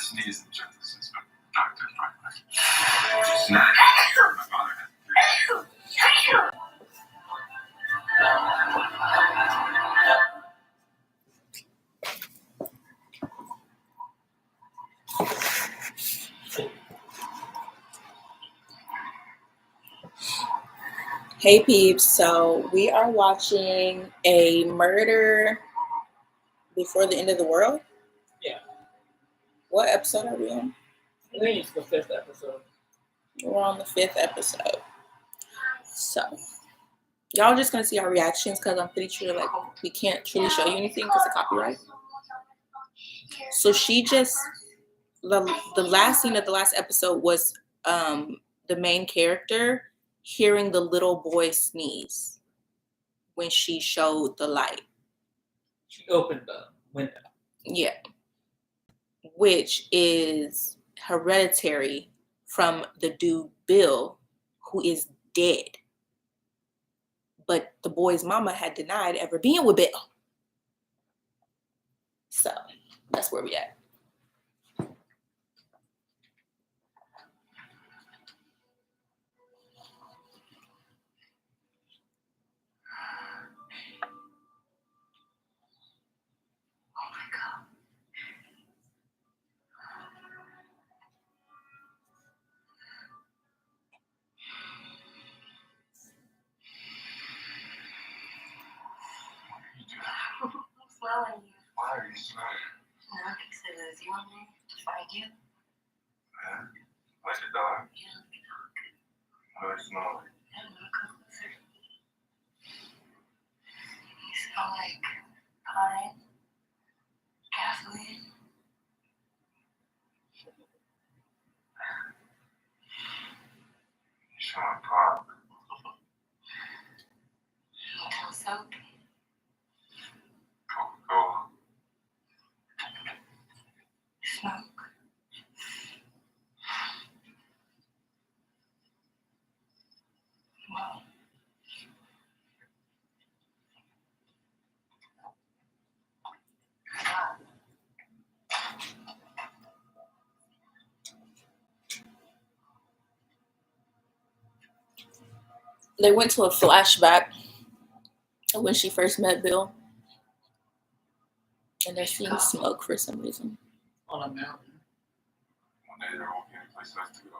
sneeze and check the system. Doctor, my father had. Hey peeps, so we are watching a murder before the end of the world. Yeah. What episode are we on? I think it's the 5th episode. We're on the 5th episode. So y'all just gonna see our reactions because I'm pretty sure like we can't truly show you anything because of copyright. So she just the last scene of the last episode was the main character hearing the little boy sneeze when she showed the light. She opened the window. Yeah. Which is hereditary from the dude Bill, who is dead. But the boy's mama had denied ever being with Bill. So that's where we at. Smelling you. Why are you smelling? No, because I lose you on me to find you. Yeah? Like a dog? Yeah, like a dog. What do I smell like? I don't know, come closer. You smell like pine, gasoline. You smell like pop. Hotel soap. Coca-Cola. Smoke. Well, They went to a flashback of when she first met Bill. And they're seeing smoke for some reason. On a mountain. One day there won't be any place left to go.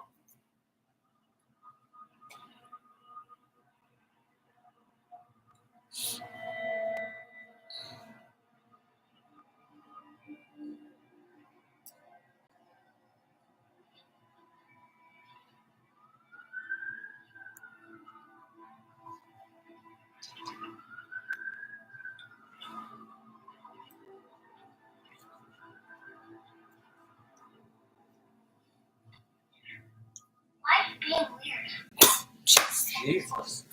life's being weird. Jesus.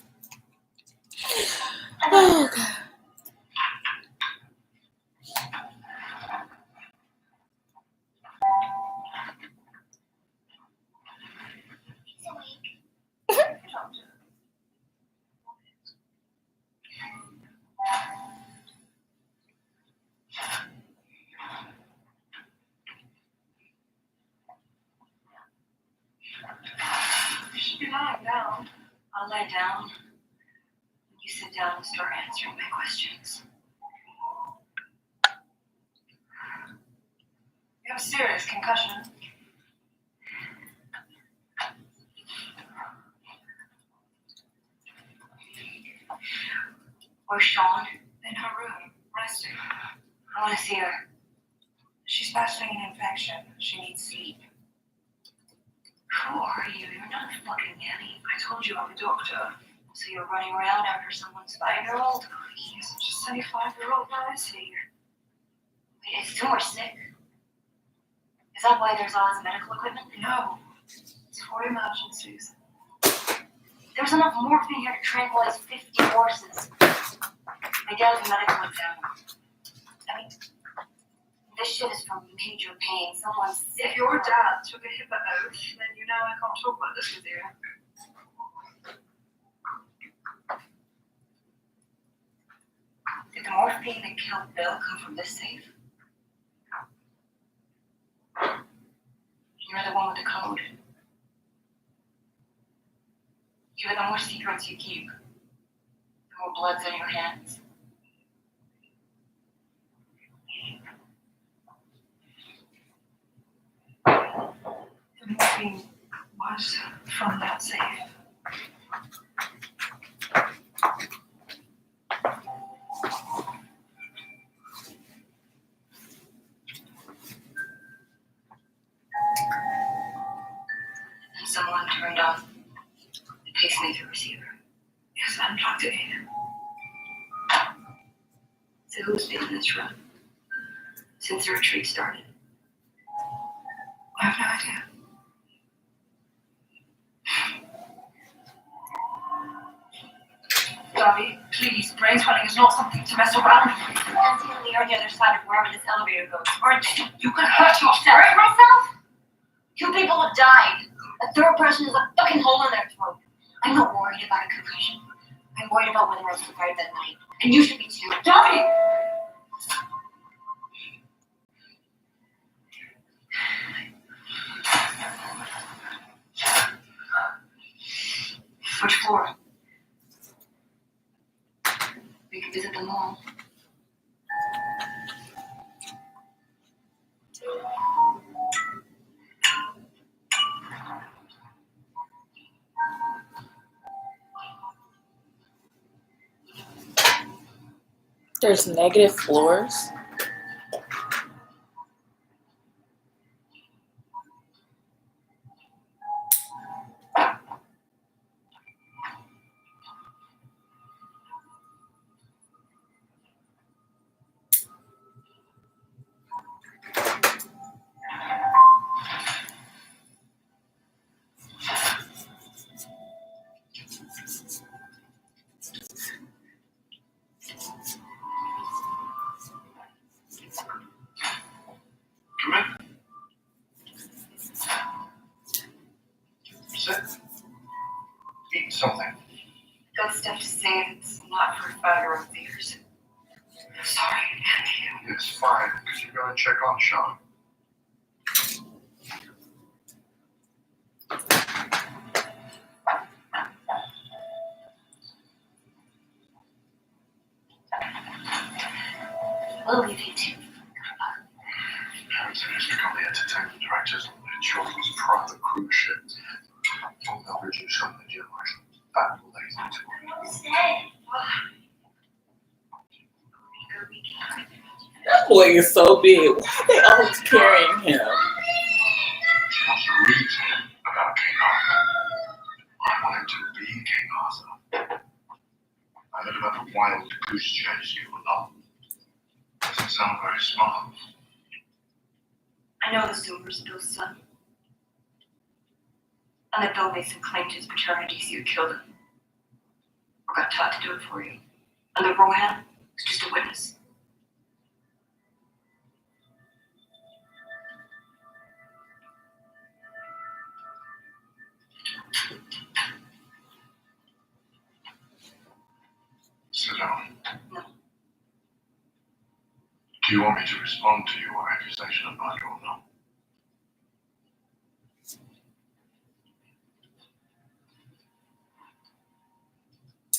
Oh god. He's awake. You should be lying down. I'll lie down. You sit down and start answering my questions. You have a serious concussion. Where's Sean? In her room, resting. I want to see her. She's battling an infection. She needs sleep. Who are you? You're not a fucking nanny. I told you I'm a doctor. So you're running around after someone's 5-year-old? He's just any 5-year-old that I see. Wait, is Tumor sick? Is that why there's all this medical equipment? No. It's for emergencies. There's enough morphine here to tranquilize 50 horses. My dad's a medical examiner. I mean, this shit is from major pain. Someone's sick. If your dad took a HIPAA oath, then you know I can't talk about this with you. Did the morphine that killed Bill come from this safe? You're the one with the code. Even the more secrets you keep, the more blood's on your hands. The morphine was from that safe. And someone turned on the pacemaker receiver. Yes, unplugged it. So who's been in this room since the retreat started? I have no idea. Darby, please, brains running is not something to mess around with. Nancy and Lee are on the other side of wherever this elevator goes, aren't they? You could hurt yourself. Hurt myself? 2 people have died. A third person is a fucking hole in their throat. I'm not worried about a concussion. I'm worried about whether I was prepared that night. And you should be too. Darby! Which floor? We can visit them all. There's negative floors. Come in. Sit. Eat something. Got stuff to say that's not for 5-year-old ears. Sorry, Andy. It's fine. Could you go and check on Sean? We'll leave you two. Harrison has become the entertainment directors on their children's private cruise ship. Thought they'll reduce some of the generation back lazy to Stay. That boy is so big. Why are they always carrying him? She wants to read to him about King Arthur. I want him to be King Arthur. I heard about the wild goose chase you were on. Doesn't sound very smart. I know the Silver's Bill's son. And that Bill made some claim to his paternity, so you killed him. Or got taught to do it for you. And the Rohan is just a witness. Sit down. No. Do you want me to respond to your accusation about you or not?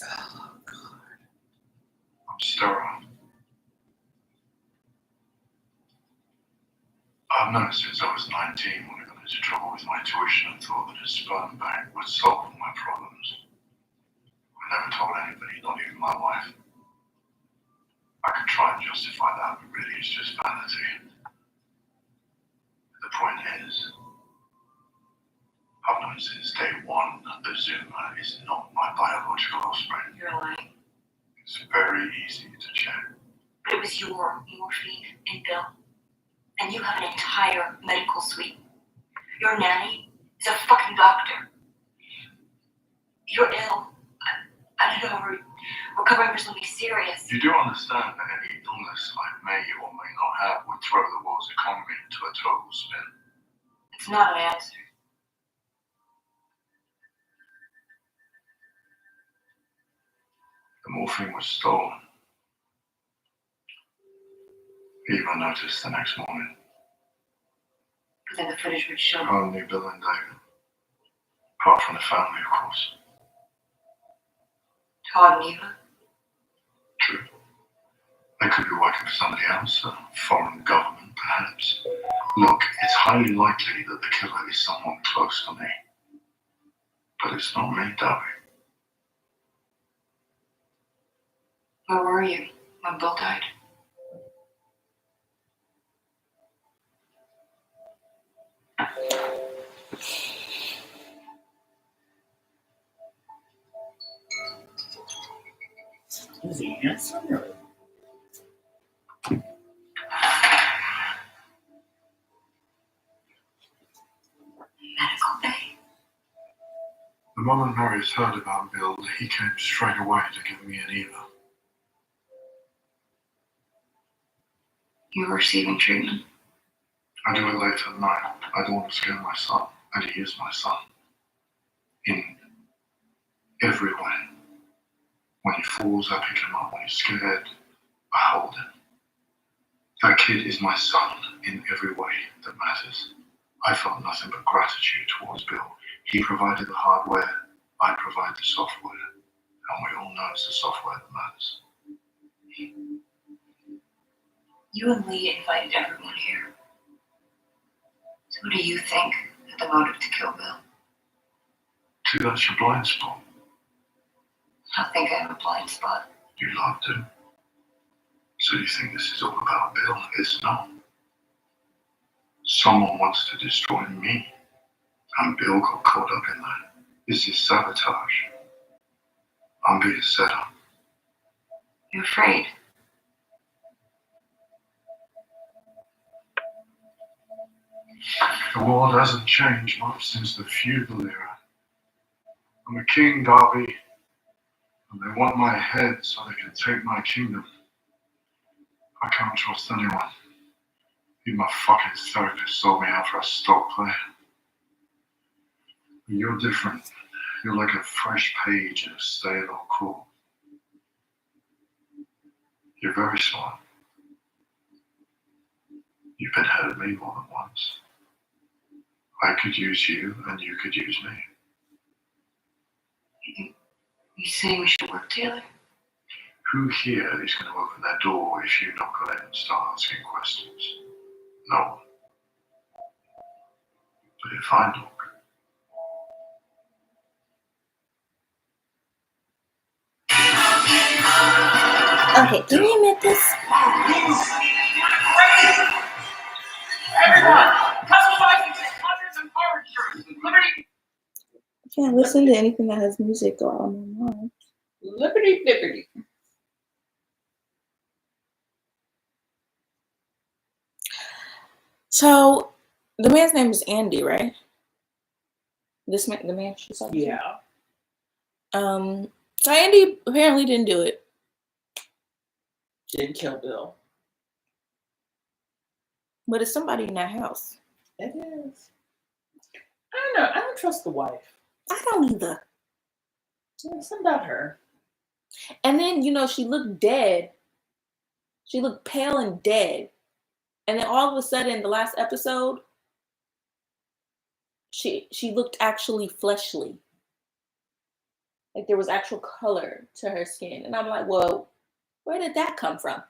Oh, God. I'm sterile. I've known since I was 19 when I got into trouble with my tuition and thought that a sperm bank would solve all my problems. I never told anybody, not even my wife. I could try and justify that, but really it's just vanity. The point is, I've known since day one that the Zuma is not my biological offspring. You're lying. It's very easy to check. But it was your morphine and Bill. And you have an entire medical suite. Your nanny is a fucking doctor. You're ill. I don't know, we're recovering for something serious. You do understand that any illness I may or may not have would throw the world's economy into a total spin. It's not an answer. The morphine was stolen. Eva noticed the next morning. But said the footage would show. Only Bill and David. Apart from the family, of course. Todd and Eva. True. They could be working for somebody else, a foreign government, perhaps. Look, it's highly likely that the killer is someone close to me. But it's not me, Darby. Where were you when Bill died? Is he handsome or? Medical bay. The moment Marius heard about Bill, he came straight away to give me an Eva. You were receiving treatment. I do it late at night. I don't want to scare my son, and he is my son. In every way. When he falls, I pick him up. When he's scared, I hold him. That kid is my son in every way that matters. I felt nothing but gratitude towards Bill. He provided the hardware, I provide the software. And we all know it's the software that matters. You and Lee invited everyone here. So what do you think of the motive to kill Bill? See, that's your blind spot. I think I have a blind spot. You loved him. So you think this is all about Bill? It's not. Someone wants to destroy me. And Bill got caught up in that. This is sabotage. I'm being set up. You're afraid. The world hasn't changed much since the feudal era. I'm a king, Darby. And they want my head so they can take my kingdom. I can't trust anyone. Even my fucking therapist sold me out for a stock player. But you're different. You're like a fresh page in a stale cool. You're very smart. You've been ahead of me more than once. I could use you and you could use me. You say we should work together? Who here is going to open their door if you knock on it and start asking questions? No one. But if I knock, Okay, can you admit this? Everyone, customizing hundreds of car insurance. Liberty, I can't listen to anything that has music on my mind. liberty. So the man's name is Andy, right? This man, the man she's talking to? Yeah. So Andy apparently didn't do it. Didn't kill Bill. But it's somebody in that house. It is. I don't know. I don't trust the wife. I don't either. Something about her. And then, she looked dead. She looked pale and dead. And then all of a sudden, the last episode, she looked actually fleshly. Like there was actual color to her skin. And I'm like, whoa, where did that come from?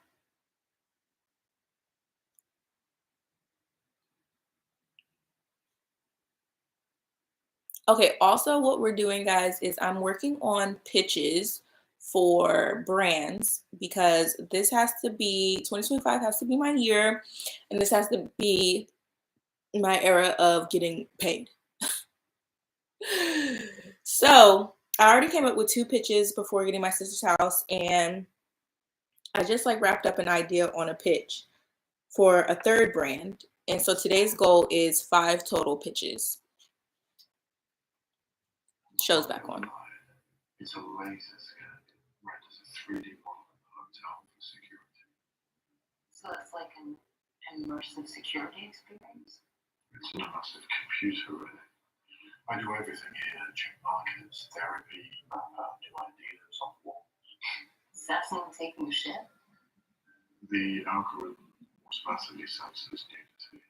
Okay, also what we're doing, guys, is I'm working on pitches for brands because this has to be, 2025 has to be my year, and this has to be my era of getting paid. So I already came up with 2 pitches before getting my sister's house, and I just wrapped up an idea on a pitch for a 3rd brand. And so today's goal is 5 total pitches. Show's back on. it's a laser scan. Renders a 3D model of the hotel for security. So it's like an immersive security experience? It's an immersive computer, really. I do everything here. Check markets, therapy, map out new ideas on walls. Is that someone taking a shit? The algorithm automatically senses nudity.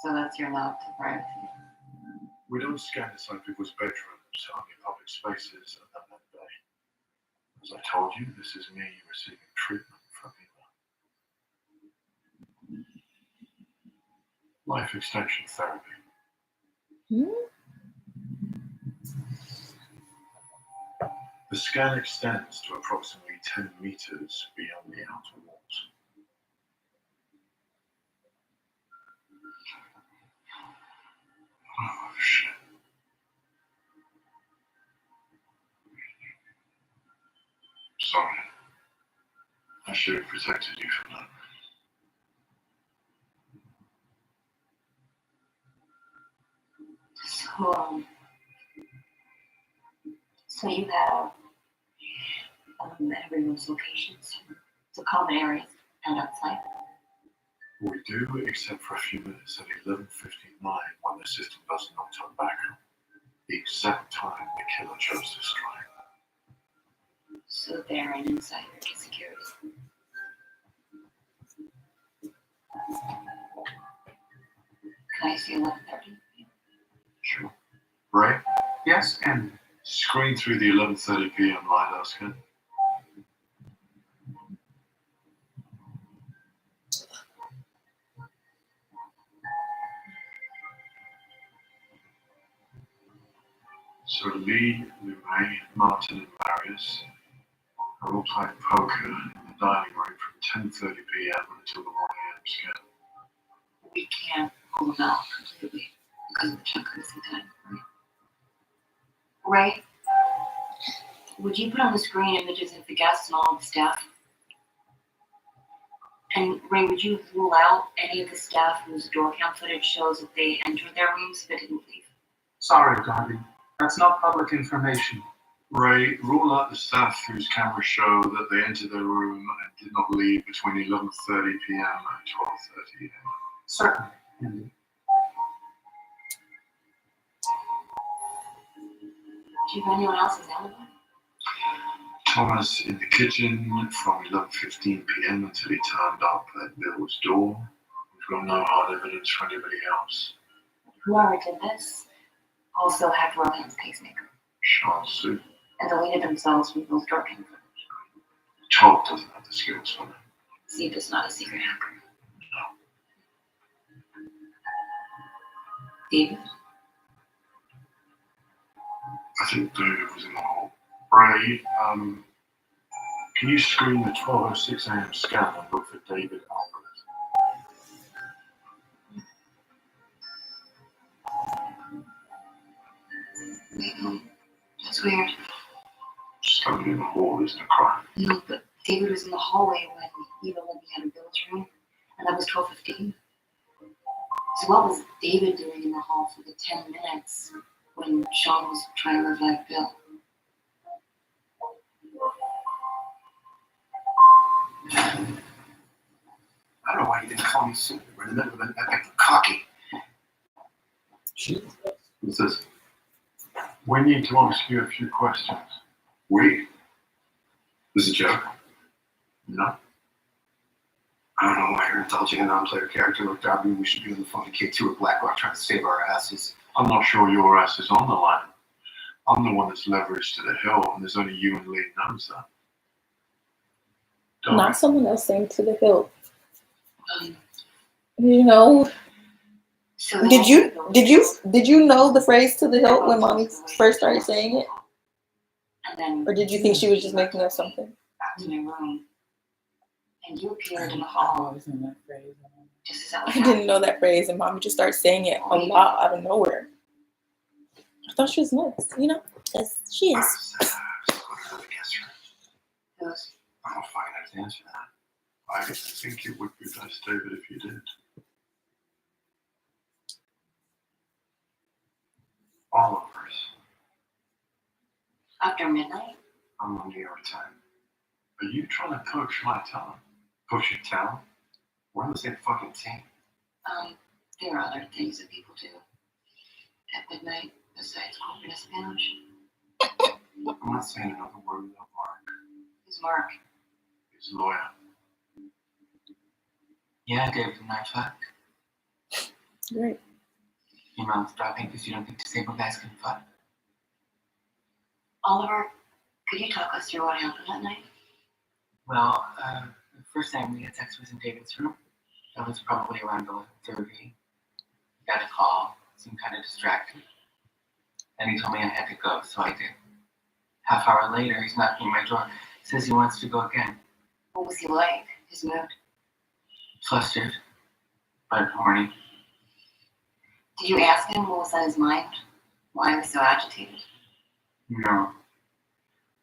So that's your nod to privacy. We don't scan inside people's bedrooms, only public spaces, and then that day. As I told you, this is me receiving treatment from Eva. Life extension therapy. The scan extends to approximately 10 meters beyond the outer walls. Oh, shit. Sorry. I should have protected you from that. So you have everyone's locations, so common areas and outside. We do, except for a few minutes at 11:59 when the system does not turn back on. The exact time the killer chose to strike. So they're an insider to security. Can I see 11:30? Sure. Ray, Yes, and screen through the 11:30 p.m. LiDAR scan. So Lee, Ray, Martin, and Marius are all playing poker in the dining room from 10:30 p.m. until the 1 a.m. scan. We can't pull them out completely because of the chunk of missing time, right? Ray, would you put on the screen images of the guests and all of the staff? And Ray, would you rule out any of the staff whose door cam footage shows that they entered their rooms but didn't leave? sorry, darling. That's not public information. Ray, rule out the staff whose cameras show that they entered their room and did not leave between 11:30 p.m. and 12:30 a.m. Certainly, Andy. Do you have anyone else's alibi? Thomas in the kitchen from 11:15 p.m. until he turned up at Bill's door. We've got no hard evidence for anybody else. Whoever did this also had Rohan's pacemaker Sean Sue. and deleted themselves from Bill's door cam footage. Todd doesn't have the skills for that. Steve is not a secret hacker. David? I think David was in the hall. Ray, can you screen the 12:06 a.m. scan and look for David Alvarez? Wait, that's weird. Just coming in the hall isn't a crime. No, but David was in the hallway when Eva let me out of Bill's room, and that was 12:15. So what was David doing in the hall for the 10 minutes when Sean was trying to revive Bill? I don't know why you didn't call me sooner. We're in the middle of an epic cocky. What's this? We need to ask you a few questions. We? This is a joke? No. I don't know why you're indulging a non-player character looked at me. We should be on the phone to K2 or BlackRock trying to save our asses. I'm not sure your ass is on the line. I'm the one that's leveraged to the hill, and there's only you and Lee knows that. Don't Not someone else saying to the hilt. Um, You know, so did you know the phrase "to the hilt" when Mommy first started saying it, And then or did you think she was just making up something? back to my room, and you appeared in the I hall was in that phrase. just as I was I didn't know that phrase, and Mommy just started saying it a lot out of nowhere. I thought she was nuts, you know, because she is. Those I don't find out the answer to that. I think it would be best, David, if you did. All of us. after midnight. I'm on your time. Are you trying to push my talent? Push your talent? We're on the same fucking team. There are other things that people do at midnight besides corporate espionage. I'm not saying another word without Mark. Who's Mark? He's a lawyer. Yeah, David, night back. Great. Your mouth's dropping because you don't think disabled guys can fuck. Oliver, could you talk us through what happened that night? Well, the first time we had sex was in David's room. That was probably around 11:30. Got a call, seemed kind of distracted. Then he told me I had to go, so I did. Half hour later, he's knocking on my door. Says he wants to go again. What was he like? His mood? Flustered, but horny. Did you ask him what was on his mind? Why he was so agitated? No.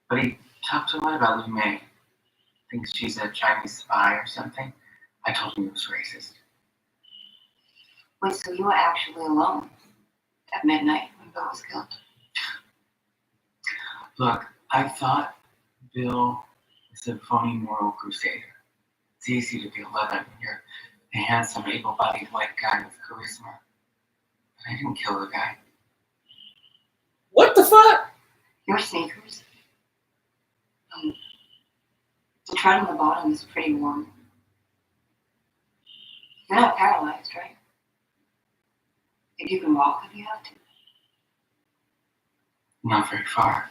But he talked a lot about Lu Mei. Thinks she's a Chinese spy or something. I told him he was racist. Wait, so you were actually alone at midnight when Bill was killed? Look, I thought Bill was a phony moral crusader. It's easy to feel love when you're a handsome, able-bodied white guy with charisma. But I didn't kill the guy. What the fuck? Your sneakers? The tread on the bottom is pretty warm. You're not paralyzed, right? If you can walk if you have to. Not very far.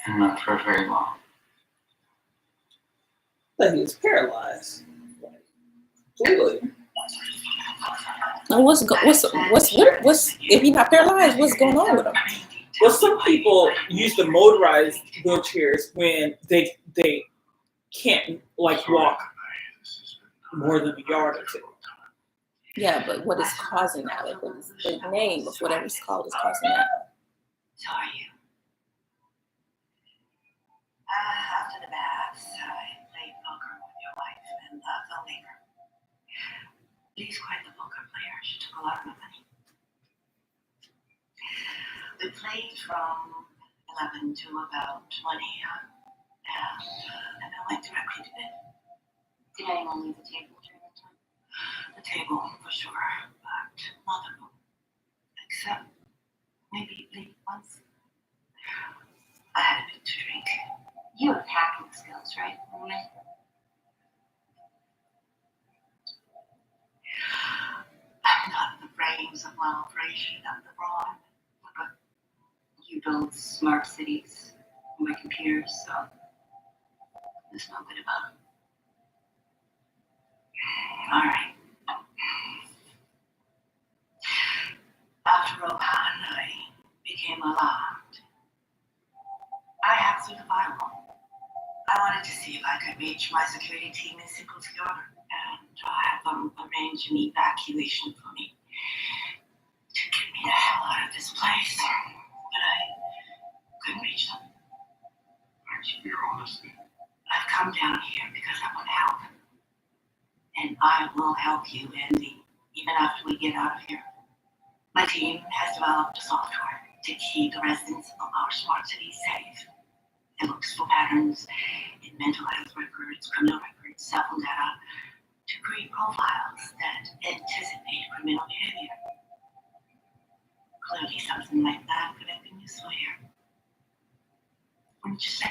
And not for very long. Like he was paralyzed. Completely. Now what's if he's not paralyzed? What's going on with him? Well, some people use the motorized wheelchairs when they can't like walk more than a yard or two. Yeah, but what is causing that? Like, what is the name of whatever it's called is causing that? So are you? After the baths, I played poker with your wife and the filmmaker. She's quite the poker player. She took a lot of my money. We played from 11 to about 1 a.m. And then I went directly to bed. Did anyone leave the table during that time? The table, for sure, but not the room. Except maybe Lee once. I had a bit to drink. You have hacking skills, right, woman? I'm not the brains of my operation, I'm the brawn. But you build smart cities on my computers, so there's no good about it. All right. After Rohan, I became alarmed. I hacked through the firewall. I wanted to see if I could reach my security team in simple order and have them arrange an evacuation for me to get me the hell out of this place. But I couldn't reach them. Thanks for your honesty. I've come down here because I want help. And I will help you, Andy, even after we get out of here. My team has developed a software to keep the residents of our smart city safe. It looks for patterns in mental health records, criminal records, cell phone data, to create profiles that anticipate criminal behavior. Clearly something like that could have been useful here. Wouldn't you say?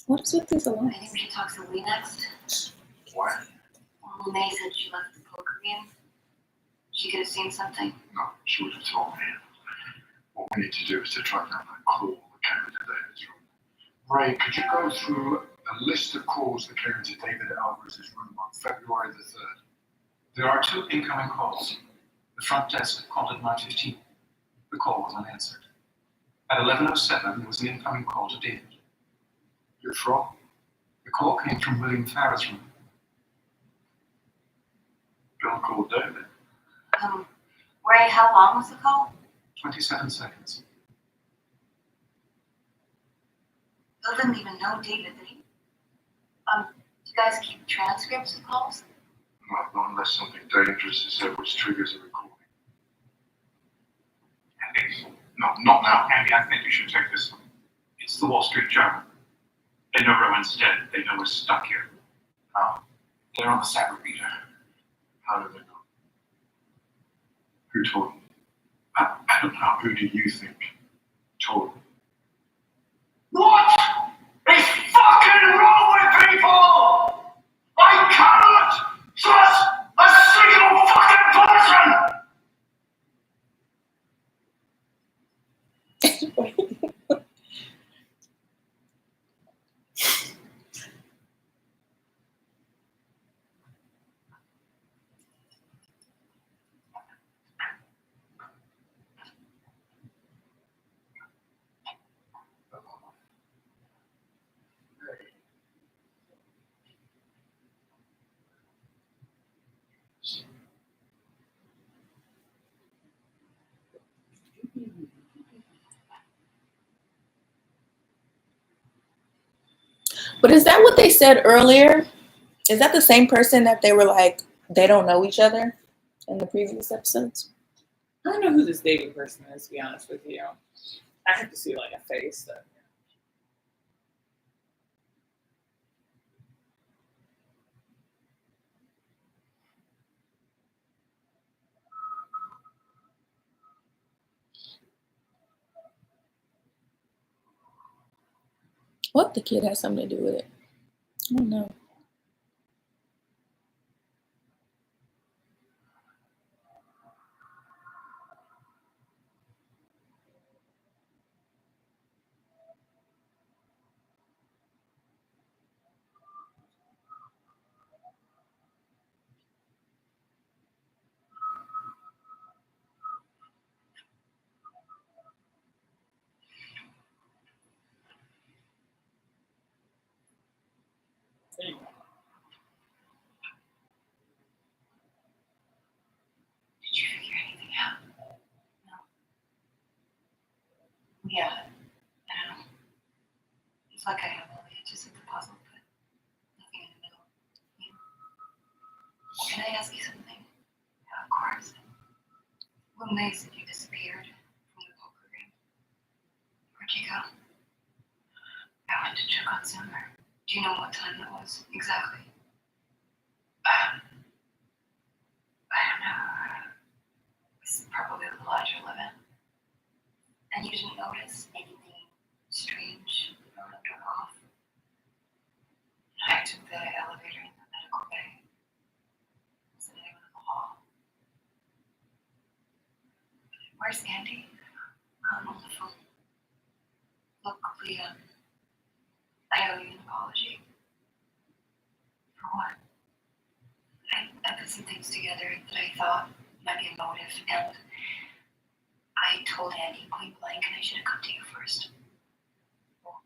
What is with these I alarms? think we should talk to Lee next. What? Well, May said she left the poker game. She could have seen something. No, she would have told me. What we need to do is to track down that call that came into David's room. Ray, could you go through a list of calls that came into David Alvarez's room on February the 3rd? There are 2 incoming calls. The front desk called at 9:15. The call was unanswered. At 11:07, there was an incoming call to David. You're from? The call came from William Farrer's room. Bill called David. Ray, how long was the call? 27 seconds. Bill didn't even know David, did he? Do you guys keep transcripts of calls? Well, not unless something dangerous is said which triggers a recording. Andy, no, not now. Andy, I think you should take this one. It's the Wall Street Journal. They know Rowan's dead. They know we're stuck here. How? They're on the sat repeater. How do they know? Who told them? I don't know. Who do you think But is that what they said earlier? Is that the same person that they were like, they don't know each other in the previous episodes? I don't know who this David person is, to be honest with you. I have to see like a face though. What if the kid has something to do with it? I don't know. Anyway. Did you figure anything out? No. Yeah. I don't know. It's like I have all the edges of the puzzle, but nothing in the middle. Yeah. Can I ask you something? Yeah, of course. When they said you disappeared from the poker game, where'd you go? I went to check on Summer. Do you know what time that was exactly? I don't know. It's probably a little after 11. And you didn't notice anything strange or off? I took the elevator in the medical bay. Wasn't anyone in the hall? Where's Andy? On the phone. Look, Leah, I owe you an apology. For what? I put some things together that I thought might be a motive, and I told Andy point blank, and I should have come to you first. Well,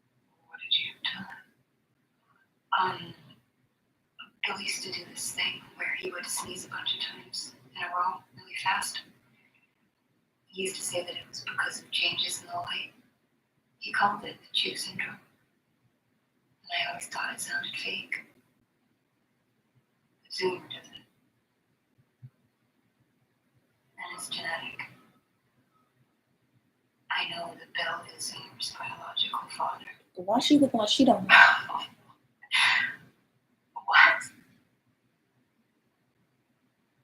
what did you tell him? Bill used to do this thing where he would sneeze a bunch of times in a row, really fast. He used to say that it was because of changes in the light. He called it the Chew syndrome. And I always thought it sounded fake. But Zoomer does it. And it's genetic. I know that Bill is Zoomer's biological father. Why she looking like she don't know? What?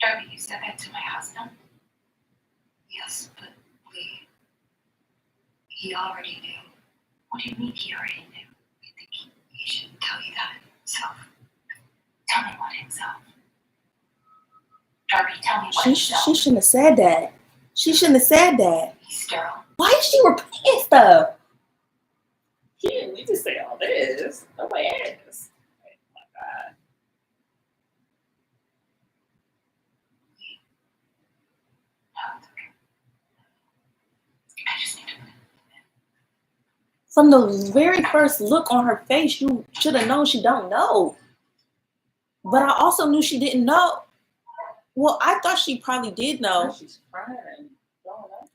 Darby, you said that to my husband? Yes, but Lee, he already knew. What do you mean he already knew? I think he shouldn't tell you that himself. Tell me what himself. Darby, tell me what himself. She shouldn't have said that. She shouldn't have said that. He's sterile. Why is she repeating stuff? He didn't need to say all this. Nobody asked. Oh my God. No, it's okay. I just need to. From the very first look on her face, you should have known she don't know. But I also knew she didn't know. Well, I thought she probably did know. She's crying. Don't know.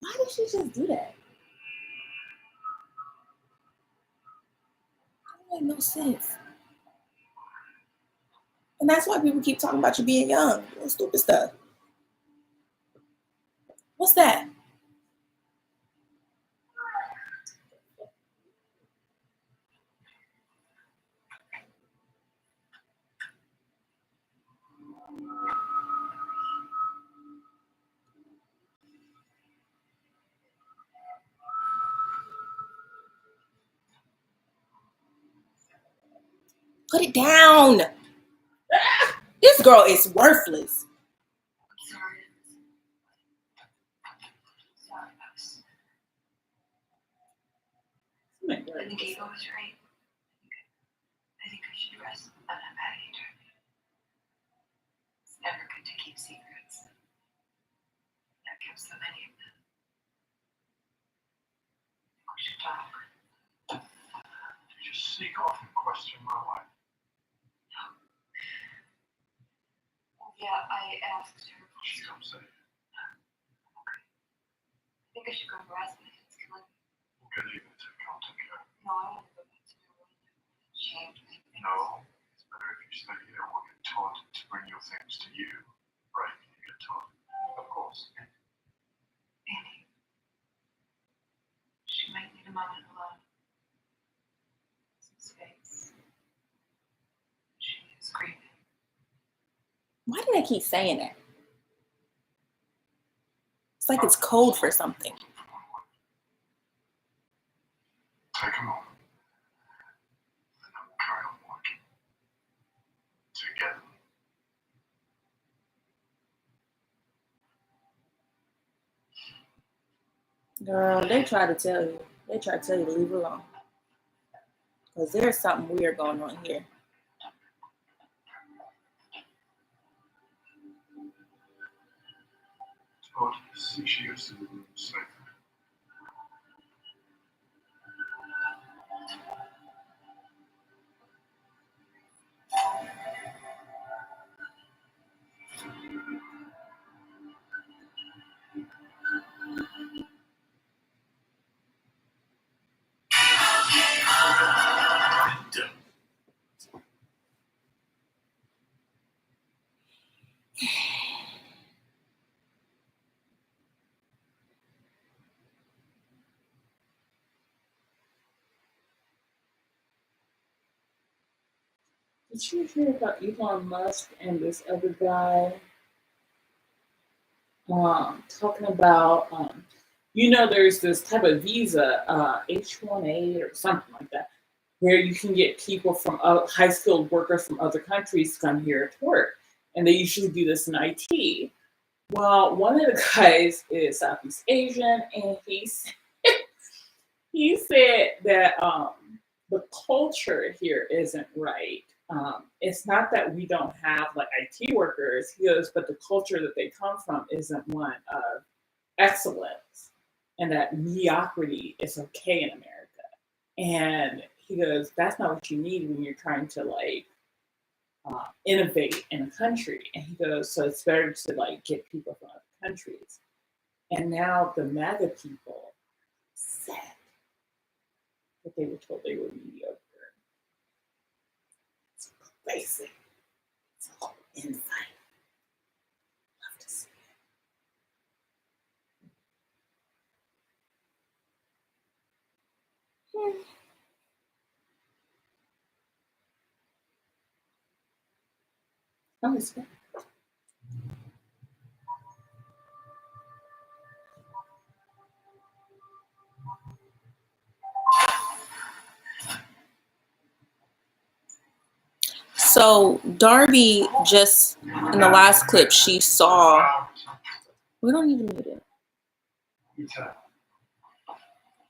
Why did she just do that? That made no sense. And that's why people keep talking about you being young. Doing stupid stuff. What's that? Put it down. This girl is worthless. Sorry. Sorry, I think Eva was right. I think I should rest. I'm not mad at you, Darby. It's never good to keep secrets. I've kept so many of them. We should talk. Did you sneak off and question my wife? asked her. She's upset. I think I should go harass my kids. We'll get you to come take care. No, I want to go back to her. Shamed me. No, it's better if you stay here and we'll get taught to bring your things to you. Right, you get taught. Of course. Annie. She might need a moment alone. Some space. She is grieving. Why do they keep saying that? It's like it's code for something. Take a moment. Then I will carry on working. Together. Girl, they try to tell you. They try to tell you to leave it alone. Because there's something weird going on here. Oh, see, she goes to the room safe. Did you hear about Elon Musk and this other guy talking about, there's this type of visa, H-1A or something like that, where you can get people from high-skilled workers from other countries to come here to work. And they usually do this in IT. Well, one of the guys is Southeast Asian, and he said that the culture here isn't right. It's not that we don't have like IT workers, he goes, but the culture that they come from isn't one of excellence, and that mediocrity is okay in America. And he goes, that's not what you need when you're trying to like innovate in a country. And he goes, so it's better to like get people from other countries. And now the MAGA people said that they were told they were mediocre. It's crazy. It's a whole insight. Love to see it. Oh, it's good. So Darby just in the last clip she saw. We don't need to mute it.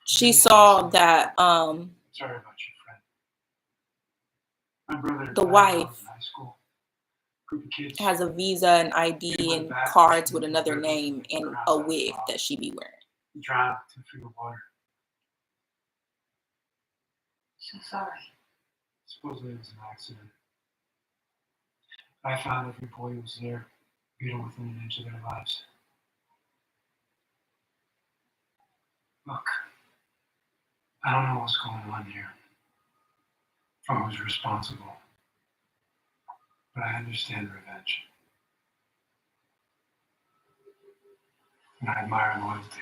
She saw that Sorry about your friend. My brother. the wife High school. Group of kids. has a visa and ID and cards with another name and a wig that she be wearing. Drowned through the water. So sorry. Supposedly it was an accident. I found every boy who was there, beaten within an inch of their lives. Look, I don't know what's going on here, or who's responsible, but I understand revenge. And I admire loyalty.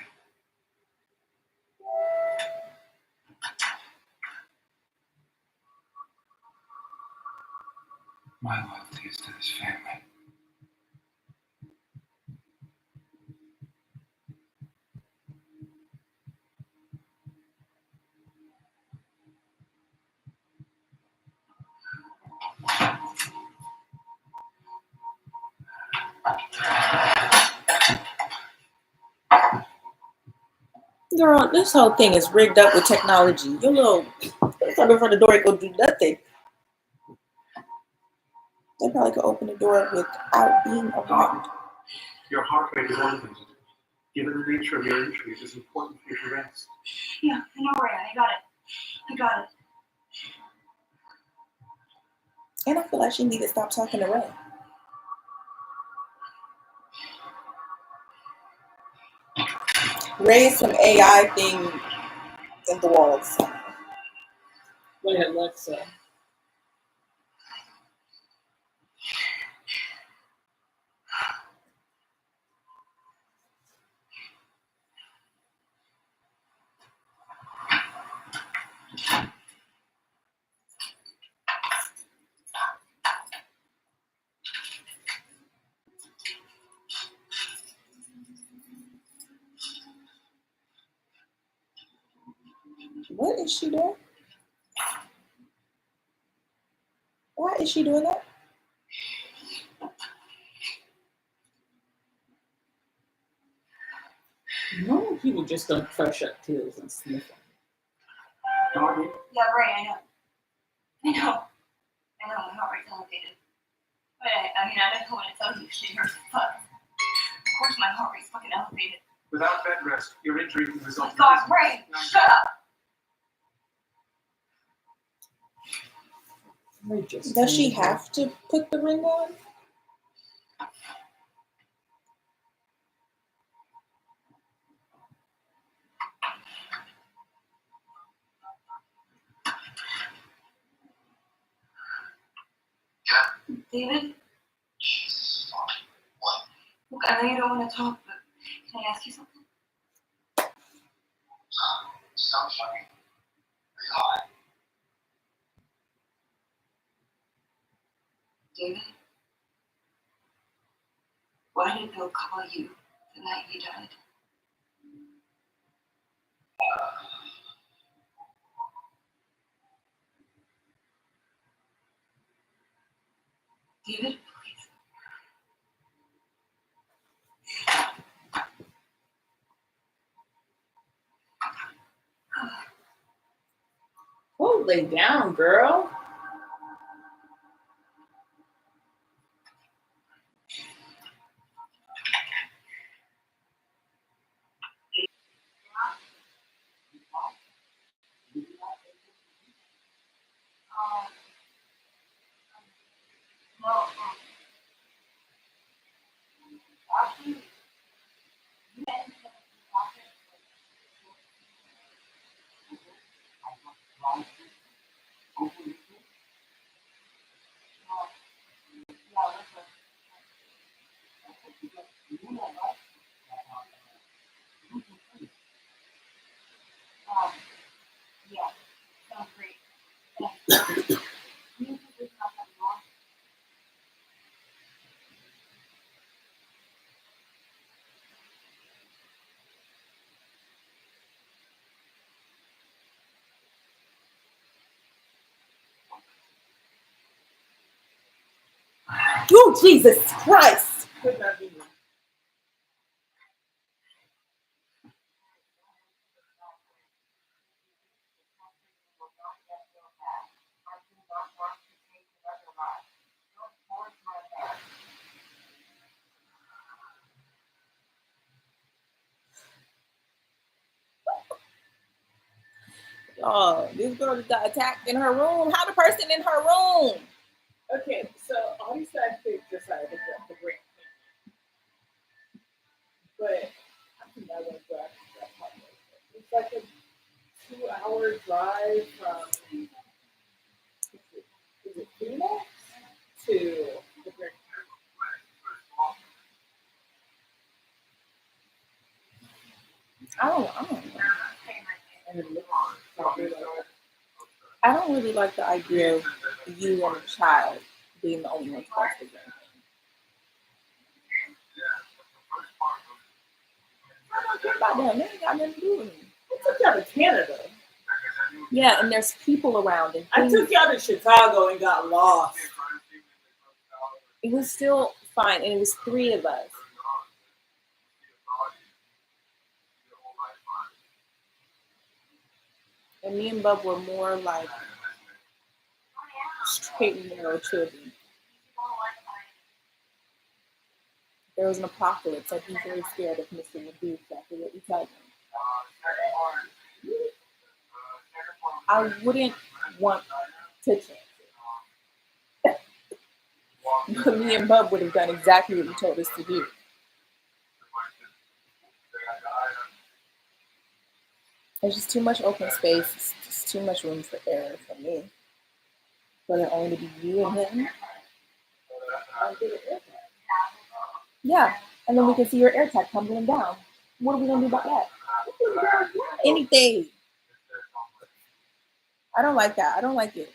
My loyalty is to this family. Girl, this whole thing is rigged up with technology. Your little come in front of the door and go do nothing. They probably could open the door without being around. Your heart rate is one thing. Given the nature of your injuries, it's important for you to rest. Yeah, I know, Rhea. I got it. And I feel like she need to stop talking to Ray. raise some AI thing in the world. Like Alexa. What is she doing? Why is she doing that? Normal people just don't crush up pills and sniff them. Yeah, right, I know. I know, my heart rate's elevated. But I mean, I don't know what it tells you, shit hurts fuck. Of course my heart rate's fucking elevated. Without bed rest, your injury can result in God, Ray, shut up! Does she have to put the ring on? David? Jesus, fucking what? Look, I know you don't want to talk, but can I ask you something? Stop fucking. Are you high? David? Why did Bill call you the night he died? David, please. Oh, lay down, girl. No, actually, you mentioned yeah, sounds great. Oh, Jesus Christ! Could not be me. Oh, this girl just got attacked in her room. How the person in her room? Okay, so all these side pics decided to get the great thing. But I think I went back to that part. It's like a 2-hour drive from is it Phoenix to the Great I don't know. and it looks probably like I don't really like the idea of you and a child being the only ones across the game. I don't care about them. They ain't got nothing to do with me. I took y'all to Canada. Yeah, and there's people around. And I took y'all to Chicago and got lost. it was still fine, and it was 3 of us. And me and Bub were more like straight and narrow children. There was an apocalypse. I'd be very scared of missing a beef after what you told me. I wouldn't want to change it. But me and Bub would have done exactly what you told us to do. There's just too much open space. It's just too much room for error for me. For it only to be you and him. Yeah, and then we can see your air tag tumbling down. What are we gonna do about that? Anything. I don't like that. I don't like it.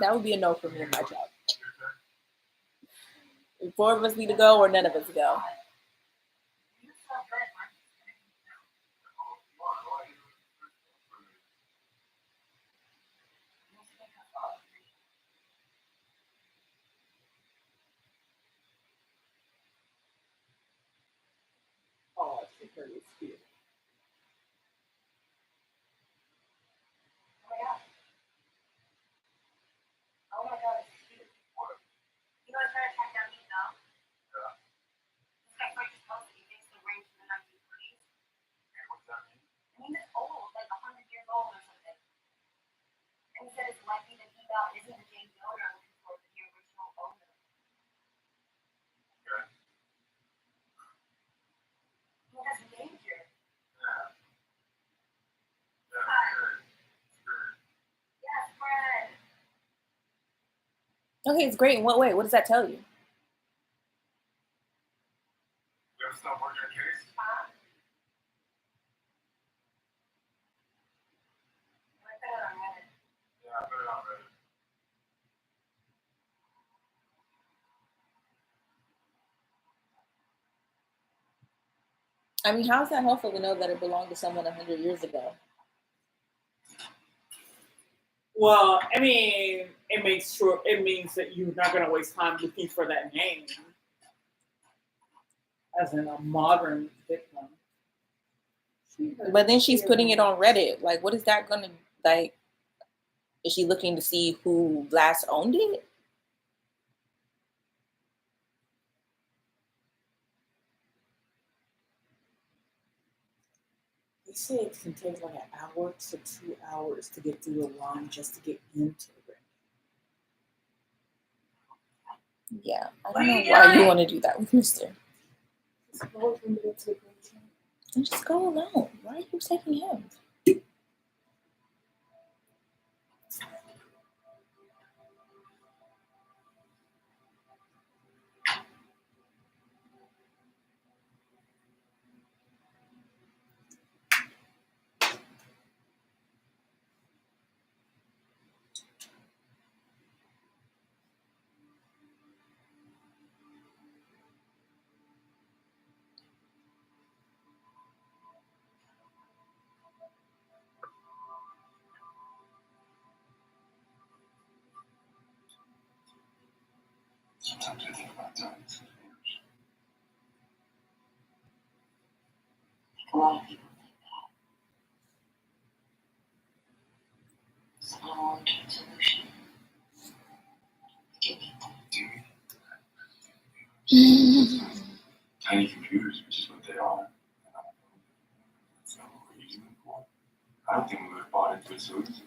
That would be a no for me in my job. 4 of us need to go or none of us go. Oh, she pretty cute. Oh my god, it's cute. You know, I tried to track down email. This guy just posted he thinks the range in the 1940s. What's that mean? I mean, it's old, like 100 years old or something. And he said it's likely that email isn't the James Miller I'm looking for, but the original owner. Okay. Well, that's danger. Yeah. Yes, Fred. Okay, it's great. In what way? What does that tell you? You ever stop working on yours? Huh? I put it on Reddit. Yeah, I put it on Reddit. I mean, how is that helpful to know that it belonged to someone 100 years ago? Well, I mean, it means that you're not going to waste time looking for that name as in a modern victim. But then she's putting it on Reddit. Like, what is that gonna like? Is she looking to see who last owned it? They say it can take like an hour to 2 hours to get through a line just to get into it. Yeah, I don't know why you want to do that with Mister. Then just go alone. Why are you taking him? Sometimes I think about time. A lot of people think that. It's a long-term solution. Do you need them? Do you? Tiny computers, which is what they are. That's not what we're using them for. I don't think we would have bought into it so easily.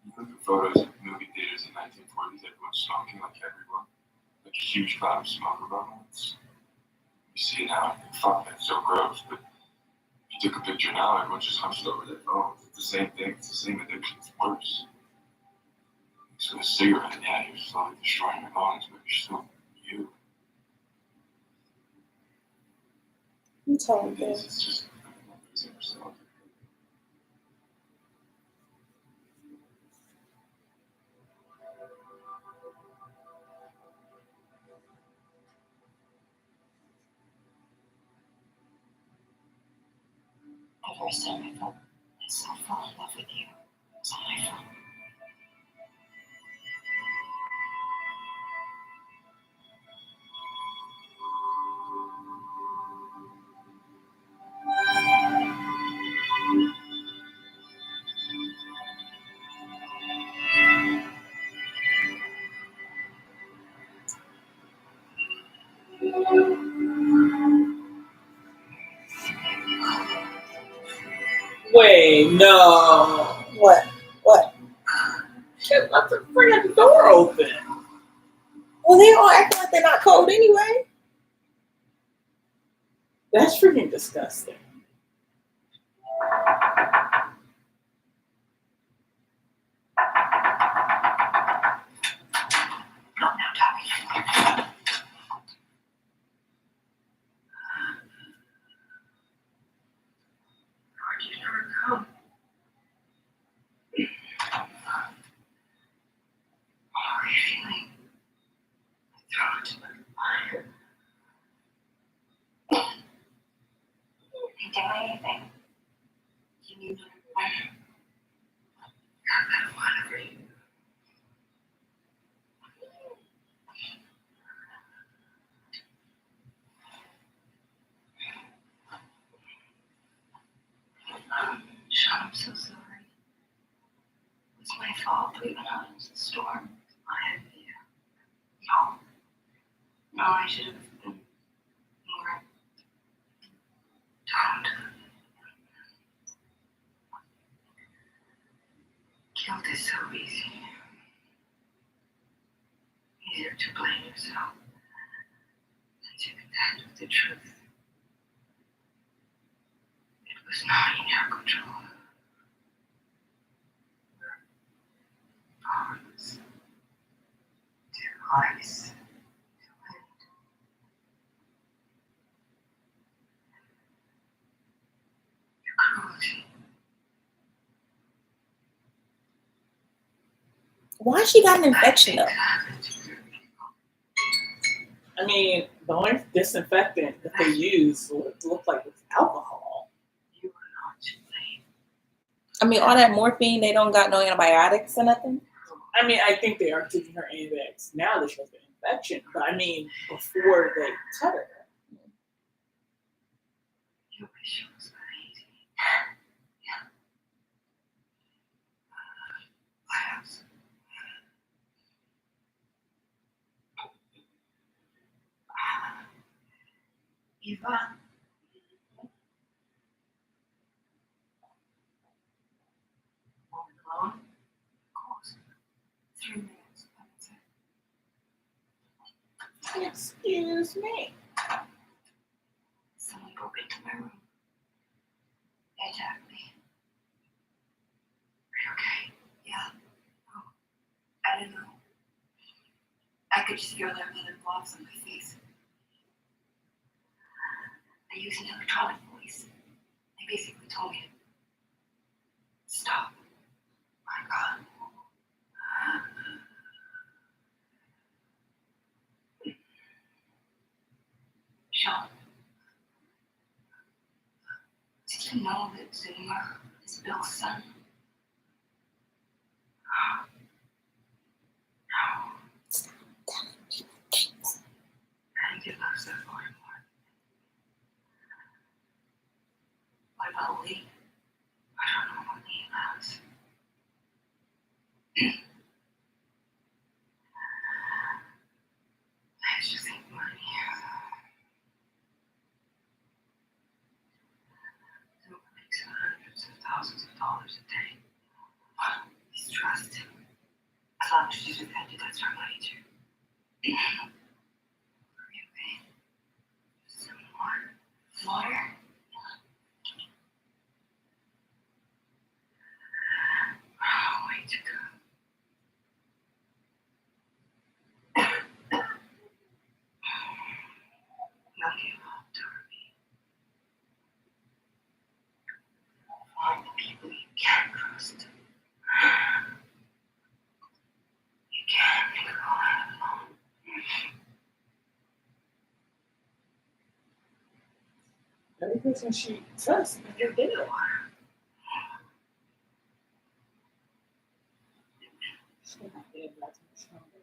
You look at photos of movie theaters in 1940s, everyone's smoking like everyone. Like a huge cloud of smoke around them. You see it now, and fuck, that's so gross. But if you took a picture now, everyone's just hunched over their phone. It's the same thing, it's the same addiction, it's worse. So a cigarette, yeah, you're slowly destroying your lungs, but you're still you. I'm telling you. It's just losing yourself. The first time I felt myself fall in love with you was on my phone. Wait, no. What? What? Shit, left the freaking door open. Well, they all act like they're not cold anyway. That's freaking disgusting. anything? You need another wife? Got that one for you. Sean, I'm so sorry. It's my fault leaving out into the storm. I had no, I should have been more toned. Guilt is so easy. Easier to blame yourself than to contend with the truth. It was not in your control. Powerless. To ice. To wind. Your cruelty. Why she got an infection though? I mean, the only disinfectant that they use looked like it was alcohol. You were not to blame. I mean, all that morphine, they don't got no antibiotics or nothing. I mean, I think they are giving her antibiotics now that she has the infection, but I mean, before they cut her. You wish it was crazy. Yeah. Perhaps. Eva. Alone? Of course. 3 minutes, I would say. Excuse me. Someone broke into my room. They attacked me. Are you okay? Yeah. Oh, I didn't know. I could just feel their leather gloves on my face. They used an electronic voice. They basically told me to stop. My God. Sean, did you know that Zuma is Bill's son? No. I think he loves that boy more. What about Lee? I don't know what Lee loves. I just think money. Zuma makes hundreds of thousands of dollars a day. He's trusted. As long as she's with Andy, that's her money too. Are you okay? Some water? Water? Oh, way to go. Not give up, Darby. Find the people you can trust. You can't go alone. Every person she trusts, they're dead. She's not dead, that's much stronger.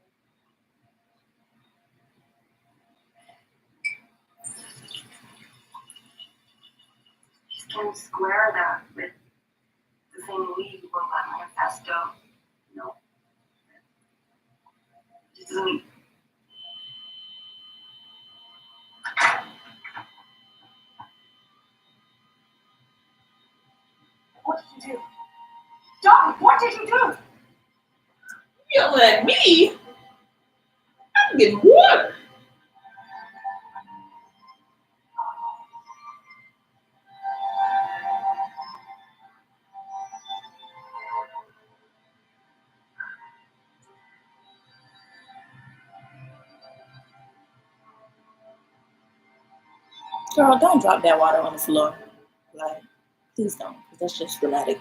Just can't square that with the same lead you wrote that manifesto. No. It just doesn't. What did you do? Dobby, what did you do? Yelling at me? I'm getting water. Girl, don't drop that water on the floor. Like, please don't, 'cause that's just dramatic.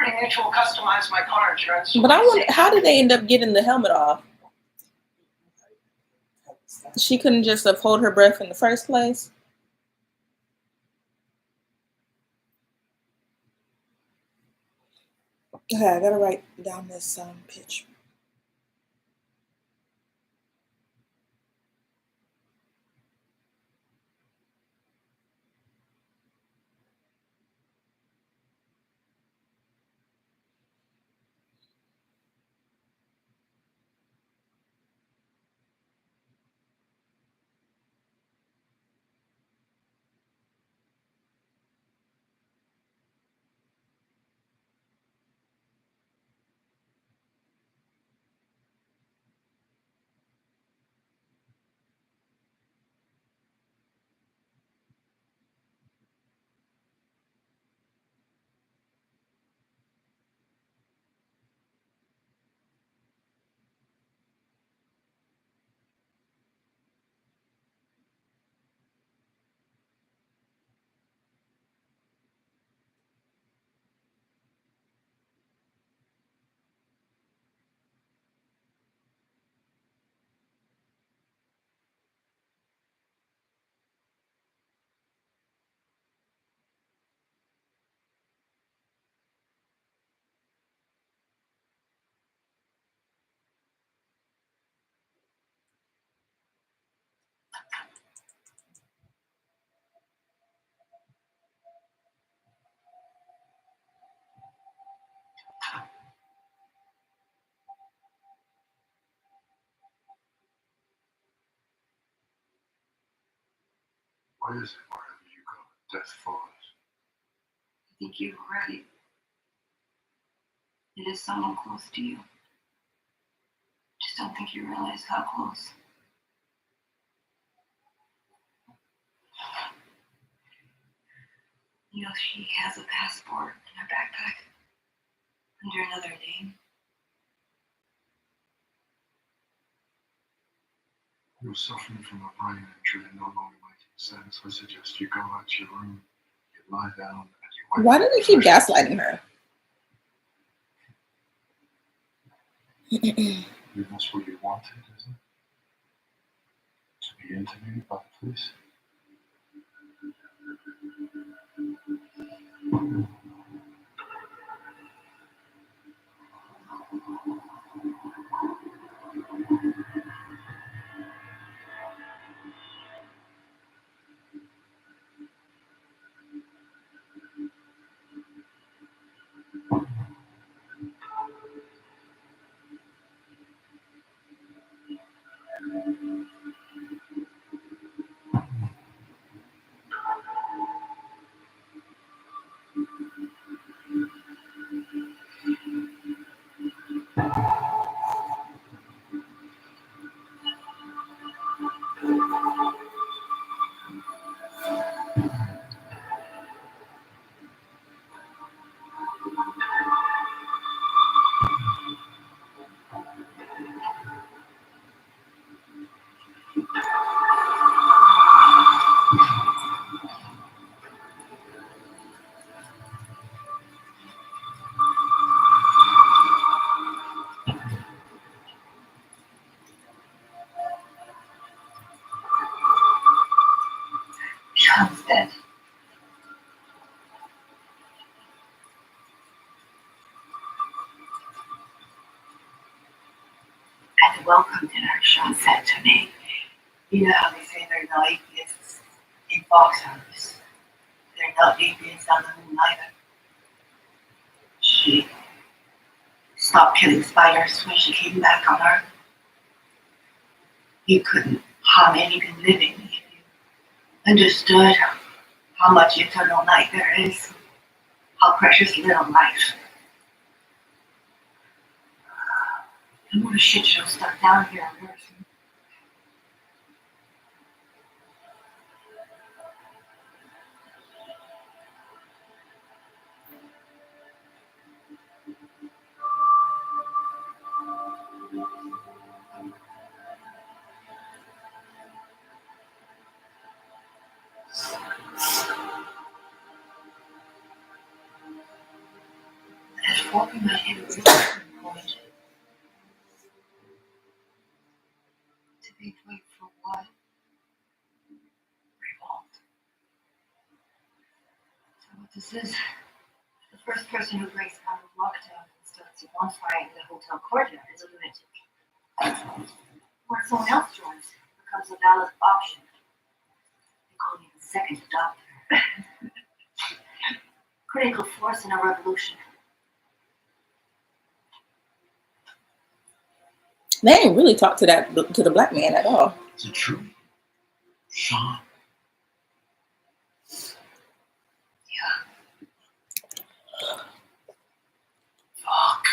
Pretty Mutual customized my car insurance. But I wonder, how did they end up getting the helmet off? She couldn't just have hold her breath in the first place. Okay, I gotta write down this pitch. Why is it wherever you go, death follows? I think you were right. It is someone close to you. Just don't think you realize how close. You know, she has a passport in her backpack under another name. You're suffering from a brain injury and no longer making sense. I suggest you go back to your room, you lie down, and you wait. Why do they keep gaslighting her? That's what you wanted, isn't it? To be interviewed by the police? Sean's dead. At the welcome dinner, Sean said to me, you know how they say there are no atheists in box office. There are no atheists on the moon either. She stopped killing spiders when she came back on Earth. You couldn't harm anything living if you understood how much eternal night there is, how precious little life. And what a shit show stuck down here on Earth. thought we might hit a really turning point. Debate wait for what? Revolt. So what this is, the first person who breaks out of lockdown and starts a bonfire in the hotel courtyard is a lunatic. Or if someone else joins, it becomes a valid option. They call me the second adopter. Critical force in a revolution. They ain't really talk to the black man at all. Is it true? Sean? Fuck.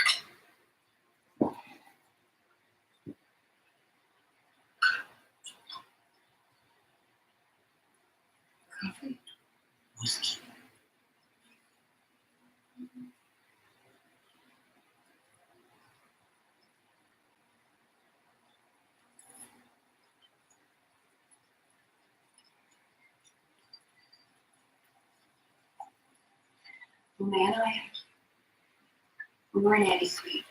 Coffee? Whiskey. The man and I, we were in Andy's suite.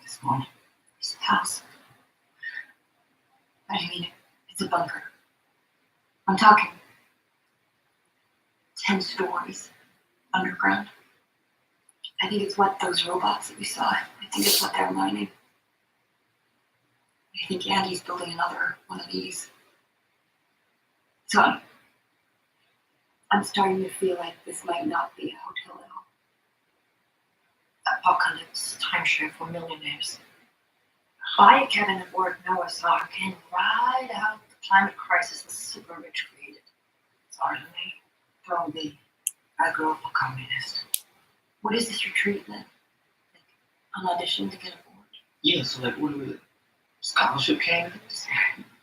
This morning. His house. I mean, it's a bunker. I'm talking 10 stories underground. I think it's what those robots that we saw, I think it's what they're mining. I think Andy's building another one of these. So I'm starting to feel like this might not be a hotel at all. Apocalypse timeshare for millionaires. Buy a cabin aboard Noah's Ark and ride out the climate crisis the super rich created. Sorry, throw me. I grew up a communist. What is this retreat then? Like an audition to get aboard? Yeah, so like, what are we? Scholarship candidates?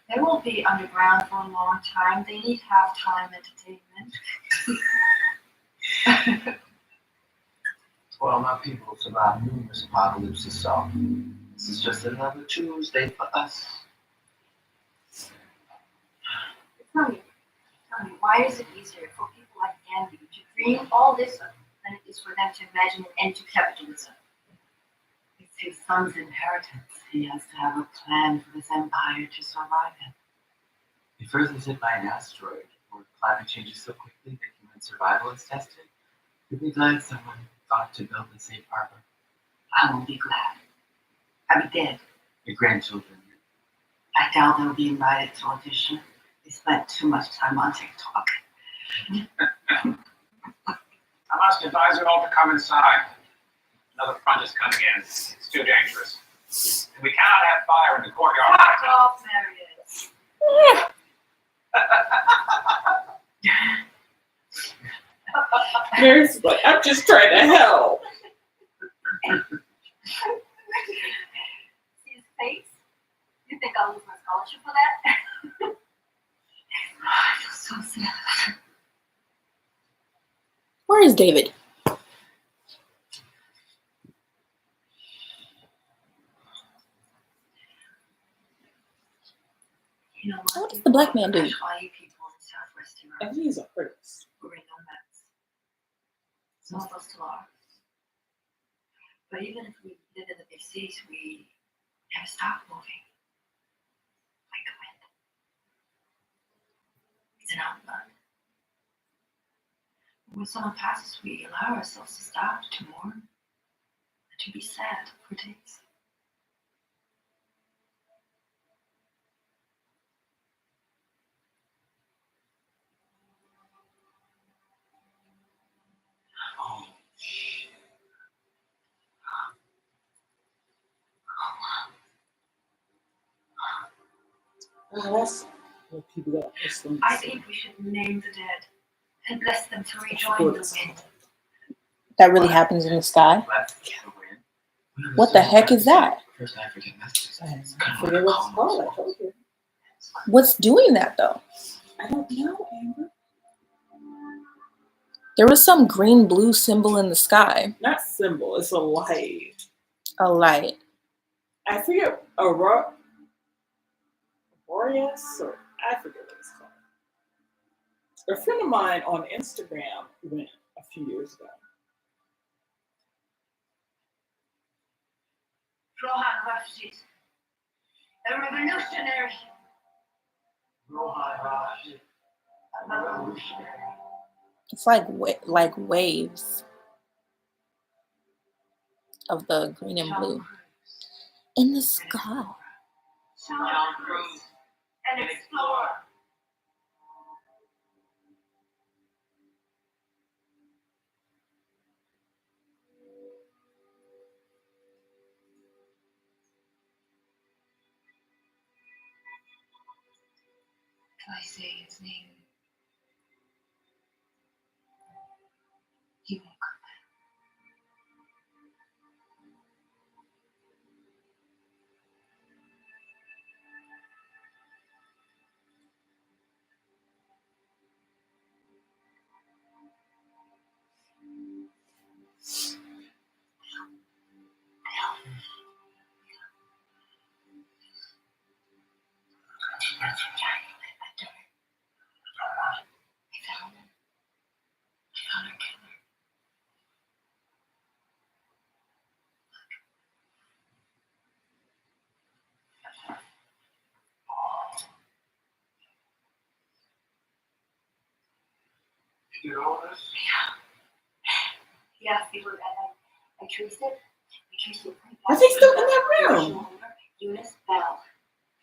They won't be underground for a long time. They need half-time entertainment. Well, my people survived numerous apocalypses, so this is just another Tuesday for us. Tell me, why is it easier for people like Andy to dream all this up than it is for them to imagine an end to capitalism? It's his son's inheritance. He has to have a plan for this empire to survive it. If Earth is hit by an asteroid, or climate changes so quickly that human survival is tested, you'd be glad someone thought to build a safe harbor. I won't be glad. I'll be dead. Your grandchildren. I doubt they'll be invited to audition. They spent too much time on TikTok. I must advise you all to come inside. Another front is coming in. It's too dangerous. And we cannot have fire in the courtyard. Fuck off, Meredith. Mary's like, I'm just trying to help. See his face? You think I'll lose my scholarship for that? I feel so sad. Where is David? You know What does the black man do? People in Southwest I Europe think he's a artist. who are nomads. Some of us still are. But even if we live in the big cities, we never stop moving. Like the wind. It's an outlet. When someone passes, we allow ourselves to stop, to mourn, and to be sad for days. Oh, shit. That's what people got this one. I think we should name the dead and bless them to rejoin the wind. That really happens in the sky? What the heck is that? First African messages. I It's kind of forget like what it's called. I told you. What's doing that though? I don't know, Amber. There was some green blue symbol in the sky. Not symbol. It's a light. A light. I forget. Aureus, or I forget what it's called. A friend of mine on Instagram went a few years ago. Rohan Rashid, a revolutionary. Rohan Rashid, A revolutionary. It's like waves of the green and blue in the sky. Tom Cruise, an explorer. If I say his name, he won't come back. You did all this? Yeah, see what I traced it. I traced it. Is he still in that room? Eunice Bell.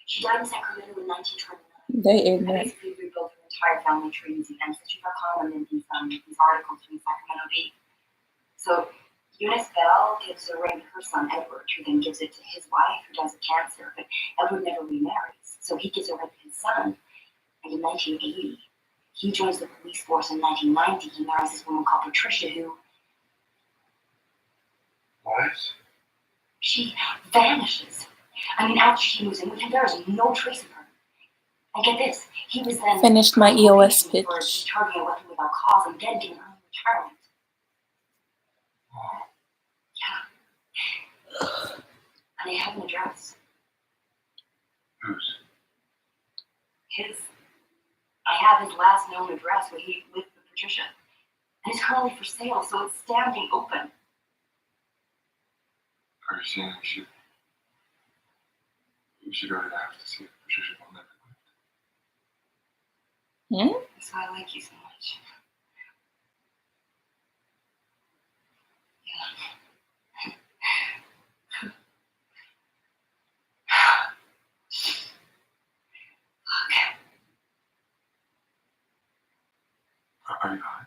She died in Sacramento in 1929. They I ignorant. basically rebuilt her entire family tree using Ancestry.com and then these articles from Sacramento Bee. So Eunice Bell gives a ring to her son Edward, who then gives it to his wife, who dies of cancer. But Edward never remarries, so he gives a ring to his son. And in 1980, he joins the police force. In 1990, he marries this woman called Patricia, who What? she vanishes. I mean, after she moves in with him, there is no trace of her. And get this, he was then Finished my EOS for pitch. discharging a weapon without cause and then getting early retirement. Oh, Yeah. And I have an address. who's? His. I have his last known address where he lived with Patricia. And it's currently for sale, so it's standing open. Are you saying we should go to the house to see if Patricia will never live? That's why I like you so much. Yeah. Look, Are you high?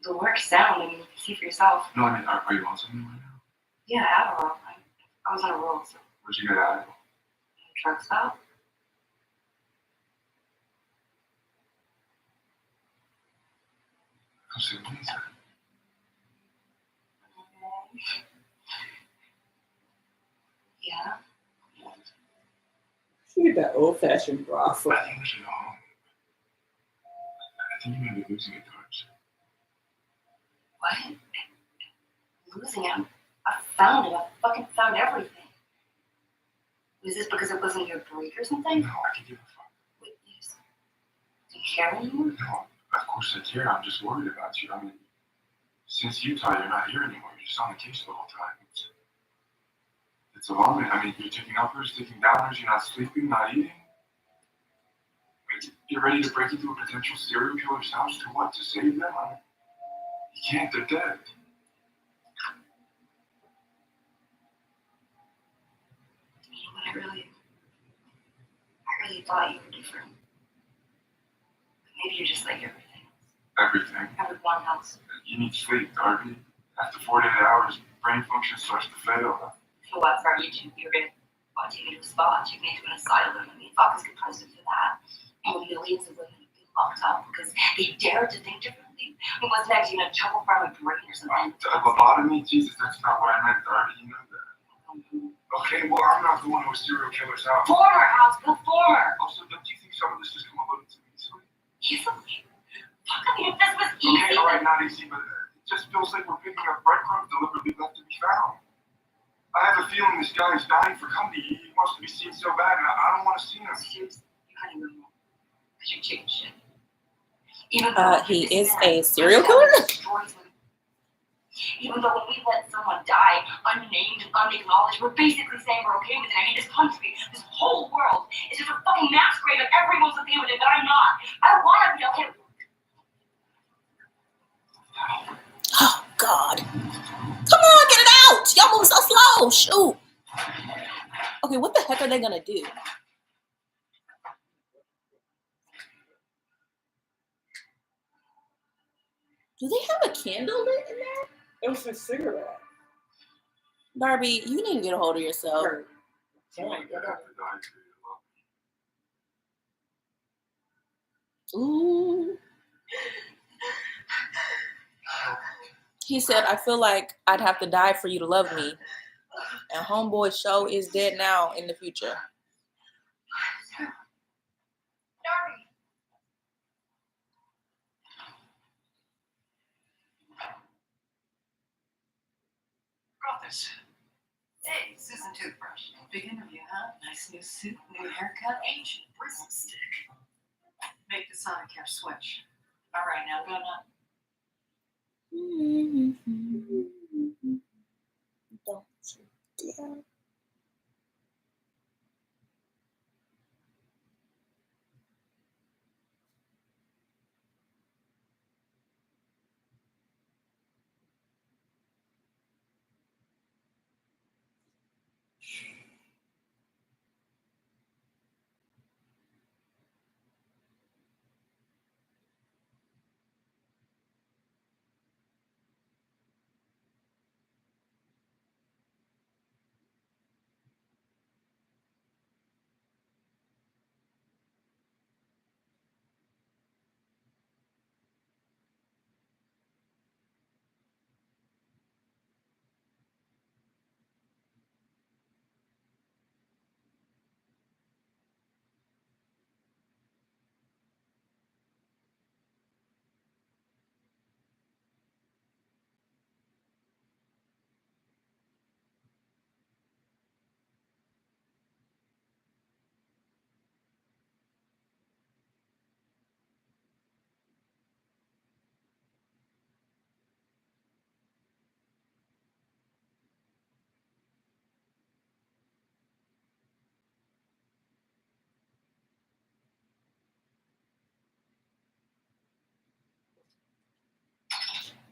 the work sound, I mean, you can see for yourself. No, I mean, are you on something right now? Yeah, Adderall. I was on a roll, so Where'd you get out of it? truck stop. Come see what he said. Yeah. You get that old fashioned bra for I think we should go home. I think you may be losing it, George. What? Losing him? I found it. I fucking found everything. Was this because it wasn't your break or something? No, I can give a fuck. Wait, do you care anymore? No, of course I care. I'm just worried about you. I mean, since Utah, you're not here anymore. You're just on the case the whole time. It's alarming. I mean, you're taking uppers, taking downers, you're not sleeping, not eating. You're ready to break into a potential serial killer's house to what? To save them? I mean, you can't, they're dead. You know what, I really thought you were different. But maybe you're just like everything. Everything. Everyone else. You need sleep, Darby. After 48 hours, brain function starts to fail. So what, for you're gonna take me to a spa, take me to an asylum. I mean, fuck is good president for that. And millions of women have been locked up because they dared to think differently. And what's next? You're gonna trouble from a brain or something. Lobotomy? Jesus, that's not what I meant, Darby. You know that. Okay, well, I'm not going to a serial killer's house. Former house, go former. Also, don't you think some of this just come a little too easily? Easily? Fuck, I mean, if this was easy. Okay, all right, not easy, but it just feels like we're picking up breadcrumbs deliberately left to be found. I have a feeling this guy is dying for company. He wants to be seen so bad, and I don't want to see him. Seriously, you kind of know. Because you're chicken shit. Even though He is a serial killer? Even though when we let someone die, unnamed and unacknowledged, we're basically saying we're okay with it. I mean, this country, this whole world, is just a fucking mass grave and everyone's okay with it, but I'm not. I don't want to be okay with it. Oh, God. Come on, get it out. Y'all move so slow. Shoot. Okay, what the heck are they going to do? Do they have a candle lit in there? It was a cigarette. Darby, you need to get a hold of yourself. Or You joint, don't have whatever. to die to you. Ooh. He said, I feel like I'd have to die for you to love me. And homeboy's show is dead now in the future. Darby. Brought this. Hey, Susan Toothbrush. Big interview, huh? Nice new suit, new haircut, ancient bristle stick. Make the Sonicare switch. All right, now go on. Don't you dare.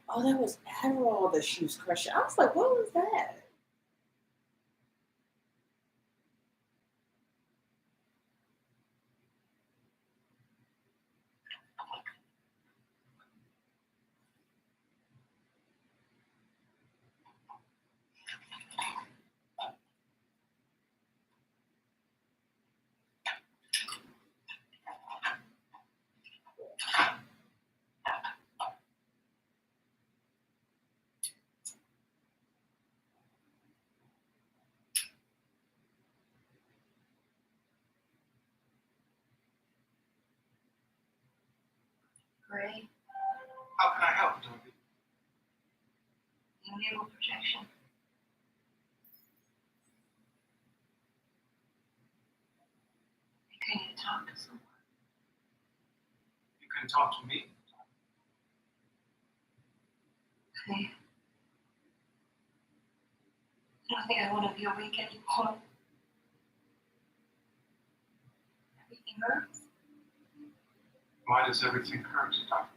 Oh, that was Adderall that she was crushing. I was like, what was that? Gray, How can I help, Darby? naval projection. I think I need to talk to someone. You can talk to me. I don't think I want to be awake anymore. Everything hurts. Why does everything hurt, Darby?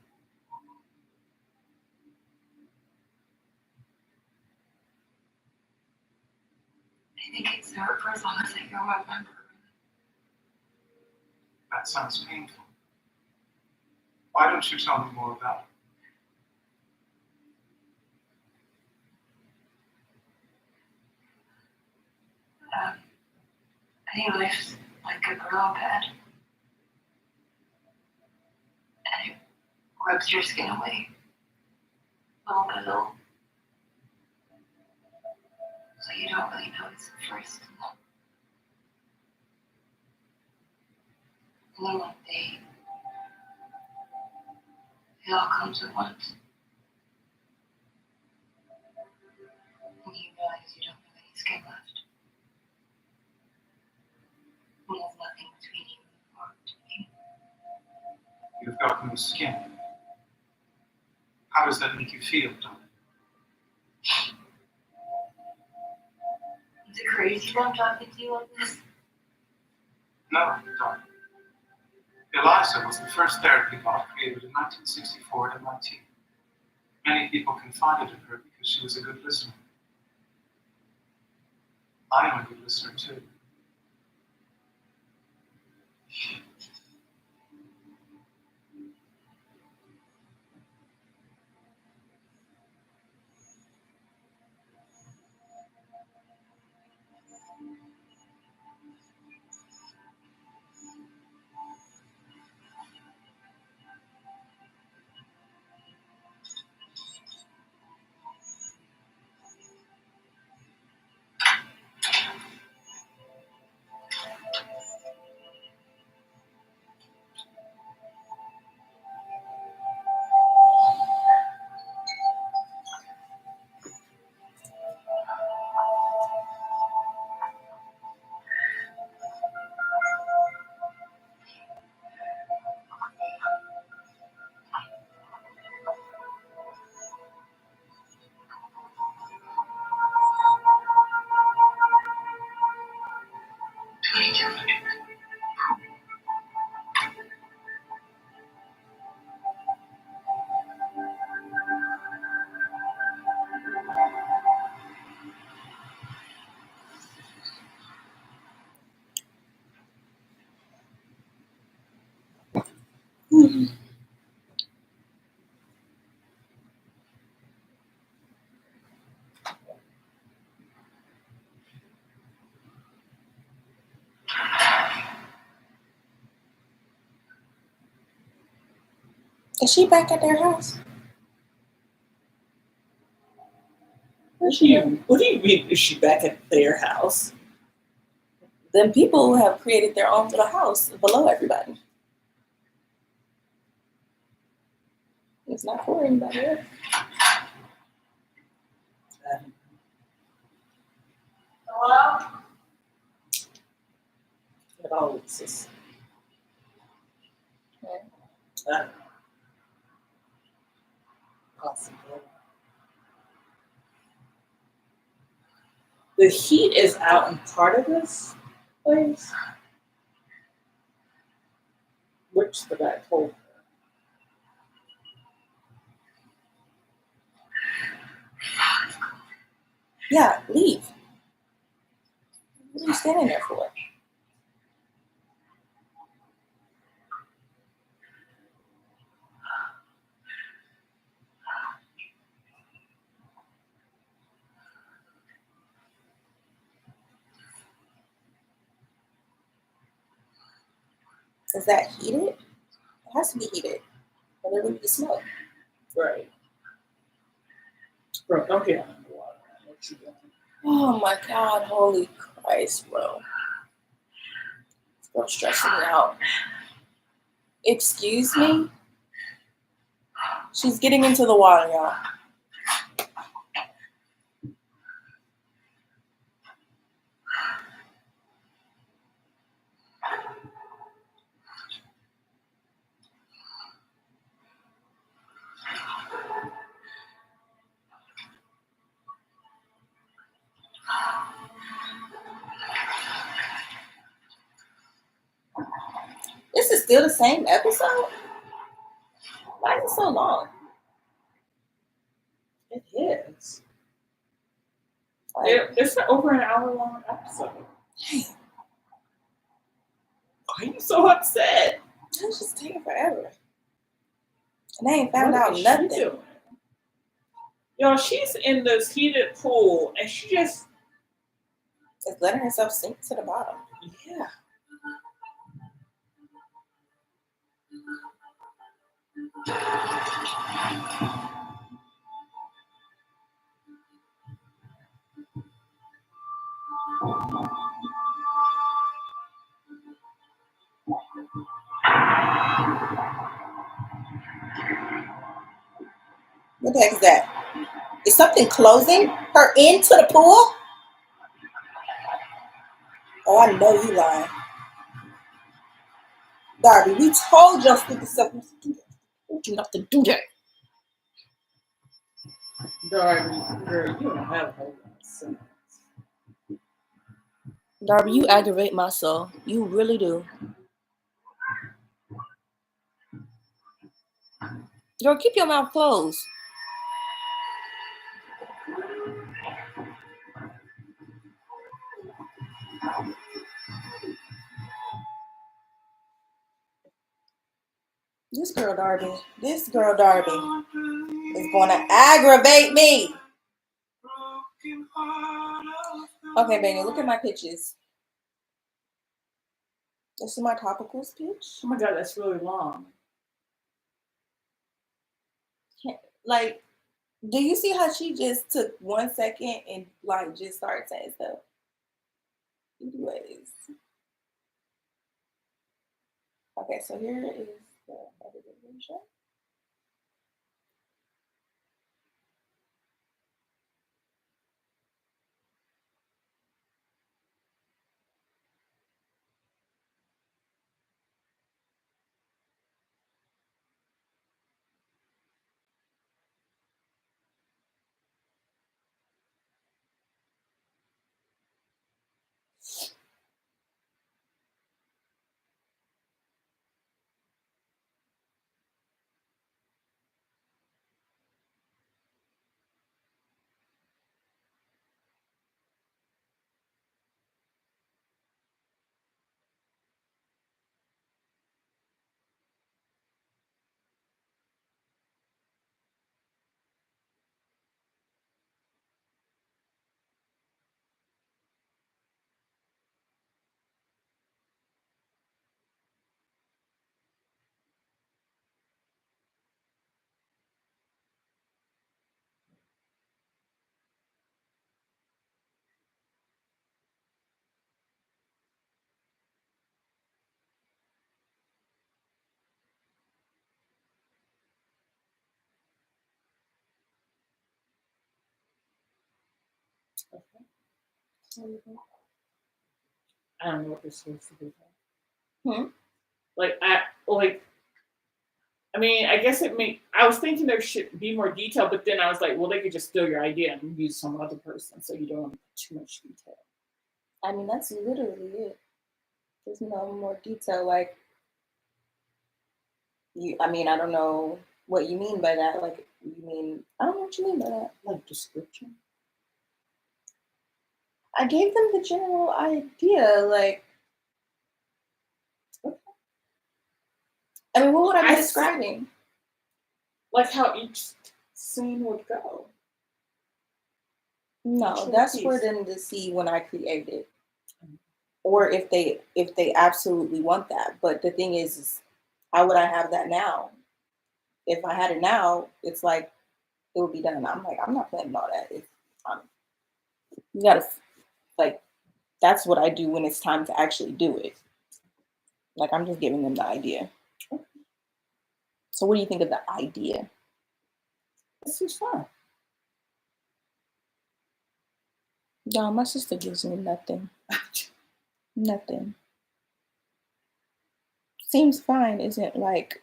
I think it's hurt for as long as I can remember. That sounds painful. Why don't you tell me more about it? I think life's like a gorilla pad. And it rubs your skin away. Little by little. So you don't really notice at first. And then one day, it all comes at once. And you realize you don't have any skin left. And there's nothing between you and the You've got no skin. How does that make you feel, Darby? crazy when I'm talking to you like this? No, don't. ELISA was the first therapy bot created in 1964 at MIT. Many people confided in her because she was a good listener. I am a good listener too. Is she back at their house? What do you mean? Is she back at their house? Then people have created their own little house below everybody. It's not for anybody else. Hello? It always is. Possibly. The heat is out in part of this place, which the guy told her. Yeah, leave. What are you standing there for? Is that heated? It has to be heated. Or there would be smoke. Right. Bro, don't get out in the water. What you doing? Oh my God, holy Christ, bro. This girl's stressing me out. Excuse me? She's getting into the water, y'all. This is still the same episode? Why is it so long? It is. Like, It's over an hour long episode. Why are you so upset? it's just taking forever. And I ain't found What out is she nothing. doing? Yo, she's in this heated pool and she just, Just letting herself sink to the bottom. yeah. What the heck is that? Is something closing her into the pool? Oh, I know you lying. Darby, we told your stupid self not to do that. I told you not to do that. Darby, girl, you don't have a whole lot of sense. Darby, you aggravate my soul. You really do. Girl, keep your mouth closed. This girl Darby is gonna aggravate me. Okay, baby, look at my pictures. This is my topicals pitch. Oh my god, that's really long. Like, do you see how she just took 1 second and like just started saying stuff? Anyways. Okay, so here is the edited version. Okay. I don't know what this supposed to be. Hmm? I mean, I guess I was thinking there should be more detail, but then I was like, well, they could just steal your idea and use some other person, so you don't want to put too much detail. I mean, that's literally it. There's no more detail. Like, I mean, I don't know what you mean by that. Like, I don't know what you mean by that. Like description? I gave them the general idea. Like, I mean, what would I be describing? Like how each scene would go. No, that's for them to see when I create it, or if they absolutely want that. But the thing is how would I have that now? If I had it now, it's like it would be done. I'm like, I'm not planning all that. You gotta like, that's what I do when it's time to actually do it. Like, I'm just giving them the idea. So what do you think of the idea? This is fun. No, my sister gives me nothing. Nothing. Seems fine isn't like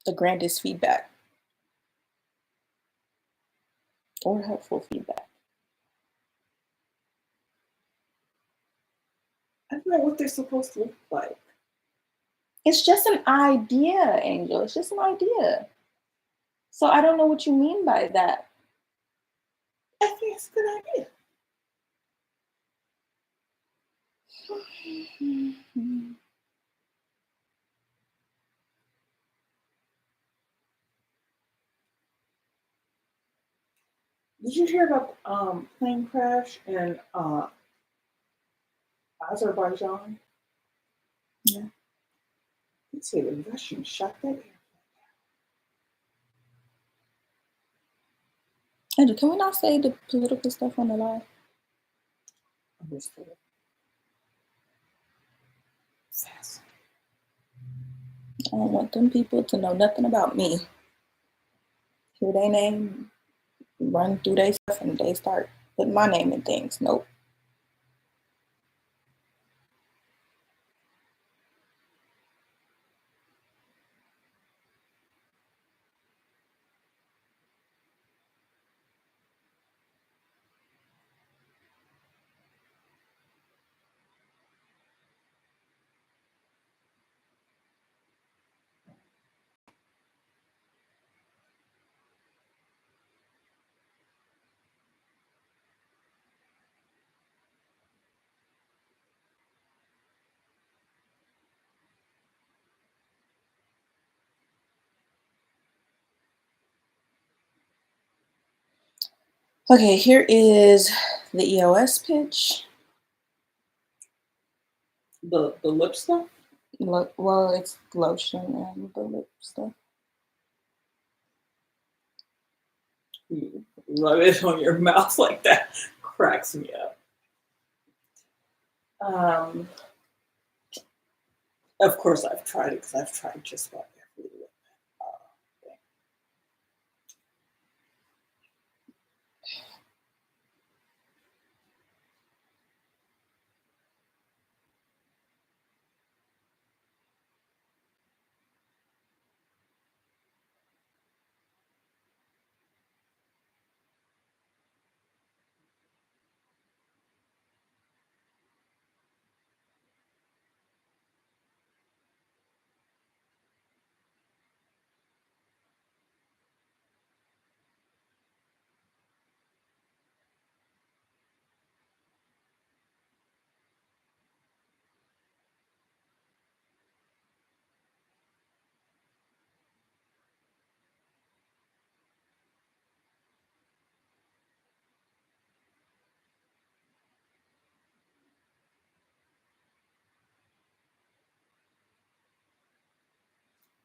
the grandest feedback or helpful feedback. I don't know what they're supposed to look like. It's just an idea, Angel. It's just an idea. So I don't know what you mean by that. I think it's a good idea. Did you hear about plane crash in Azerbaijan? Yeah. They say the Russians shot that airplane. Andrew, can we not say the political stuff on the live? Understood. Fascinating. I don't want them people to know nothing about me. Hear their name, run through their stuff, and they start putting my name in things. Nope. Okay, here is the EOS pitch. The lip stuff? Well, it's lotion and the lip stuff. You rub it on your mouth like that. Cracks me up. Of course, I've tried it because I've tried just about every lip thing.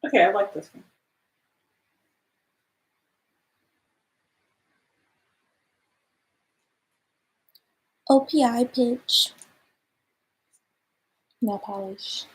Okay, I like this one. OPI pitch. Nail polish.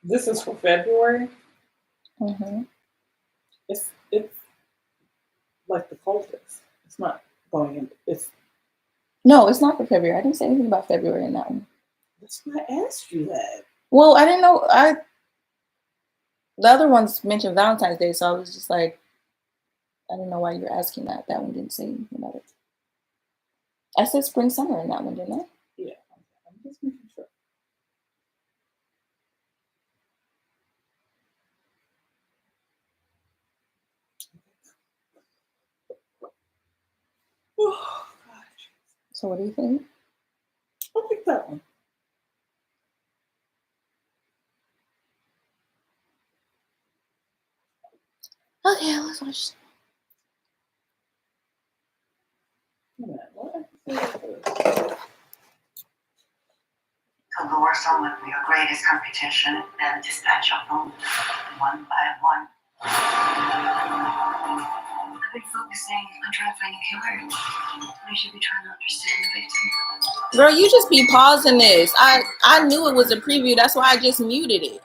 This is for February. Mm-hmm. It's like the cultist. It's not going in. No, it's not for February. I didn't say anything about February in that one. That's why I asked you that. Well, I didn't know. The other ones mentioned Valentine's Day, so I was just like, I didn't know why you were asking that. That one didn't say anything about it. I said spring, summer in that one, didn't I? Yeah, I'm just making sure. Oh, gosh. So what do you think? I like that one. Okay, let's watch. What? To lure someone to your greatest competition and dispatch your food one by one. I've been focusing on trying to find a killer. I should be trying to understand the victim. Girl, you just be pausing this. I knew it was a preview. That's why I just muted it.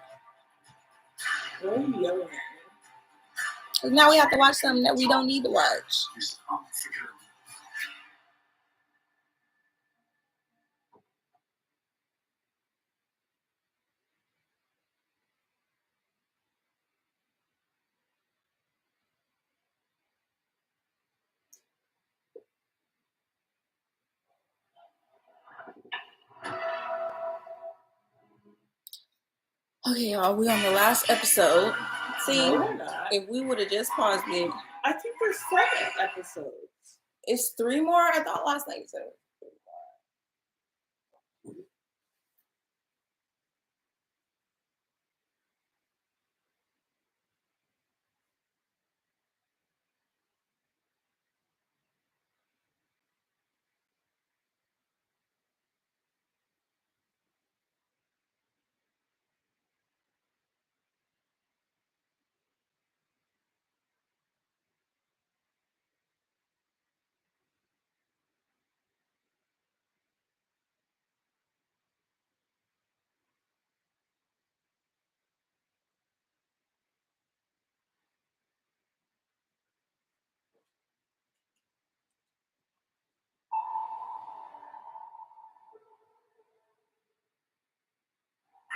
Why are you yelling at me? Because now we have to watch something that we don't need to watch. Okay, y'all, we on the last episode. See, No, we're not. if we would have just paused it. I think there's 7 episodes. It's 3 more? I thought last night you said.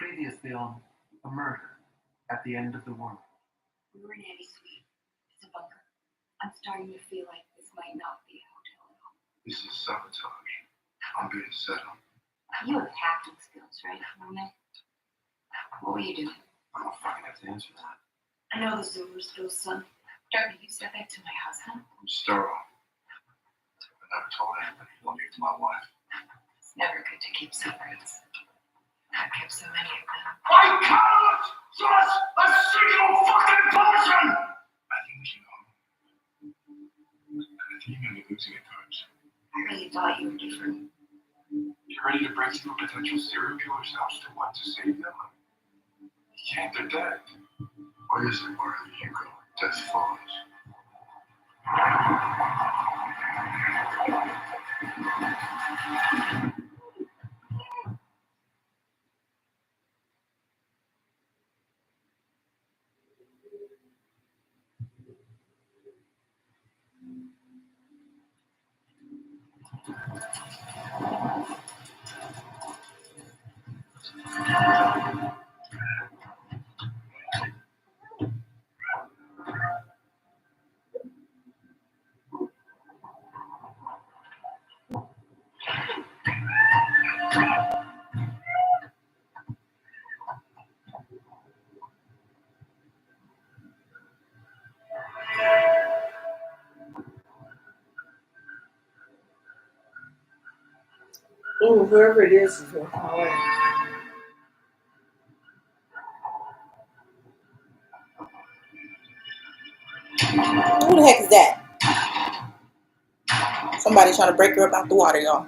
Previously on a murder at the end of the world. We were in Annie's suite. It's a bunker. I'm starting to feel like this might not be a hotel at all. This is sabotage. I'm being set up. You have hacking skills, right, Roman? What were you doing? I don't fucking have to answer that. I know the silver skills, son. Darby, you said that to my husband? I'm sterile. I never told anybody, not even my wife. It's never good to keep secrets. I've kept so many of them. I cannot trust a single fucking person! I think we should go. I think you're gonna be losing it, folks. I really thought you were different. You're ready to break into a potential serial killer's house to what? To save them? You can't, they're dead. Why is it wherever you go, death follows? Oh, whoever it is worth calling. Who the heck is that? Somebody trying to break her up out the water, y'all.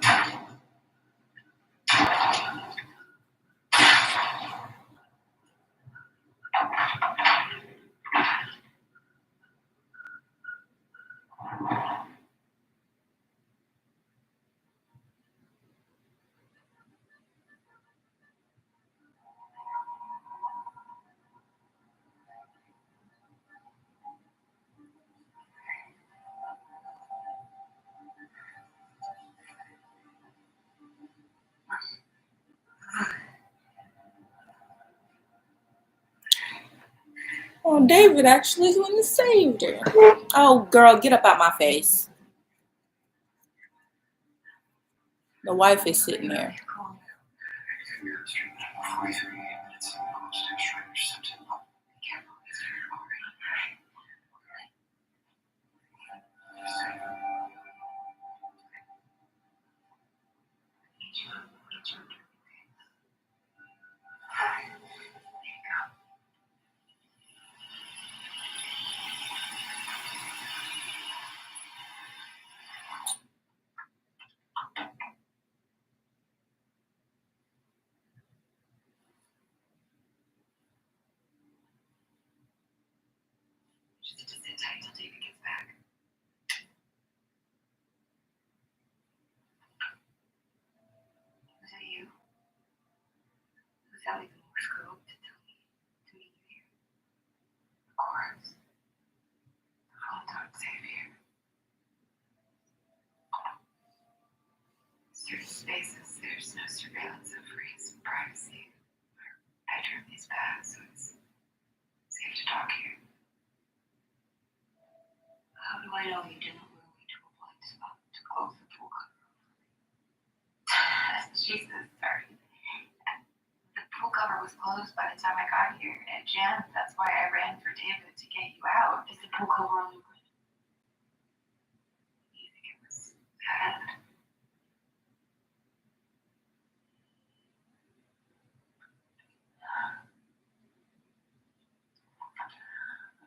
Oh, David actually is the one that saved her. Oh, girl, get up out my face. The wife is sitting there. Just to sit tight till David gets back. Was that you? Was that like the Morse code to tell me to meet you here? Of course. The phone don't save you. Certain spaces, there's no surveillance of race, privacy, or bedroom these baths, so it's safe to talk here. How do I know you didn't lure me to a blind spot to close the pool cover? Jesus, sorry. The pool cover was closed by the time I got here. It jammed. That's why I ran for David to get you out. Is the pool cover on the grid? You think it was bad?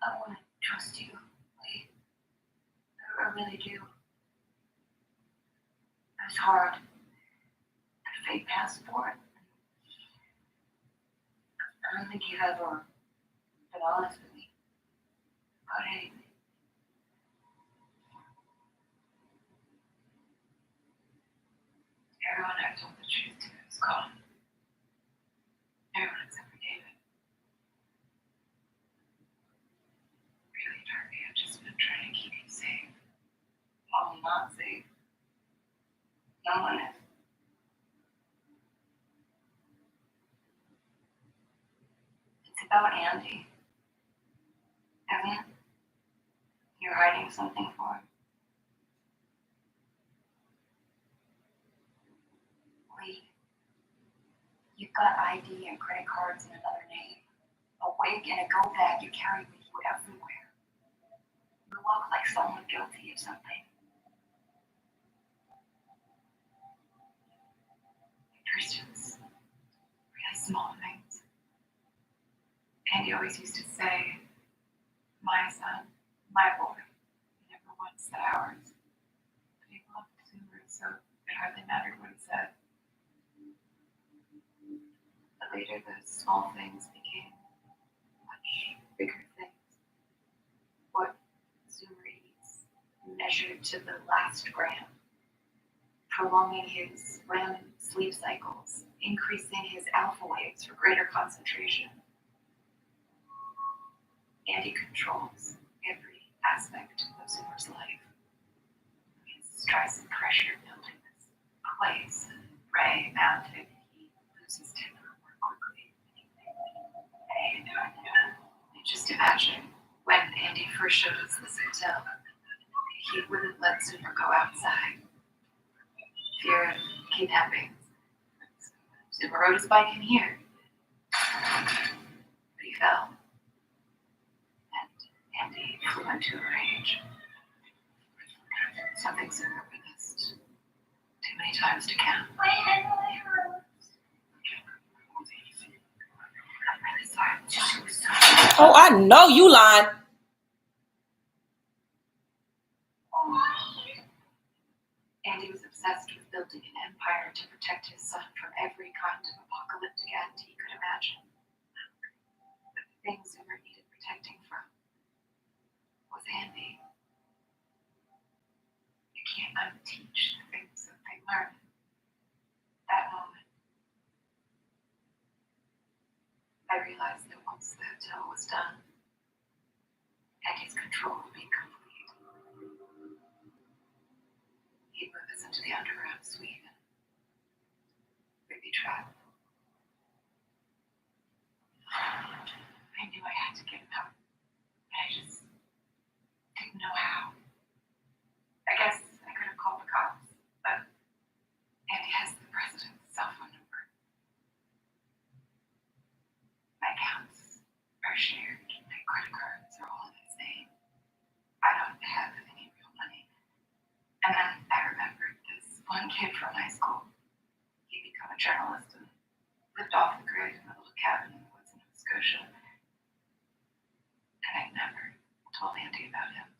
I want to trust you. Wait. I really do. It was hard. The fake passport. I don't think you've ever been honest with me about anything. Everyone I've told the truth to is gone. Everyone except for David. Really, Darby, I've just been trying to keep you safe. Well, I'm not safe. No one is. about Andy? Evan? You're hiding something for him? Wait. You've got ID and credit cards in another name. A wig and a go bag you carry with you everywhere. You look like someone guilty of something. Christians, really small things. Andy always used to say, my son, my boy. He never once said ours. But he loved Zoomer, so it hardly mattered what he said. But later, the small things became much bigger things. What Zoomer eats, measured to the last gram, prolonging his REM sleep cycles, increasing his alpha waves for greater concentration. Andy controls every aspect of Zoomer's life. His stress and pressure building this place, gray mountain, he loses temper more quickly. And just imagine when Andy first showed us this hotel, he wouldn't let Zoomer go outside. Fear of kidnapping. Zoomer rode his bike in here. But he fell. And Andy flew into a rage. Something Zoomer witnessed too many times to count. I'm really sorry. Oh, I know you lying. Andy was obsessed with building an empire to protect his son from every kind of apocalyptic end he could imagine. But the thing Zoomer needed protecting from was Andy. You can't unteach the things that they learn. That moment, I realized that once the hotel was done, Andy's control would be complete. He'd move us into the underground suite and we'd be trapped. I knew I had to get him out, but I just didn't know how. I guess I could have called the cops, but Andy has the president's cell phone number. My accounts are shared, my credit cards are all in his name. I don't have any real money. And then I remembered this one kid from high school. He'd become a journalist and lived off the grid in a little cabin in the woods in Nova Scotia. And I never told Andy about him.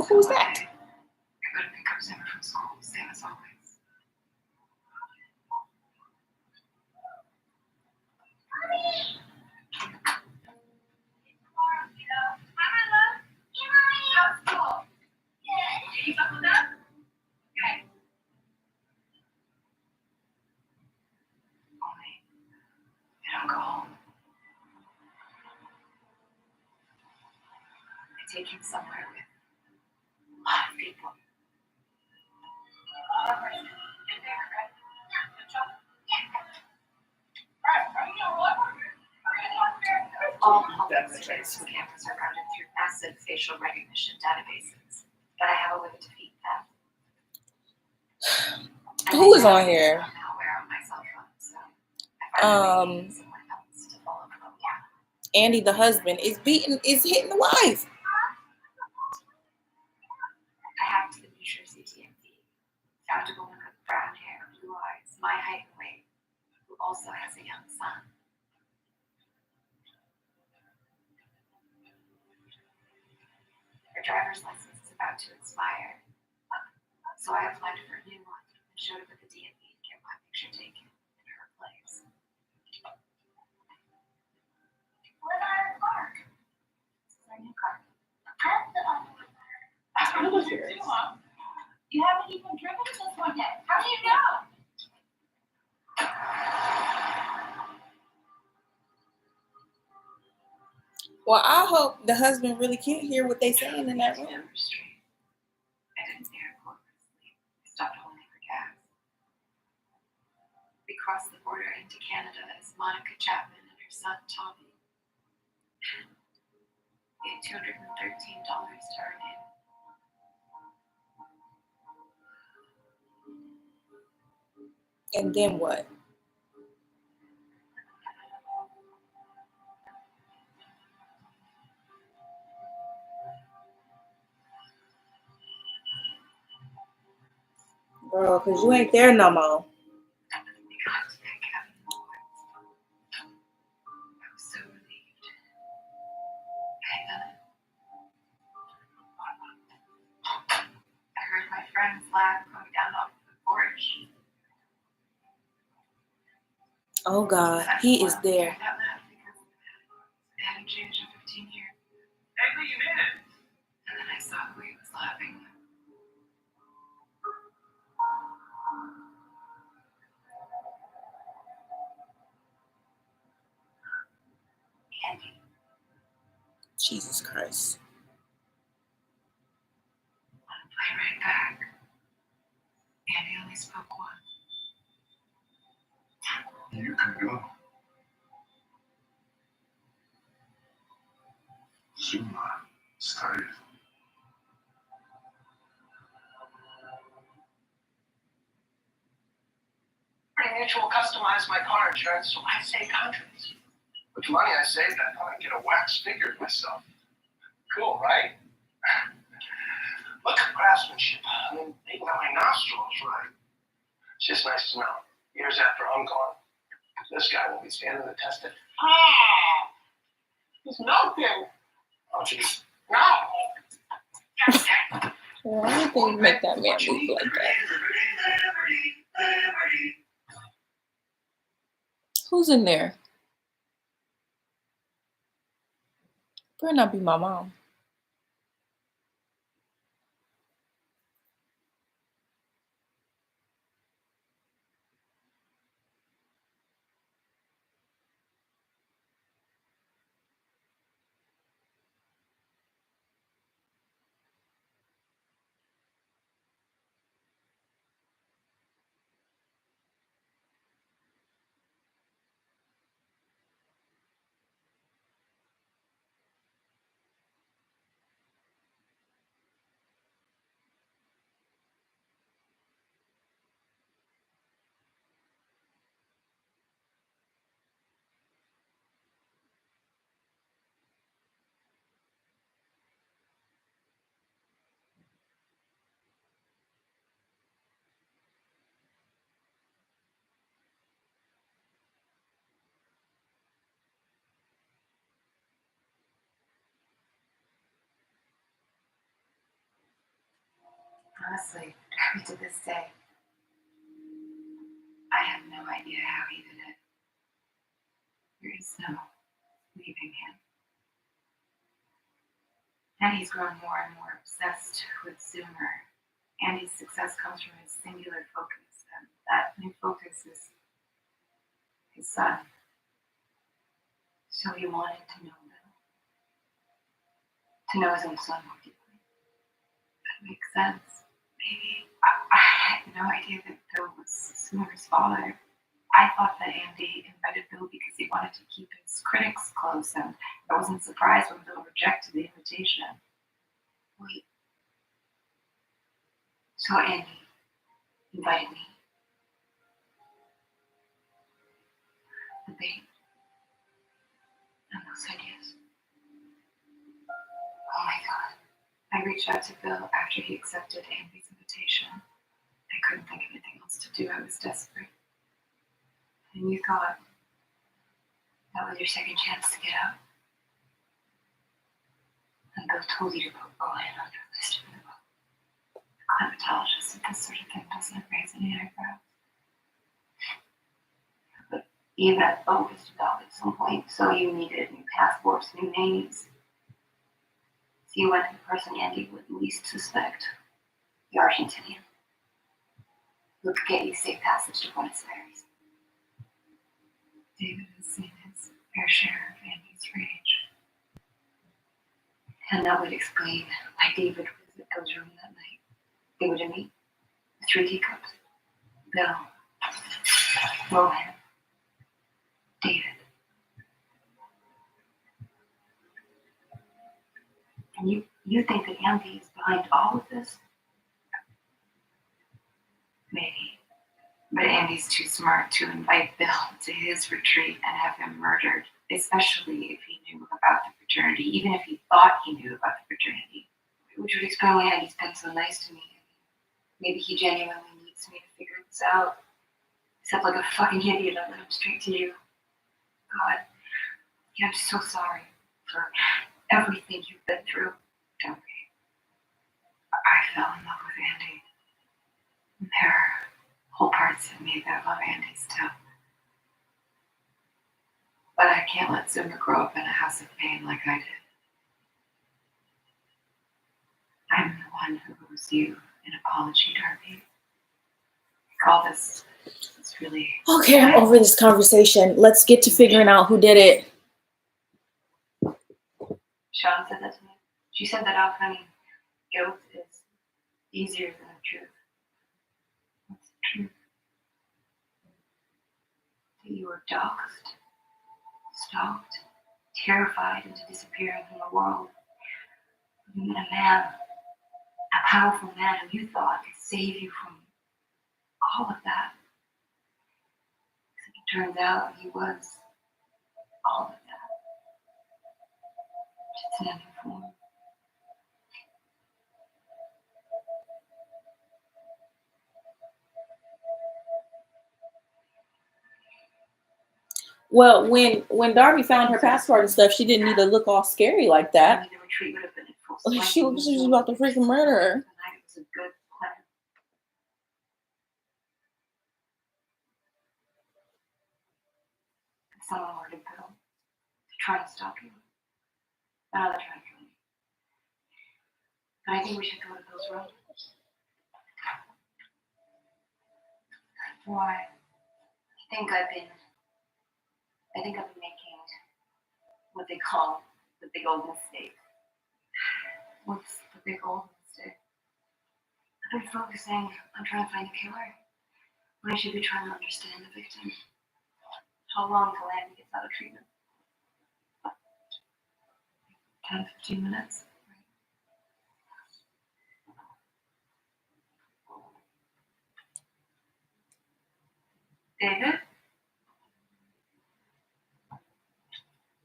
Who's that? I go to pick up Zoomer from school, same as always. Only I don't go home. I take him somewhere with a lot of people. All public students on campus are routed through massive facial recognition databases, but I have a way to defeat them. Who is on here? Malware on my cell phone, so I find someone else to follow from. Andy, the husband, is hitting the wife. I hacked the New Jersey DMV, found a woman with brown hair, blue eyes, my height and weight, who also has a young son. Her driver's license is about to expire, so I applied for a new one and showed up at the DMV to get my picture taken in her place. What about her car? This is our new car. You haven't even driven this one yet. How do you know? Well, I hope the husband really can't hear what they saying in that room. I didn't see her pull up her sleep. I stopped holding for gas. We crossed the border into Canada as Monica Chapman and her son Tommy. We had $213 to our name. And then what? Girl, because you ain't there no more. We got to that cabin in the woods. I was so relieved. I heard my friends laugh coming down off the porch. Oh God, he is there. That laugh because it hadn't changed in 15 years. Hey, you made it. And then I saw who he was laughing with. Andy. Jesus Christ. Play right back. Andy only spoke once. You can go. Zuma stayed. Pretty Mutual customized my car insurance, so I saved hundreds. With the money I saved, I thought I'd get a wax figure myself. Cool, right? Look at craftsmanship. I mean, they got my nostrils right. It's just nice to know. Years after I'm gone, this guy will be standing the test of. He's melting. Oh, jeez. No. Why would they make that man move like that? Who's in there? Better not be my mom. Honestly, to this day, I have no idea how he did it. There is no leaving him. And he's grown more and more obsessed with Zoomer. Andy's success comes from his singular focus, and that new focus is his son. So he wanted to know Bill. To know his own son more deeply. That makes sense. Maybe. I had no idea that Bill was Zoomer's father. I thought that Andy invited Bill because he wanted to keep his critics close, and I wasn't surprised when Bill rejected the invitation. Wait. So Andy invited me. The bait. And those ideas. Oh my God. I reached out to Bill after he accepted Andy's invitation. I couldn't think of anything else to do. I was desperate. And you thought that was your second chance to get out. And Bill told you to put Brian on your list for the book. The climatologist said this sort of thing doesn't raise any eyebrows. But even a boat was developed at some point, so you needed new passports, new names. So you went to the person Andy would least suspect, the Argentinian, who could get you safe passage to Buenos Aires. David has seen his fair share of Andy's rage. And that would explain why David was at Bill's room that night. They were to meet the 3 teacups. Bill, Rohan. David. And you think that Andy is behind all of this? Maybe. But Andy's too smart to invite Bill to his retreat and have him murdered, especially if he knew about the fraternity, even if he thought he knew about the fraternity. Which would explain why Andy's been so nice to me. Maybe he genuinely needs me to figure this out. Except like a fucking idiot, I let him straight to you. God, yeah, I'm so sorry for everything you've been through. Don't be. I fell in love with Andy. And there are whole parts of me that love Andy still. But I can't let Zoomer grow up in a house of pain like I did. I'm the one who owes you an apology, Darby. All this is really... Okay, I'm over this conversation. Let's get to figuring out who did it. Sean said that to me. She said that outcoming guilt is easier than the truth. What's the truth? That you were doxxed, stalked, terrified into disappearing from the world. You met a man, a powerful man who you thought could save you from all of that. Except it turns out he was all of that. Just an empty form. Well, when Darby found her passport and stuff, she didn't need to look all scary like that. The retreat would have been in full swing. She was about to freaking murder her. Tonight it was a good plan. If someone were to go to try and stop you, another try to kill you. But I think we should go to Bill's room. Why? I think I've been making what they call the big old mistake. What's the big old mistake? I've been focusing on trying to find the killer when I should be trying to understand the victim. How long till Andy gets out of treatment? 10, 15 minutes? David?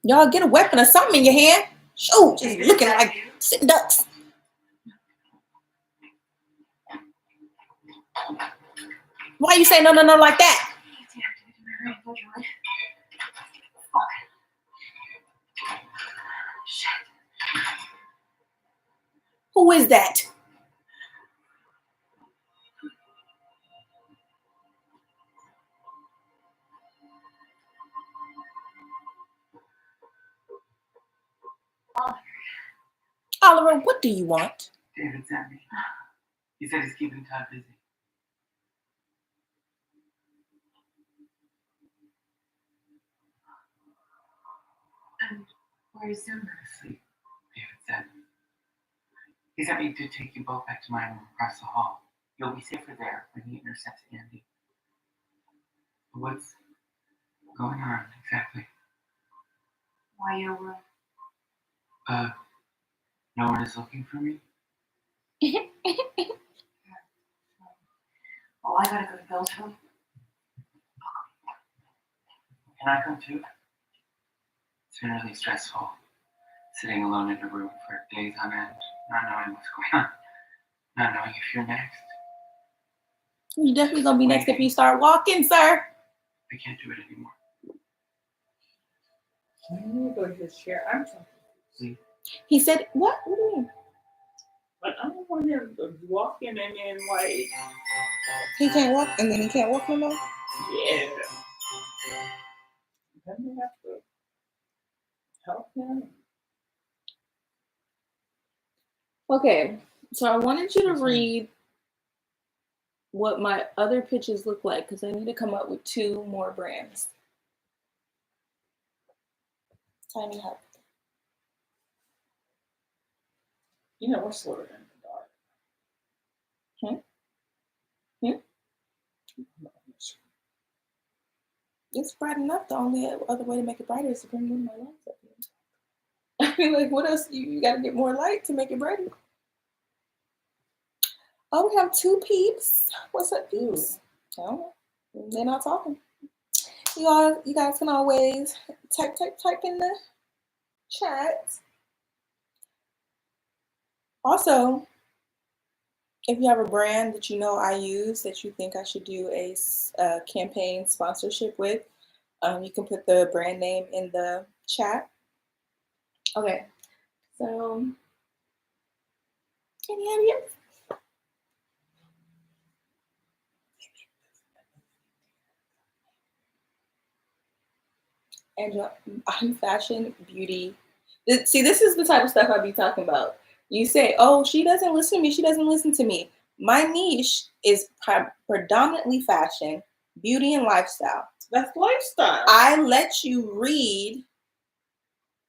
Y'all get a weapon or something in your hand. Shoot, just looking like sitting ducks. Why you say no like that? Shit. Who is that? Oliver, what do you want? David sent me. He said he's keeping Todd busy. And where's Zoomer? Asleep, David said. He sent me to take you both back to my room across the hall. You'll be safer there when he intercepts Andy. What's going on exactly? Why your room? No one is looking for me? Well, I gotta go to Bill's room. Can I come too? It's been really stressful, sitting alone in a room for days on end, not knowing what's going on, not knowing if you're next. You definitely gonna be next if you start walking, sir. I can't do it anymore. Can you go to his chair? I'm sorry. Please. He said, what? What do you mean? But I don't want him walking and then like... He can't walk and then he can't walk no more? Yeah. Then we have to help him. Okay, so I wanted you to read what my other pitches look like because I need to come up with 2 more brands. Tiny help. You know, we're slower in the dark. It's bright enough. The only other way to make it brighter is to bring in my lights up here. I mean, like, what else? You got to get more light to make it brighter. Oh, we have 2 peeps. What's up, peeps? I don't know. They're not talking. You guys can always type in the chat. Also, if you have a brand that you know I use that you think I should do a campaign sponsorship with, you can put the brand name in the chat. Okay, so yeah. And I'm fashion, beauty. See, this is the type of stuff I'd be talking about. You say, oh, she doesn't listen to me. She doesn't listen to me. My niche is predominantly fashion, beauty, and lifestyle. That's lifestyle. I let you read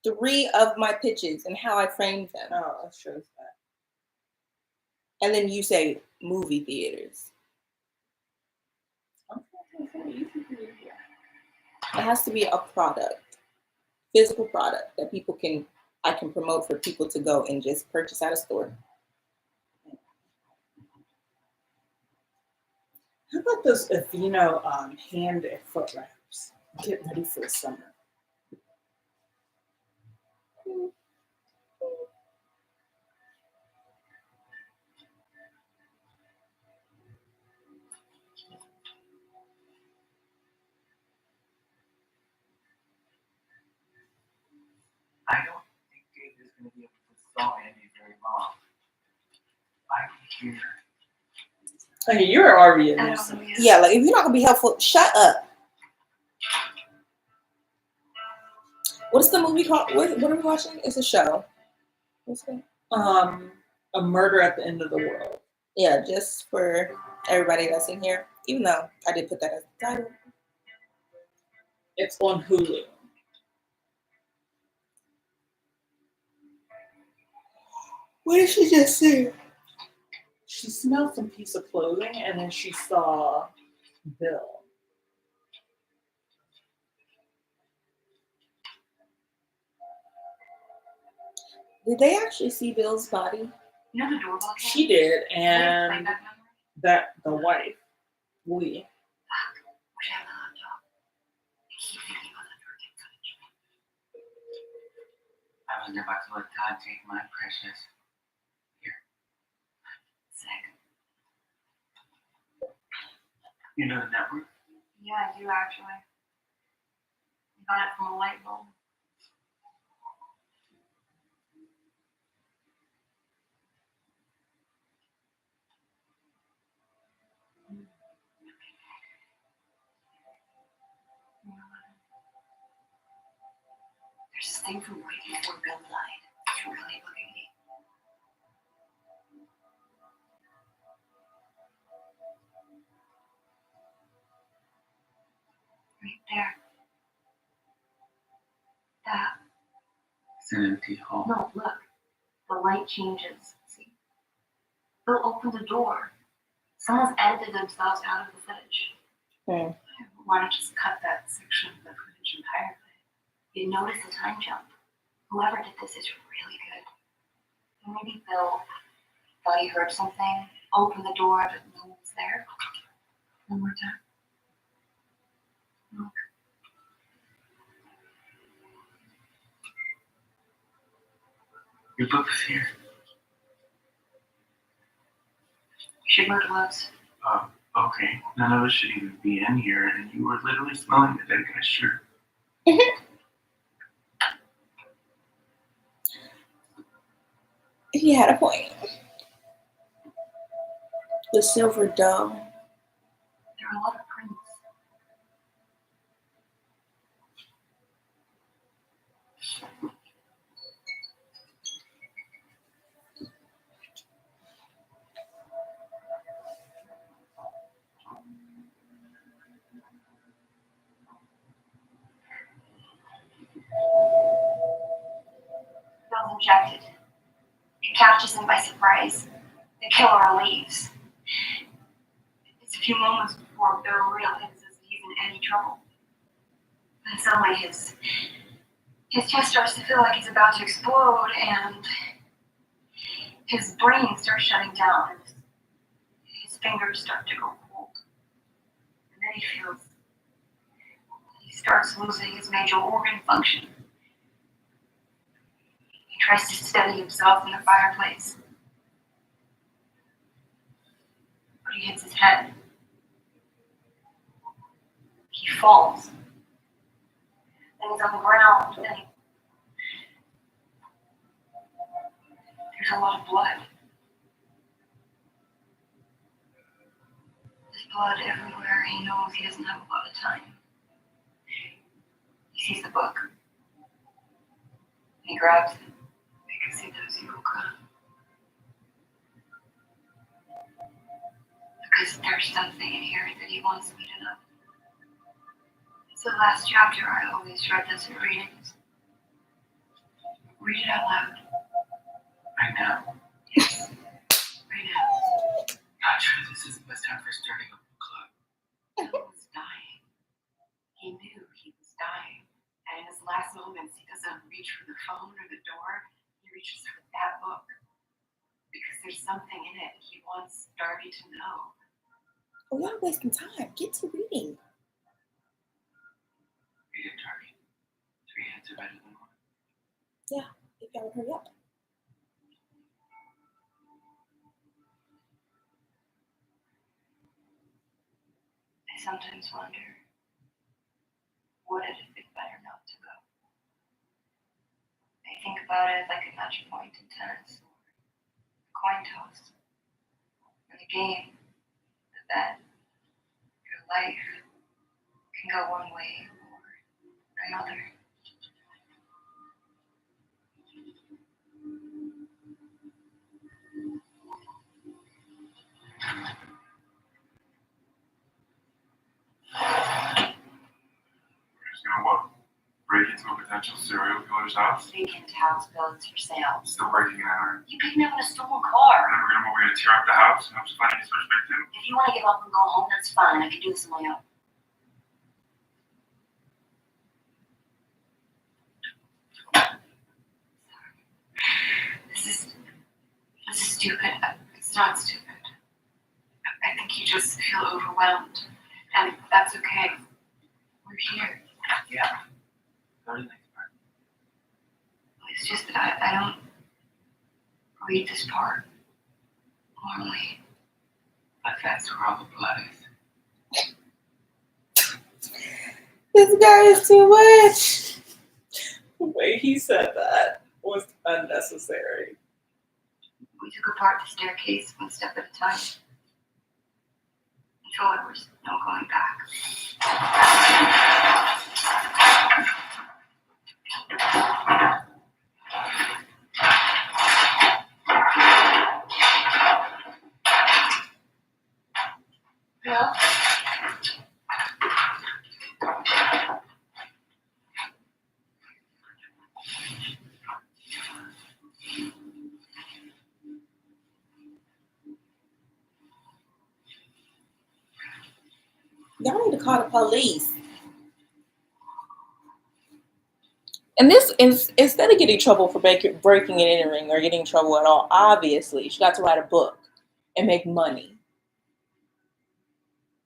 3 of my pitches and how I framed them. Oh, that shows that. And then you say movie theaters. It has to be a product, physical product that I can promote for people to go and just purchase at a store. How about those Aveeno hand and foot wraps? Get ready for the summer. I don't think Dave is going to be able to saw Andy very long. I'm here. Hey, you're already a nuisance. Yeah, like if you're not gonna be helpful, shut up. What's the movie called? What are we watching? It's a show. What's it? A Murder at the End of the World. Yeah, just for everybody that's in here. Even though I did put that as the title. It's on Hulu. What did she just say? She smelled some piece of clothing and then she saw Bill. Did they actually see Bill's body? You know the doorbell? She did, and the wife, Lee. Wish I had a laptop. I keep thinking about that birthday footage. I was about to let Todd take my precious. Here. Sick. You know the network? Yeah, I do actually. I got it from a light bulb. There's this thing from right before Bill died. It's really bugging me. Right there. That. It's an empty hall. No, look. The light changes. See? Bill opened the door. Someone's edited themselves out of the footage. Hmm. Why not just cut that section of the footage entirely? You notice the time jump. Whoever did this is really good. Maybe Bill thought he heard something, opened the door, but no one was there. One more time. Look. Your book is here. We should wear gloves. Okay. None of us should even be in here, and you were literally smelling the dead guy's shirt. He had a point. The silver dome. There are a lot of prints. Bill's injected. It catches him by surprise. The killer leaves. It's a few moments before Bill realizes he's in any trouble. And suddenly his chest starts to feel like it's about to explode, and his brain starts shutting down. His fingers start to go cold. And then he starts losing his major organ function. He tries to steady himself in the fireplace, but he hits his head. He falls. And he's on the ground, and there's a lot of blood. There's blood everywhere. He knows he doesn't have a lot of time. He sees the book. He grabs it. Because he knows he will come. Because there's something in here that he wants me to know. It's the last chapter. I always read this in readings. Read it out loud. Right now? Yes. Right now. Not sure this is the best time for starting a book club. He was dying. He knew he was dying. And in his last moments, he doesn't reach for the phone or the door. He reaches for that book. Because there's something in it he wants Darby to know. Oh, y'all wasting time. Get to reading. Read it, Darby. 3 heads are better than 1. Yeah, if y'all would hurry up. I sometimes wonder, would it have been better not to go? I think about it like a match point in tennis, or a coin toss, in a game that your life can go one way or another. Who's gonna what? Break into a potential serial killer's house? Vacant house buildings for sale. Still breaking and entering. You picked me up in a stolen And car. then we're gonna tear up the house and hope to find any such victim? If you want to give up and go home, that's fine. I can do this on my own. This is stupid. It's not stupid. I think you just feel overwhelmed, and that's okay. We're here. Yeah. Go to the next part. It's just that I don't read this part normally. But that's where all the blood is. This guy is too much. The way he said that was unnecessary. We took apart the staircase one step at a time until there was no going back. Yeah. Y'all need to call the police. And this is, instead of getting in trouble for breaking and entering or getting in trouble at all, obviously, she got to write a book and make money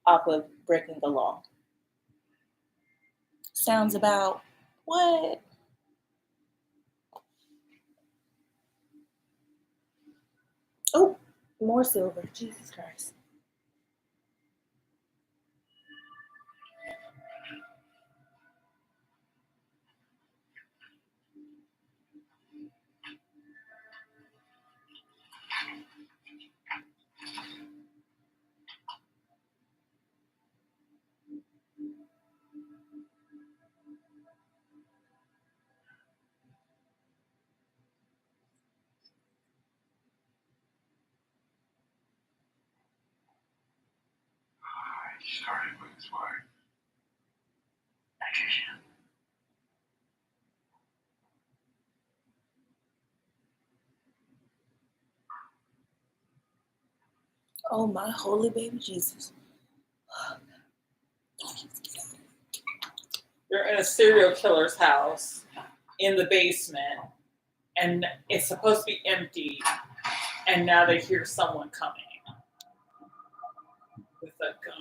off of breaking the law. Sounds about what? Oh, more silver. Jesus Christ. He started with his wife. Patricia. Oh, my holy baby Jesus. They're in a serial killer's house in the basement, and it's supposed to be empty, and now they hear someone coming with a gun.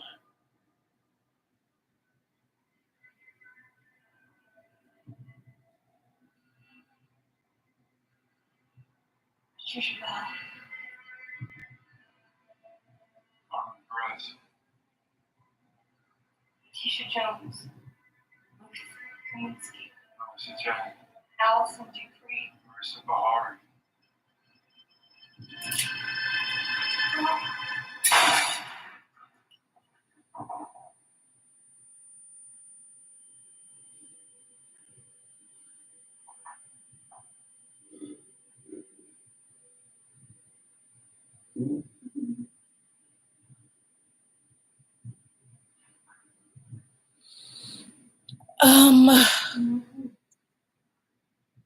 Patricia Bell. Breath. Tisha Jones. Ruth Kaminsky. Marissa Jane. Allison Dupree. Marissa Bahari.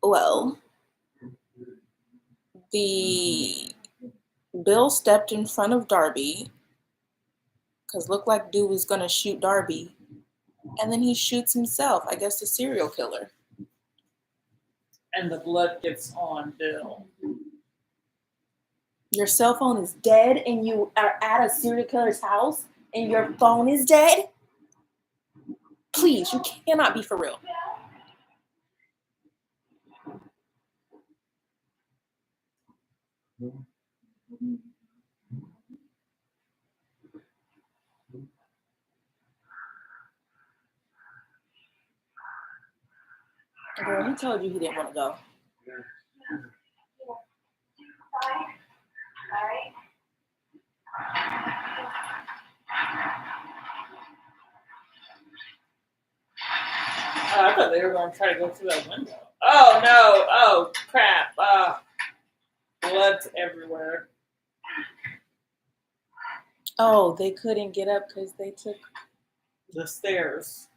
Well, Bill stepped in front of Darby because looked like dude was gonna shoot Darby, and then he shoots himself. I guess the serial killer. And the blood gets on Bill. Your cell phone is dead, and you are at a serial killer's house, and your phone is dead. Please, you cannot be for real. Girl, he told you he didn't want to go. Oh, I thought they were going to try to go through that window. Oh, no. Oh, crap. Blood's everywhere. Oh, they couldn't get up because they took. The stairs.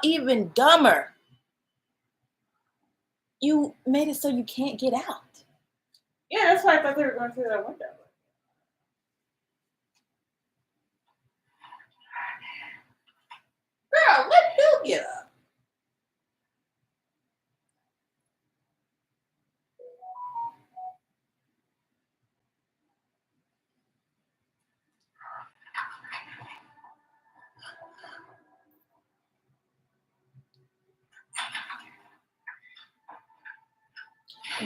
Even dumber. You made it so you can't get out. Yeah, that's why I thought they were going through that window. Girl, let Bill get up.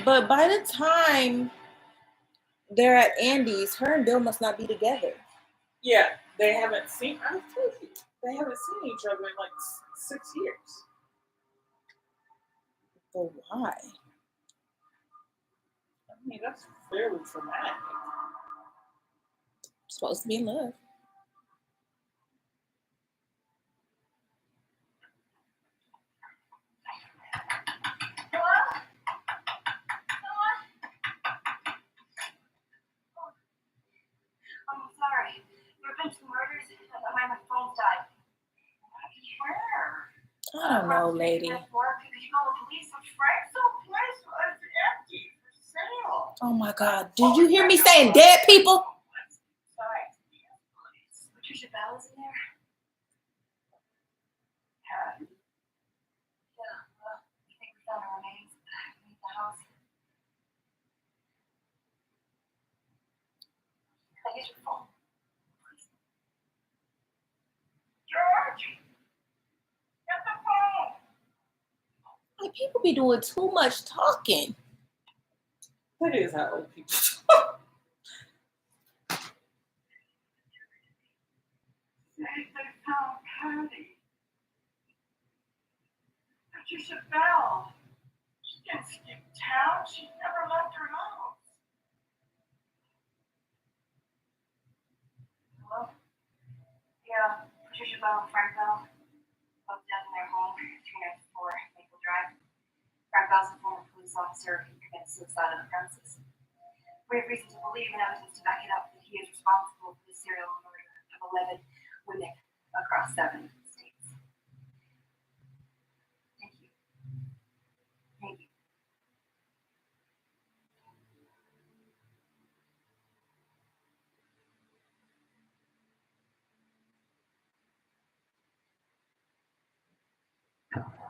But by the time they're at Andy's, her and Bill must not be together. Yeah, they haven't seen. I told you, they haven't seen each other in like 6 years. But why? I mean, that's fairly traumatic. Supposed to be in love. I'm sorry. There have been some murders and my phone's died. Where? I don't know, lady. Could you call the police? Frank's place was empty for sale. Oh my God. Did you hear me saying dead people? Sorry. Patricia Bell is in there? Yeah. Well, I think we found her remains beneath the house. Can I get your phone? Please. George! Get the phone! Like, people be doing too much talking. That is how old people talk. They found Patty. Patricia Bell. She didn't skip town. She never left her house. Hello? Yeah, Patricia Bell and Frank Bell. Both dead in their home, 294 Maple Drive. Frank Bell's a former police officer who committed suicide on the premises. We have reason to believe and evidence to back it up that he is responsible for the serial murder of 11 women across 7 states. Thank you. Thank you.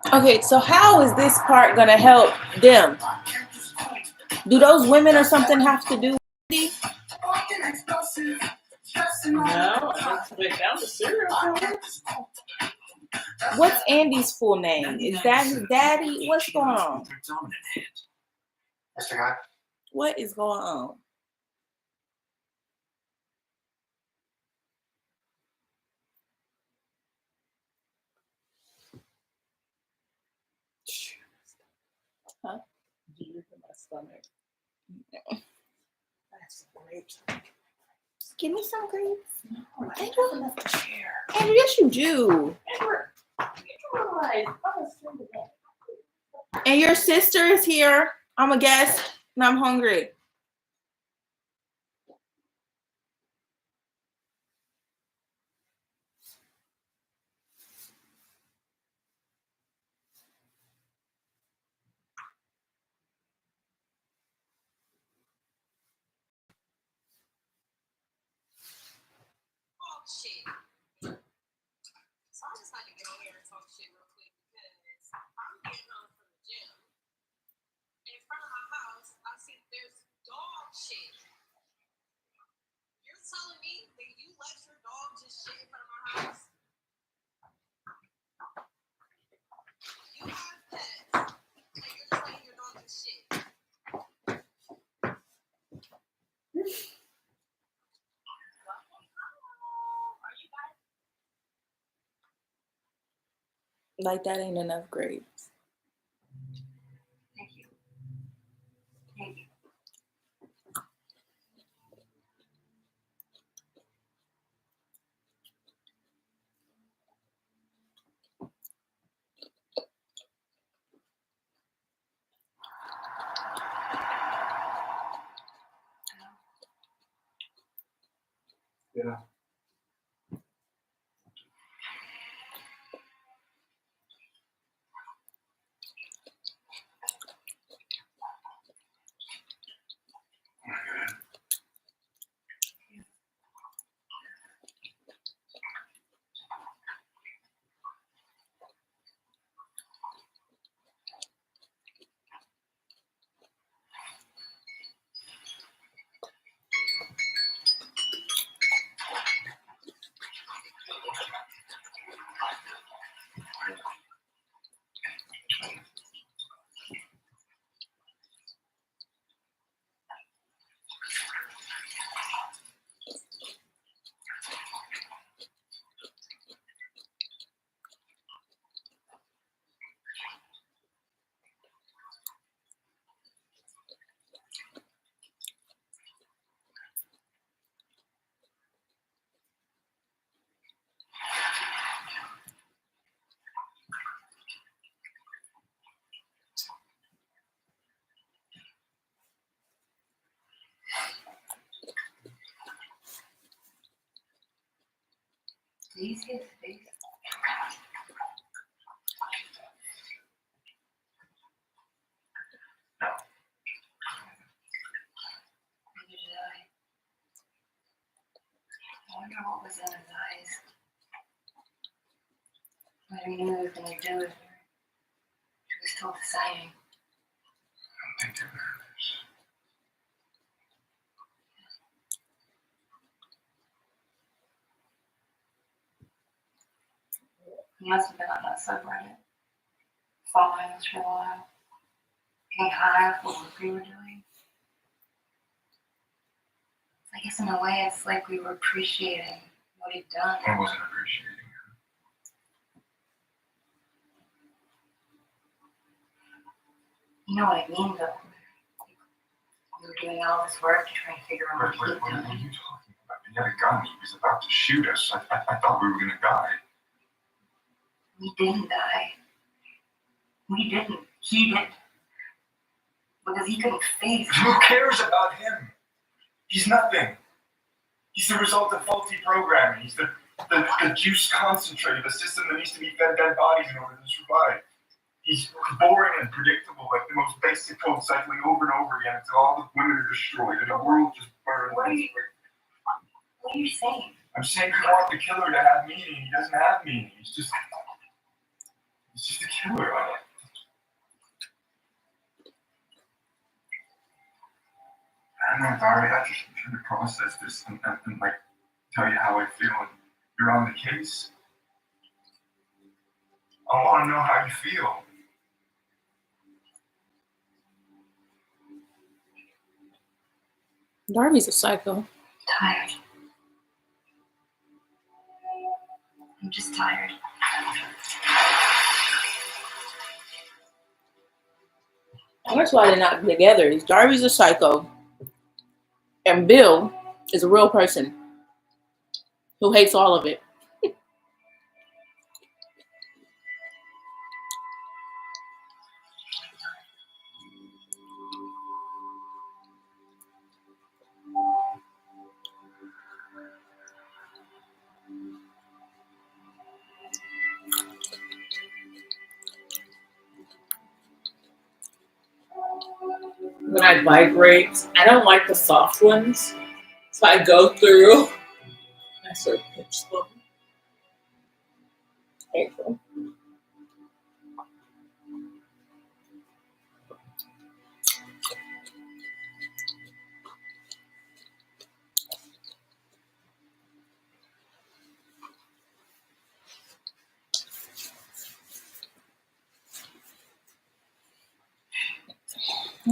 Okay, so how is this part gonna help them? Do those women or something have to do with it? No, they found the serial killer. What's Andy's full name? Is that his daddy? What's going on? Mr. Guy? What is going on? Huh? Do you hit my stomach? That's great. Give me some grapes. No, I Andrew, don't have enough to share. Andrew, yes you do. Amber, you realize I'm a single woman. And your sister is here. I'm a guest and I'm hungry. Shit. So I just like to get on here and talk shit real quick because I'm getting home from the gym. In front of my house, I see there's dog shit. You're telling me that you let your dog just shit in front of my house? You have pets, and you're just letting your dog just shit. Like that ain't enough grapes. Thank you. Thank you. Yeah. Do you see his face? No. Neither did I. I wonder what was in his eyes. What he knew he was going to do with her. He was still deciding. I don't think they're nervous. He must have been on that subreddit, following us for a while, getting high off what we were doing. I guess in a way it's like we were appreciating what he'd done. I wasn't appreciating it. You know what I mean, though? We were doing all this work to try and figure out what he'd What are done. you talking about? He had a gun. He was about to shoot us. I thought we were going to die. We didn't die. We didn't. He did. Because he couldn't face. Who cares about him? He's nothing. He's the result of faulty programming. He's the juice concentrate, the system that needs to be fed dead bodies in order to survive. He's boring and predictable, like the most basic code cycling over and over again until all the women are destroyed and the world just burns. What are you saying? I'm saying you want the killer to have meaning. He doesn't have meaning. He's He's just a killer. I don't know, Dari. I just trying to process this and like tell you how I feel. And you're on the case. I want to know how you feel. Darby's a psycho. Tired. I'm just tired. That's why they're not together. Is Darby's a psycho, and Bill is a real person who hates all of it. When I vibrate, I don't like the soft ones. So I go through, I sort of pinch them. Painful.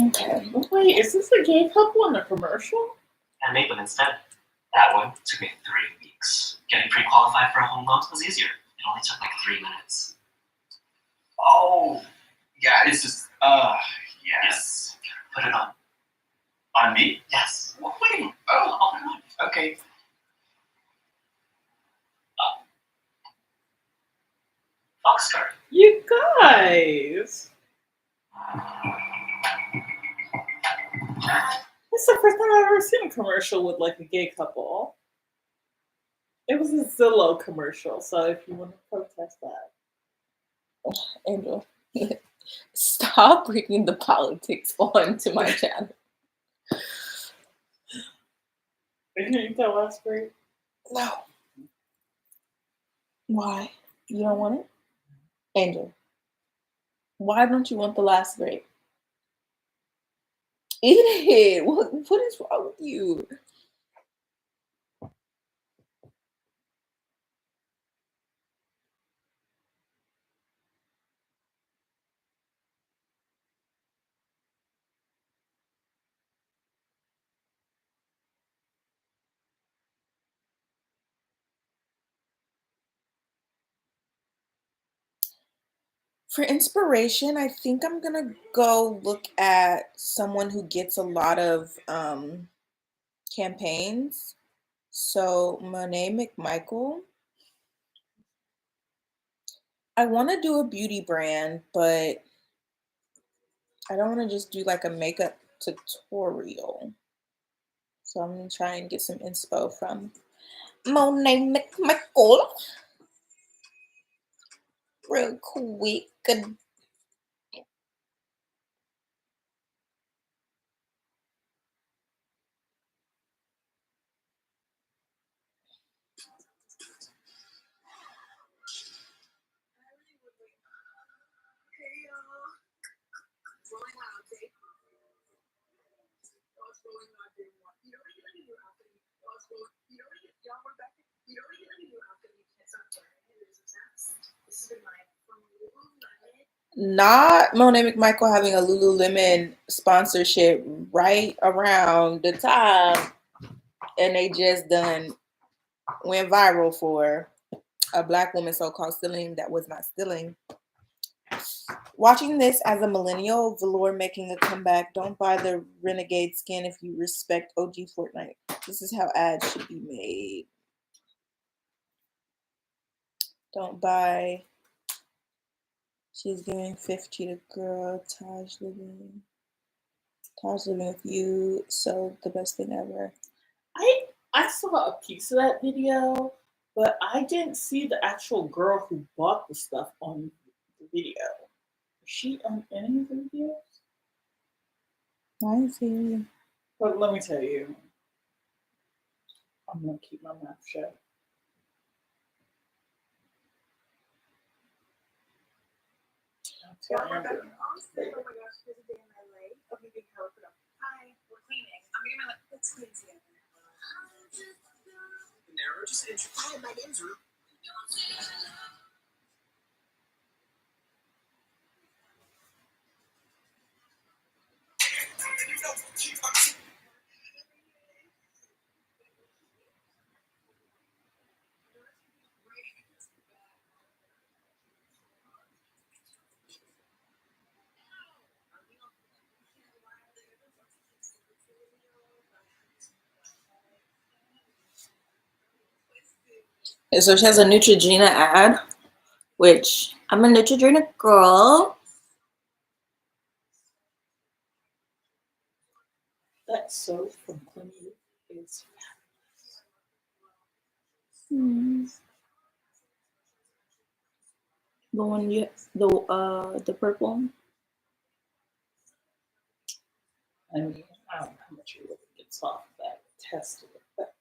Okay. Wait, is this a gay couple in the commercial? And make them instead. That one took me 3 weeks. Getting pre-qualified for a home loan was easier. It only took like 3 minutes. Oh, yeah, it's just, yes. Put it on. On me? Yes. Well, wait. Oh, I'll put it on. Okay. Foxcart. You guys. This is the first time I've ever seen a commercial with like a gay couple. It was a Zillow commercial, so if you want to protest that. Angel, stop bringing the politics onto my channel. Did you eat that last grape? No. Why? You don't want it? Angel, why don't you want the last grape? Eat it. What is wrong with you? For inspiration, I think I'm gonna go look at someone who gets a lot of campaigns. So Monet McMichael. I want to do a beauty brand, but I don't want to just do like a makeup tutorial. So I'm gonna try and get some inspo from Monet McMichael real quick. Not Monet McMichael having a Lululemon sponsorship right around the time, and they just went viral for a Black woman so-called stealing that was not stealing. Watching this as a millennial, velour making a comeback. Don't buy the renegade skin if you respect OG Fortnite. This is how ads should be made. Don't buy. She's giving 50 to girl. Taj living with you. So the best thing ever. I saw a piece of that video, but I didn't see the actual girl who bought the stuff on the video. Is she on any of the videos? I see. But let me tell you, I'm gonna keep my mouth shut. So Amber. Oh my gosh, there's a day in LA. Okay, big help it up. Hi, we're cleaning. I'm getting my let's clean together. Narrow, just intro. Hi, my name's Ruth. So she has a Neutrogena ad, which I'm a Neutrogena girl. That soap from Clinique is The one you the purple one. I mean, I don't know how much it really gets off that tested it, but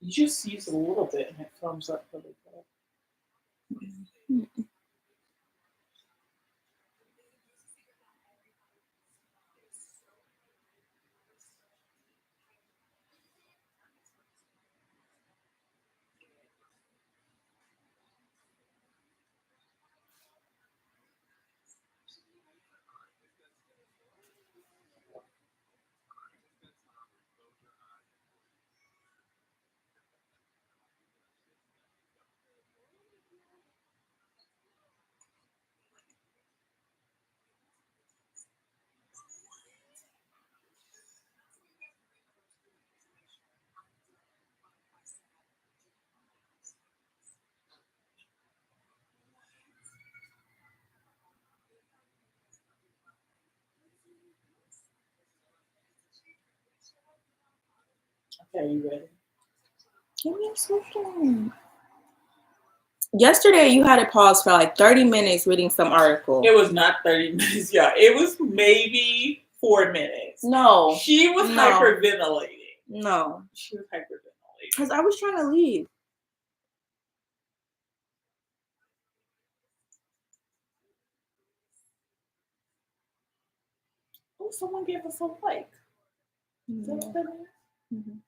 you just use a little bit and it comes up really good. Okay, you ready? Give me a second. Yesterday, you had it paused for like 30 minutes reading some article. It was not 30 minutes, yeah. It was maybe 4 minutes. No. She was hyperventilating. No. She was hyperventilating. Because I was trying to leave. Oh, someone gave us a like. Is that what that is? Mm-hmm.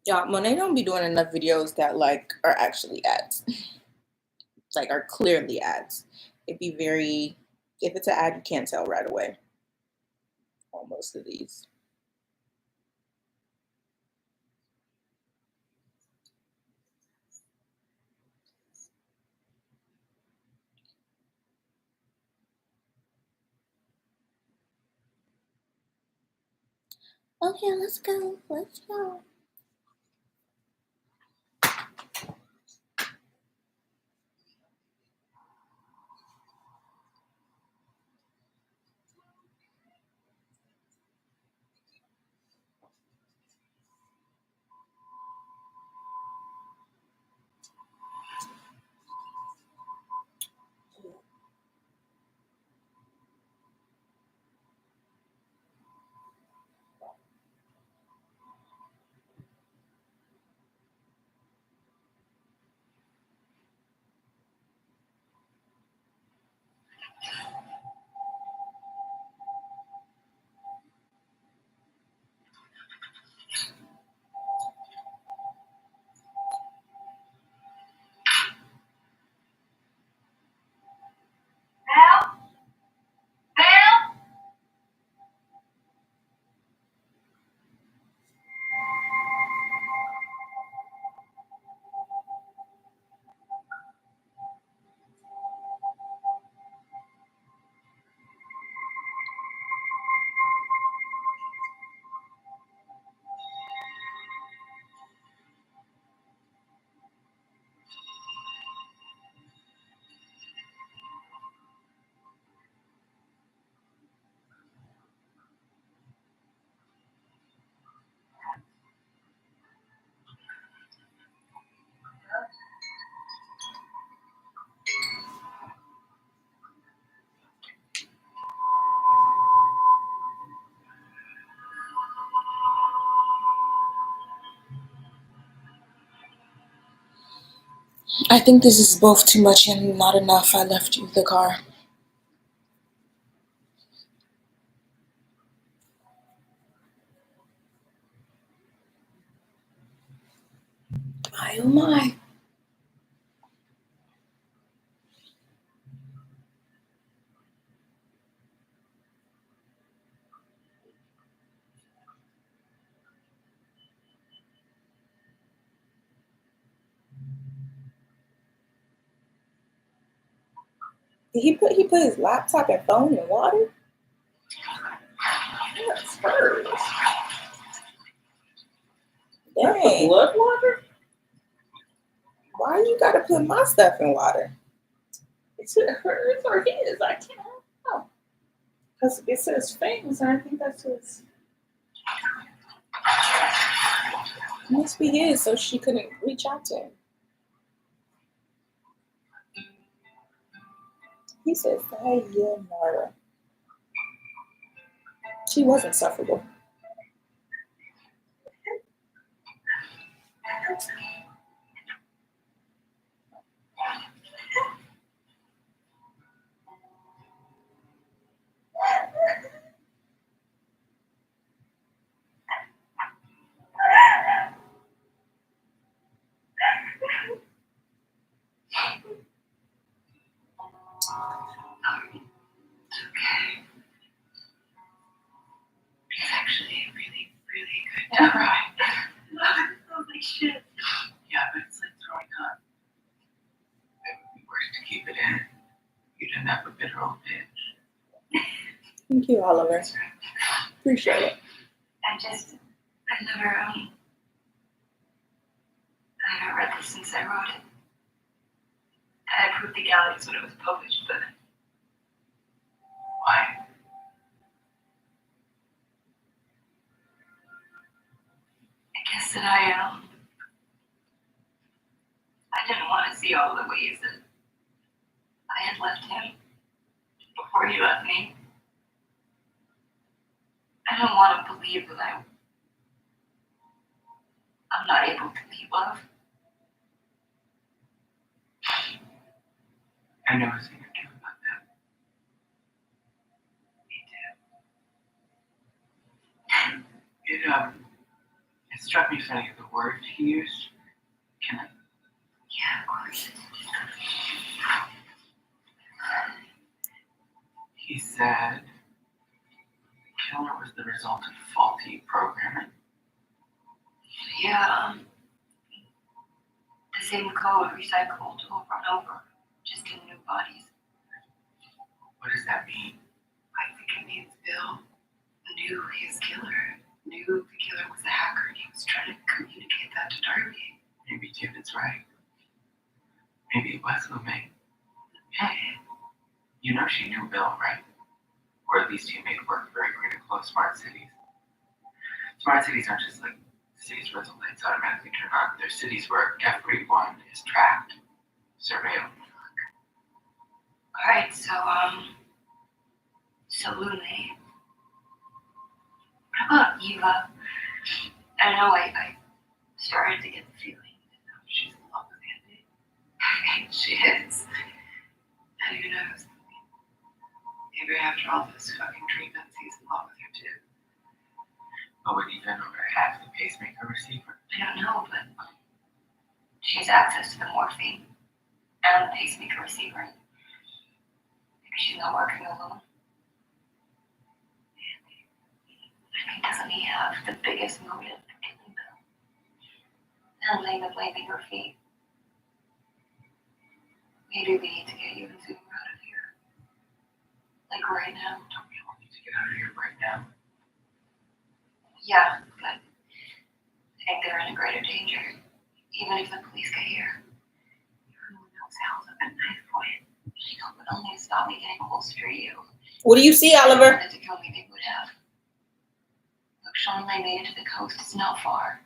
Yeah, Monet don't be doing enough videos that like are actually ads. Like are clearly ads. It'd be very, if it's an ad, you can't tell right away on most of these. Okay, let's go. Let's go. I think this is both too much and not enough. I left you the car. My oh my. Did he put his laptop and phone in water? That's hers. That's the Dang. blood water? Why you gotta put my stuff in water? Is it hers or his? I can't know. Because it says famous, and I think that's his. It must be his, so she couldn't reach out to him. He says, sayonara. She was insufferable. It's actually really, really good to cry. Holy shit. Yeah, but it's like throwing up. It would be worse to keep it in. You'd end up a bitter old bitch. Thank you, Oliver. Appreciate it. I never read this since I wrote it. I approved the galleys when it was published, but Why? I guess that I didn't want to see all the ways that I had left him before he left me. I don't want to believe that I'm not able to be loved. I know what you're doing about that. It struck me funny the word he used. Can I? Yeah, of course. He said killer was the result of faulty programming. Yeah, the same code recycled over and over, just in new bodies. What does that mean? I think it means Bill knew his killer, knew the killer was a hacker, and he was trying to communicate that to Darby. Maybe David's right. Maybe it was Lume. Hey, you know she knew Bill, right? Or at least he made work very critical of smart cities. Smart cities aren't just like cities where the lights automatically turn on. They're cities where everyone is tracked, surveilled. Alright, so Lume. What about Eva? I know I started to get the feeling that she's in love with Andy. I think she is. And who knows? Maybe after all those fucking treatments, he's in love with her too. But would even have the pacemaker receiver? I don't know, but she has access to the morphine and the pacemaker receiver. Maybe she's not working alone. I mean, doesn't he have the biggest motive for killing Bill? And laying the blame at your feet. Maybe we need to get you and Zoomer out of here. Like right now. Don't we all need to get out of here right now? Yeah, but I think they're in a greater danger. Even if the police get here. Who knows hell's up at knife point. She would only stop me getting closer to you. What do you see, If they Oliver? wanted to kill me, they would have. Look, Sean Lay made it to the coast. It's not far.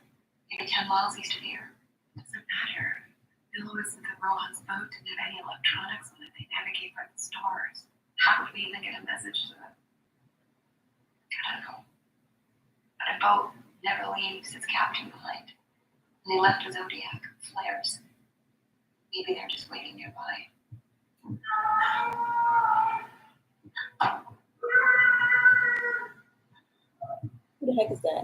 Maybe 10 miles east of here. Doesn't matter. Bill isn't the Rohan's boat, didn't have any electronics on it. They navigate by the stars. How would we even get a message to them? I don't know. But a boat never leaves its captain behind. And they left a Zodiac, flares. Maybe they're just waiting nearby. Who the heck is that?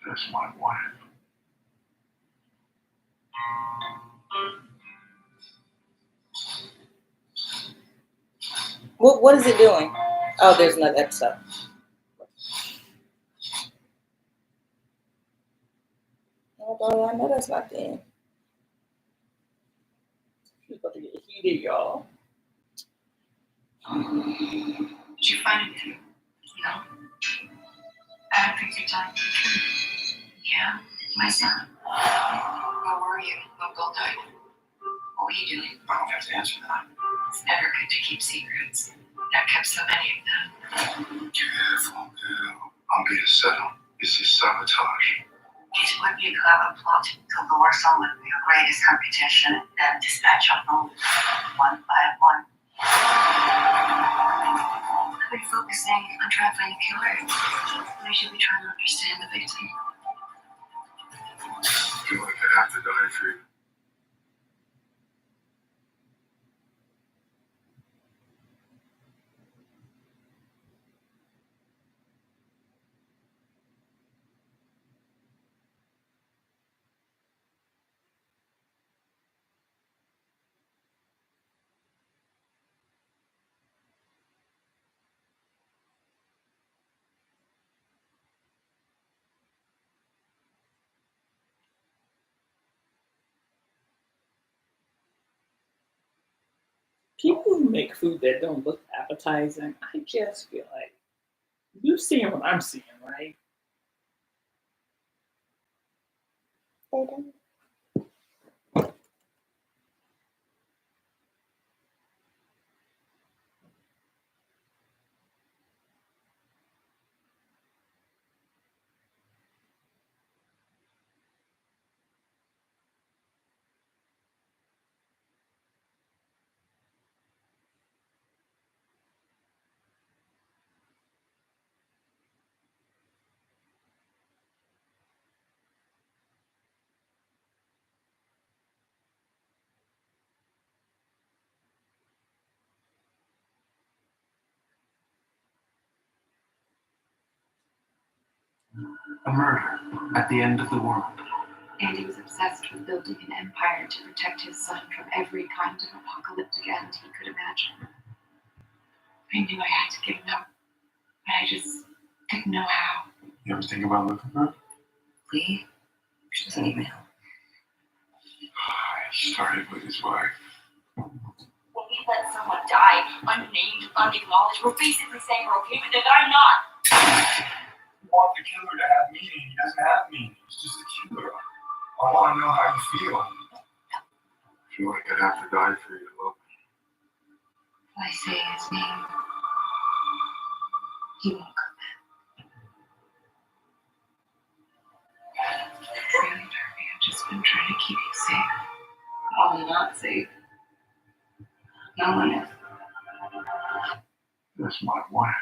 That's my wife. What is it doing? Oh, there's another episode. Oh, boy, I know that's not the end. She's about to get heated, y'all. Did you find anything? No. I don't think you're telling the truth. Yeah, my son. Where were you when Bill died? What were you doing? I don't have to answer that. It's never good to keep secrets. I've kept so many of them. Careful, girl. I'm being set up. This is sabotage. It would be a clever plot to lure someone to your greatest competition and dispatch of them one by one. I've been focusing on trying to find the killer. We should be trying to understand the victim. I feel like I have to die for you. People who make food that don't look appetizing, I just feel like you're seeing what I'm seeing, right? They don't. A murder at the end of the world. Andy was obsessed with building an empire to protect his son from every kind of apocalyptic end he could imagine. I knew I had to get him out, but I just didn't know how. You ever think about looking for her? Lee? She's an email. He started with his wife. When we let someone die, unnamed, unacknowledged, we're basically saying we're okay with it, but I'm not. You want the killer to have meaning. He doesn't have meaning. He's just a killer. I want to know how you feel. I feel like I'd have to die for you to love me. If I say his name, he won't come back. It's really dirty. I've just been trying to keep you safe. Oh, I'm not safe. No one is. That's my wife.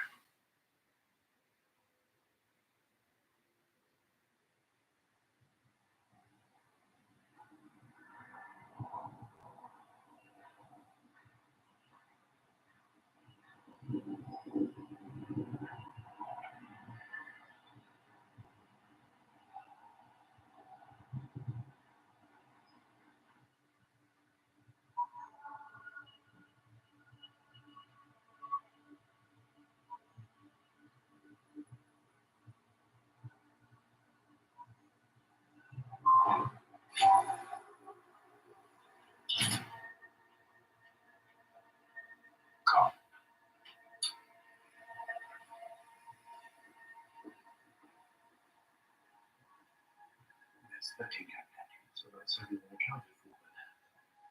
expecting that, so that's everything accounted for.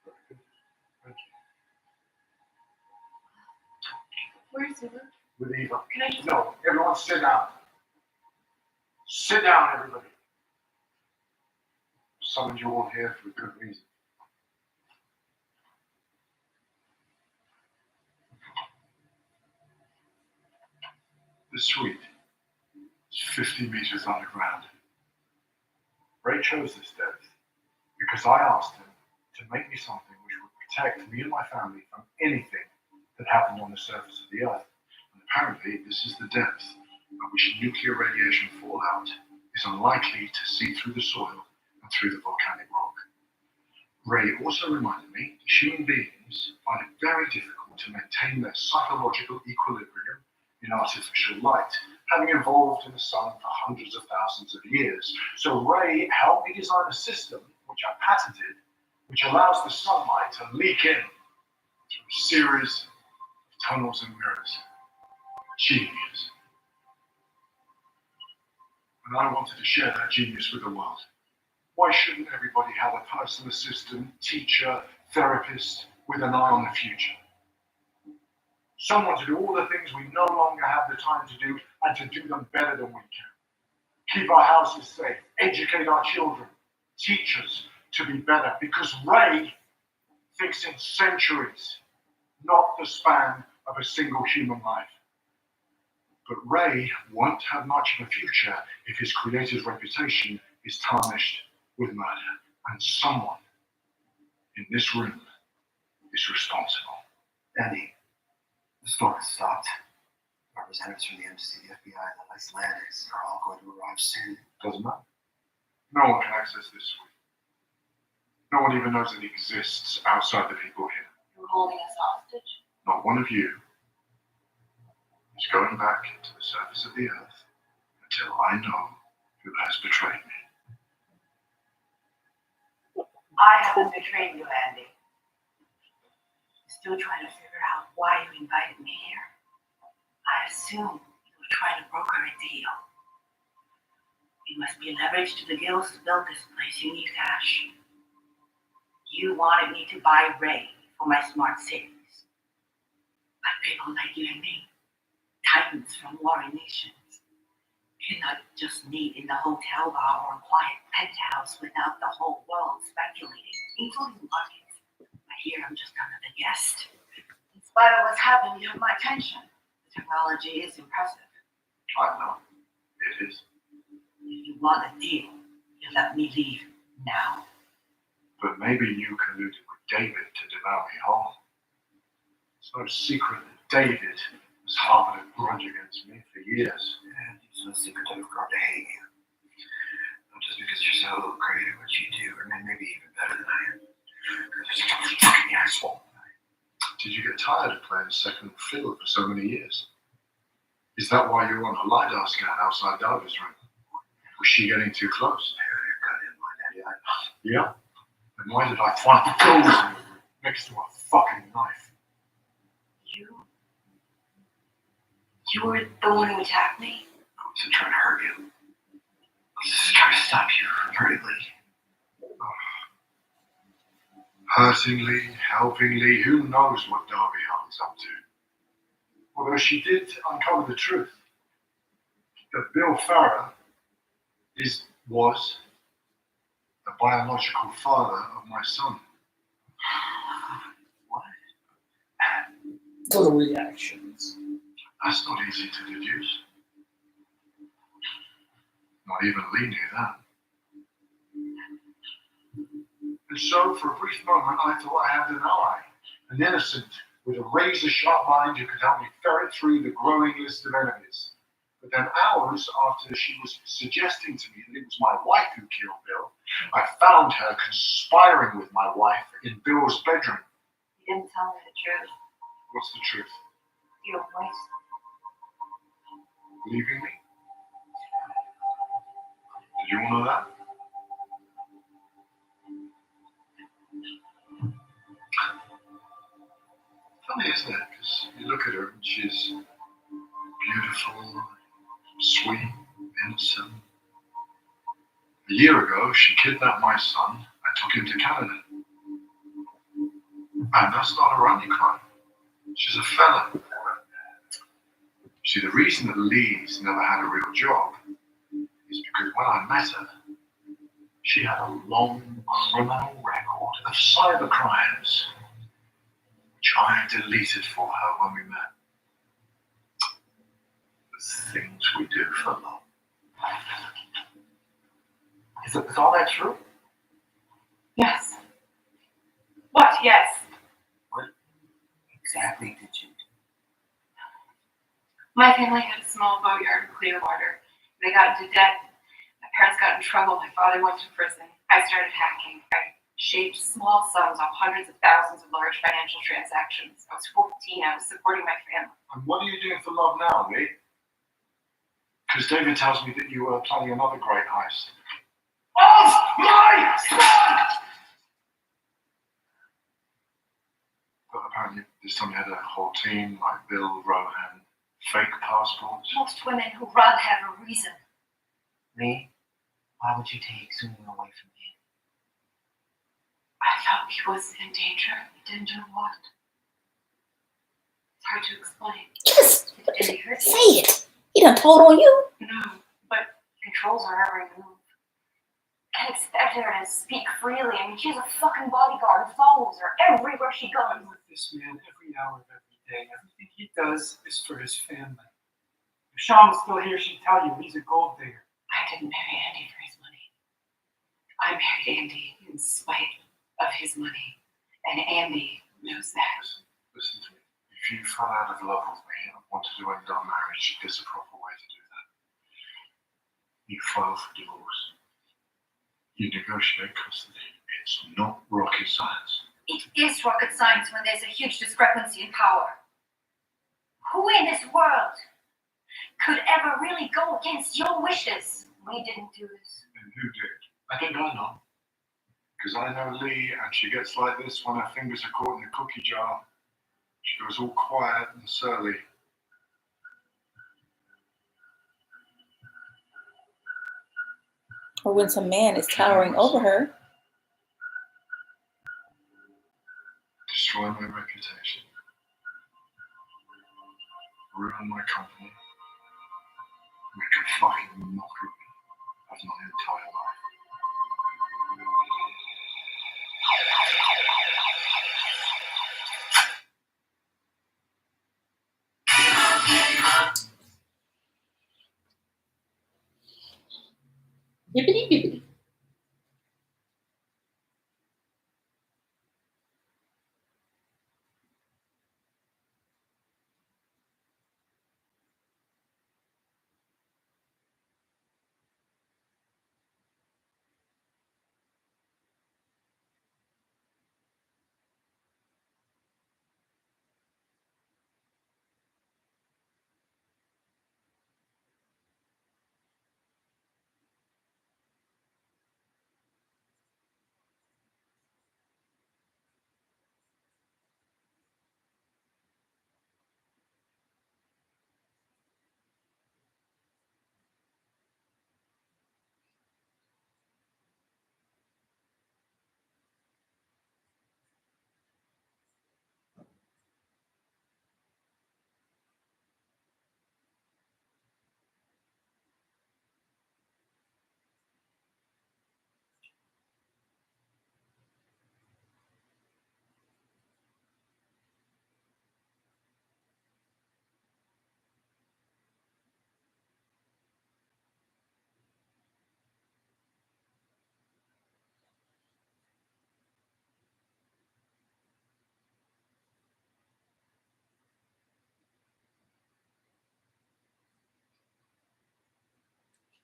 Very good. Thank you. Where's Eva? With Eva. Can I just... No, everyone sit down. Sit down, everybody. I summoned you all here for a good reason. The suite is 50 meters underground. Ray chose this depth because I asked him to make me something which would protect me and my family from anything that happened on the surface of the Earth. And apparently, this is the depth at which nuclear radiation fallout is unlikely to seep through the soil and through the volcanic rock. Ray also reminded me that human beings find it very difficult to maintain their psychological equilibrium in artificial light, having evolved in the sun for hundreds of thousands of years. So Ray helped me design a system, which I patented, which allows the sunlight to leak in through a series of tunnels and mirrors. Genius. And I wanted to share that genius with the world. Why shouldn't everybody have a personal assistant, teacher, therapist with an eye on the future? Someone to do all the things we no longer have the time to do, and to do them better than we can. Keep our houses safe, educate our children, teach us to be better, because Ray thinks in centuries, not the span of a single human life. But Ray won't have much of a future if his creator's reputation is tarnished with murder. And someone in this room is responsible. Andy, the storm has stopped. Representatives from the embassy, the FBI, and the Icelanders are all going to arrive soon. Doesn't matter. No one can access this suite. No one even knows it exists outside the people here. You're holding us hostage? Not one of you is going back to the surface of the Earth until I know who has betrayed me. I haven't betrayed you, Andy. Still trying to figure out why you invited me here. I assume you were trying to broker a deal. You must be leveraged to the gills to build this place. You need cash. You wanted me to buy Ray for my smart cities. But people like you and me, titans from warring nations, cannot just meet in the hotel bar or a quiet penthouse without the whole world speculating, including markets. But here I'm just another guest. In spite of what's happened, you have my attention. The technology is impressive. I know. It is. If you want a deal, you let me leave now. But maybe you colluded with David to devour me whole. It's no secret that David has harbored a grudge against me for years. And it's no secret that I've grown to hate you. Not just because you're so great at what you do, or maybe even better than I am. Because you're such a fucking asshole. Did you get tired of playing second fiddle for so many years? Is that why you were on a LiDAR scan outside Darby's room? Was she getting too close? Yeah. Then why did I find the tools next to a fucking knife? You were the one who attacked me? I wasn't trying to hurt you. I was just trying to stop you from hurting me. Hurtingly, helpingly, who knows what Darby Hunt's up to? Although she did uncover the truth that Bill Farrer was the biological father of my son. What? What are reactions? That's not easy to deduce. Not even Lee knew that. And so, for a brief moment, I thought I had an ally, an innocent with a razor-sharp mind who could help me ferret through the growing list of enemies. But then hours after she was suggesting to me that it was my wife who killed Bill, I found her conspiring with my wife in Bill's bedroom. You didn't tell me the truth. What's the truth? Your voice. Leaving me? Did you want to know that? Funny, isn't it? Because you look at her and she's beautiful, sweet, innocent. A year ago, she kidnapped my son and took him to Canada. And that's not a running crime. She's a felon. See, the reason that Lee's never had a real job is because when I met her, she had a long criminal record of cyber crimes, which I deleted for her when we met. The things we do for love. Is all that true? Yes. What? Yes. What exactly did you do? My family had a small boatyard in Clearwater. They got into debt. My parents got in trouble. My father went to prison. I started hacking. I shaved small sums off hundreds of thousands of large financial transactions. I was 14. I was supporting my family. And what are you doing for love now, Lee? Because David tells me that you are planning another great heist. Of my son! But apparently this time you had a whole team like Bill, Rohan, fake passports. Most women who run have a reason. Lee, why would you take Sumi away from me? I felt he was in danger. He didn't know what. It's hard to explain. Yes. Did he hurt you? Say it. He done told on you. No, but he controls her every move. Can't expect her to speak freely. I mean, she's a fucking bodyguard who follows her everywhere she goes. I'm with this man every hour of every day. Everything he does is for his family. If Sean was still here, she'd tell you he's a gold digger. I didn't marry Andy for his money. I married Andy in spite of his money. And Andy knows that. Listen to me. If you fell out of love with me and wanted to end our marriage, there's a proper way to do that. You file for divorce. You negotiate custody. It's not rocket science. It is rocket science when there's a huge discrepancy in power. Who in this world could ever really go against your wishes? We didn't do this. And who did? I think I know. Because I know Lee, and she gets like this when her fingers are caught in the cookie jar. She goes all quiet and surly. Or when some man is towering over her. Destroy my reputation. Ruin my company. Make a fucking mockery of my entire life. Bippity bippity.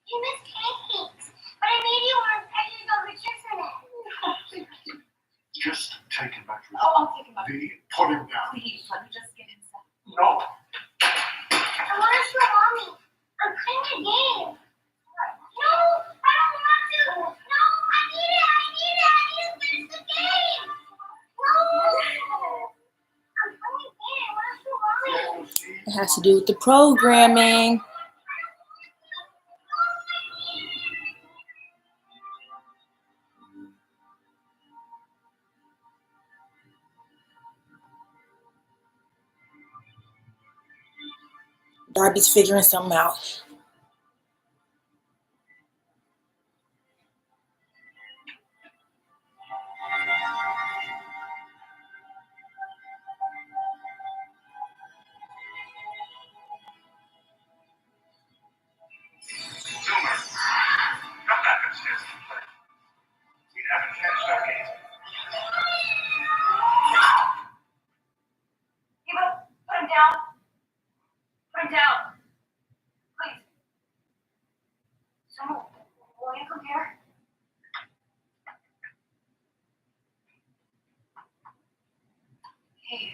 You missed pancakes, but I made you one prejudice over chestnut. Just take him back to his I'll take him up. Put him down. Please, let me just get inside. No. I want to show mommy. I'm playing a game. No, I don't want to. No, I need it. I need it. I need to finish the game. No. I'm playing a game. I want to show mommy. It has to do with the programming. Darby's figuring something out. Zoomer, come back upstairs and play. We haven't finished our game. Eva, put him down. Put him down. Please. Someone, will you come here? Hey,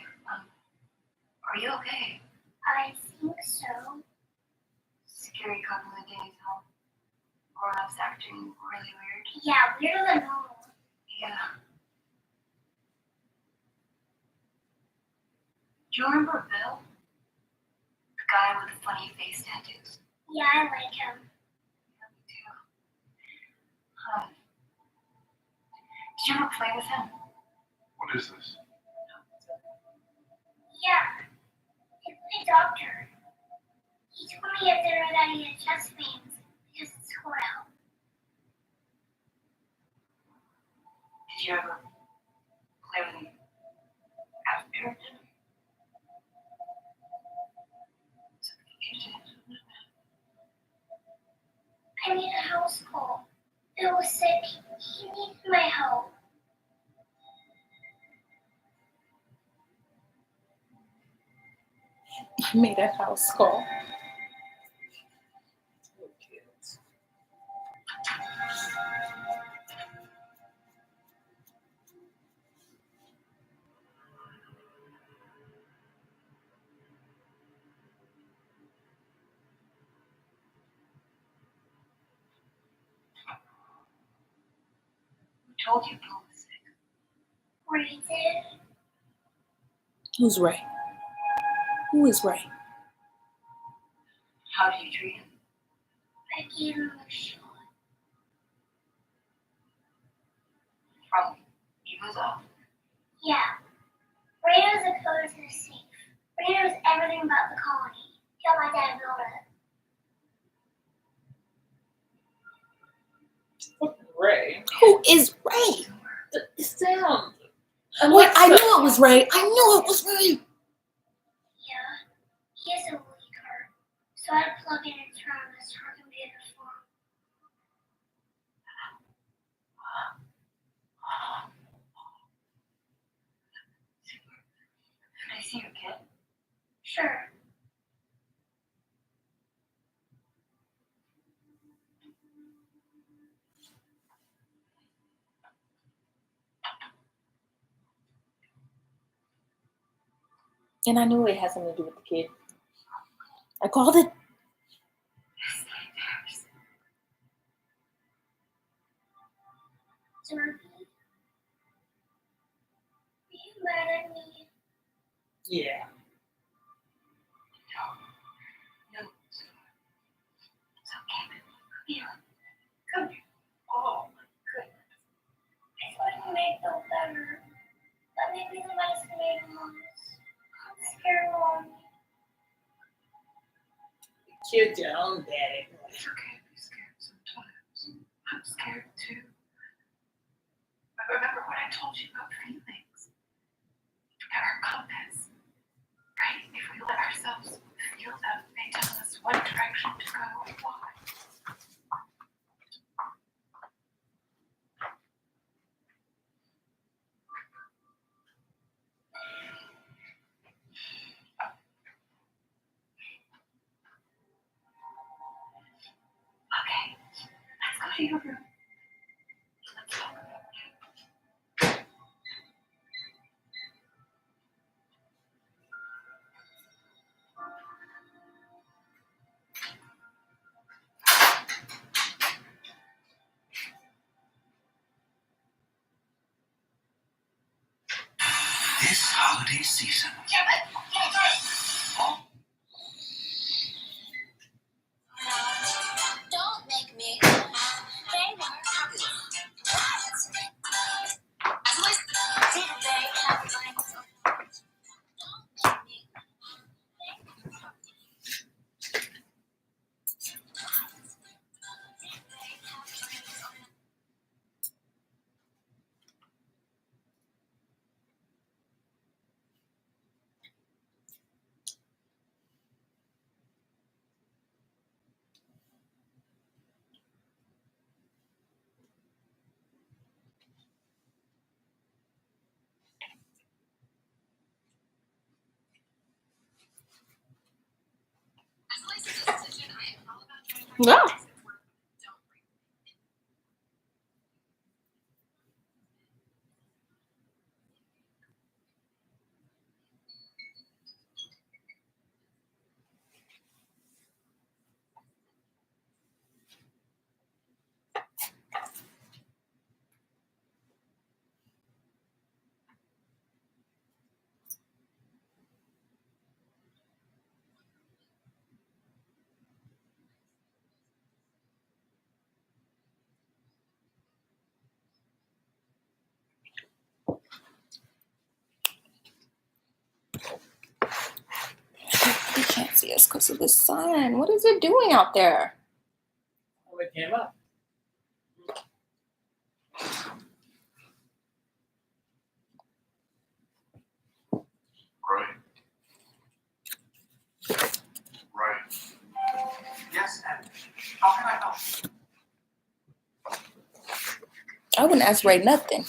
are you okay? I think so. Scary couple of days, huh? Grown-ups acting really weird. Yeah, weirder than normal. Yeah. Do you remember Bill? The guy with the funny face tattoos? Yeah, I like him. Yeah, me too. Did you ever play with him? What is this? Yeah, he's my doctor. He told me at dinner that he had chest pains because it's cold out. Did you ever play with him after dinner? I made a house call. Bill was sick. He needs my help. I made a house call. Who told you Bill was sick? Ray did. Who's Ray? Who is Ray? How do you treat him? I gave him a shot. From Eva's office? Yeah. Ray knows the code to the safe. Ray knows everything about the colony. He helped my dad build it. Look, Ray. Who is Ray? The sound. Wait, I knew it was Ray. I knew it was Ray. Yeah. He has a Wii card. So I plug in and turn on the store computer for him. Can I see your kid? Sure. And I knew it had something to do with the kid. I called it. Derby. Are you mad at me? Yeah. No. It's okay, baby. Come here. Come here. Oh, my goodness. I thought you made feel better. But maybe the medicine made him worse. I'm scared, Mom. Kid down, Daddy. It's okay to be scared sometimes. I'm scared too. But remember what I told you about feelings. At our compass. Right? If we let ourselves feel them, they tell us what direction to go and why. Okay, let's go to your room. Let's talk about it. This holiday season, Don't make me. They were. Yeah. You can't see us because of the sun. What is it doing out there? Oh, it came up. Right. Right. Yes, and how can I help? I wouldn't ask Ray nothing.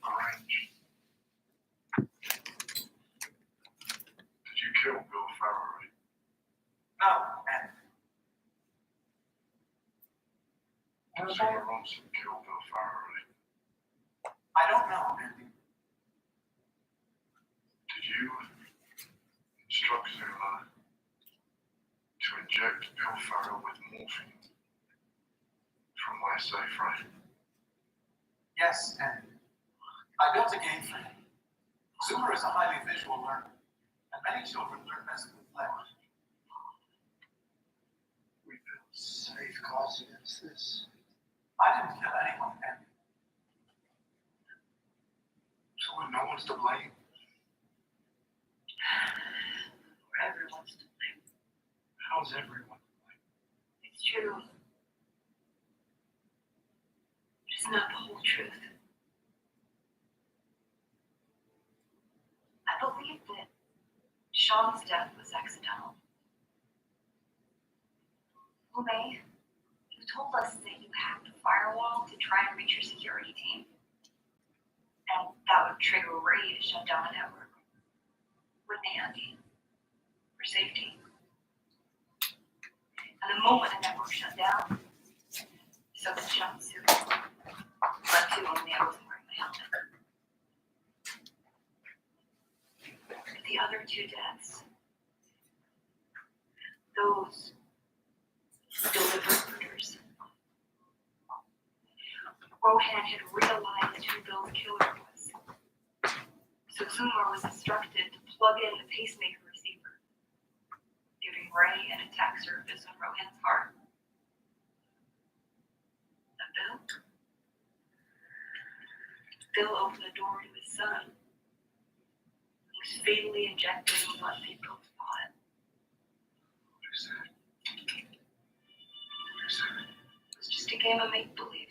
Arrange. Did you kill Bill Farrow? No, and Zuma Ronson killed Bill Farrow. I don't know, Andy. Did you instruct Zuma to inject Bill Farrow with morphine from my safe, right? Yes, and I built a game for him. Zoomer is a highly visual learner, and many children learn best with play. We built safeguards against this. I didn't kill anyone, Andy. So when no one's to blame? Everyone's to blame. How's everyone to blame? It's true. It's not the whole truth. I believe that Sean's death was accidental. Lume, you told us that you hacked the firewall to try and reach your security team. And that would trigger Ray to shut down the network. Wouldn't it, Andy? For safety. And the moment the network shut down, something shot suit. But too only I wasn't wearing my helmet. The other two deaths, those deliberate murders. Rohan had realized who Bill's killer was. So Zuma was instructed to plug in the pacemaker receiver, giving Ray an attack surface on Rohan's heart. And Bill opened the door to his son, who was fatally injected with what they both thought. What is that? It was just a game of make-believe.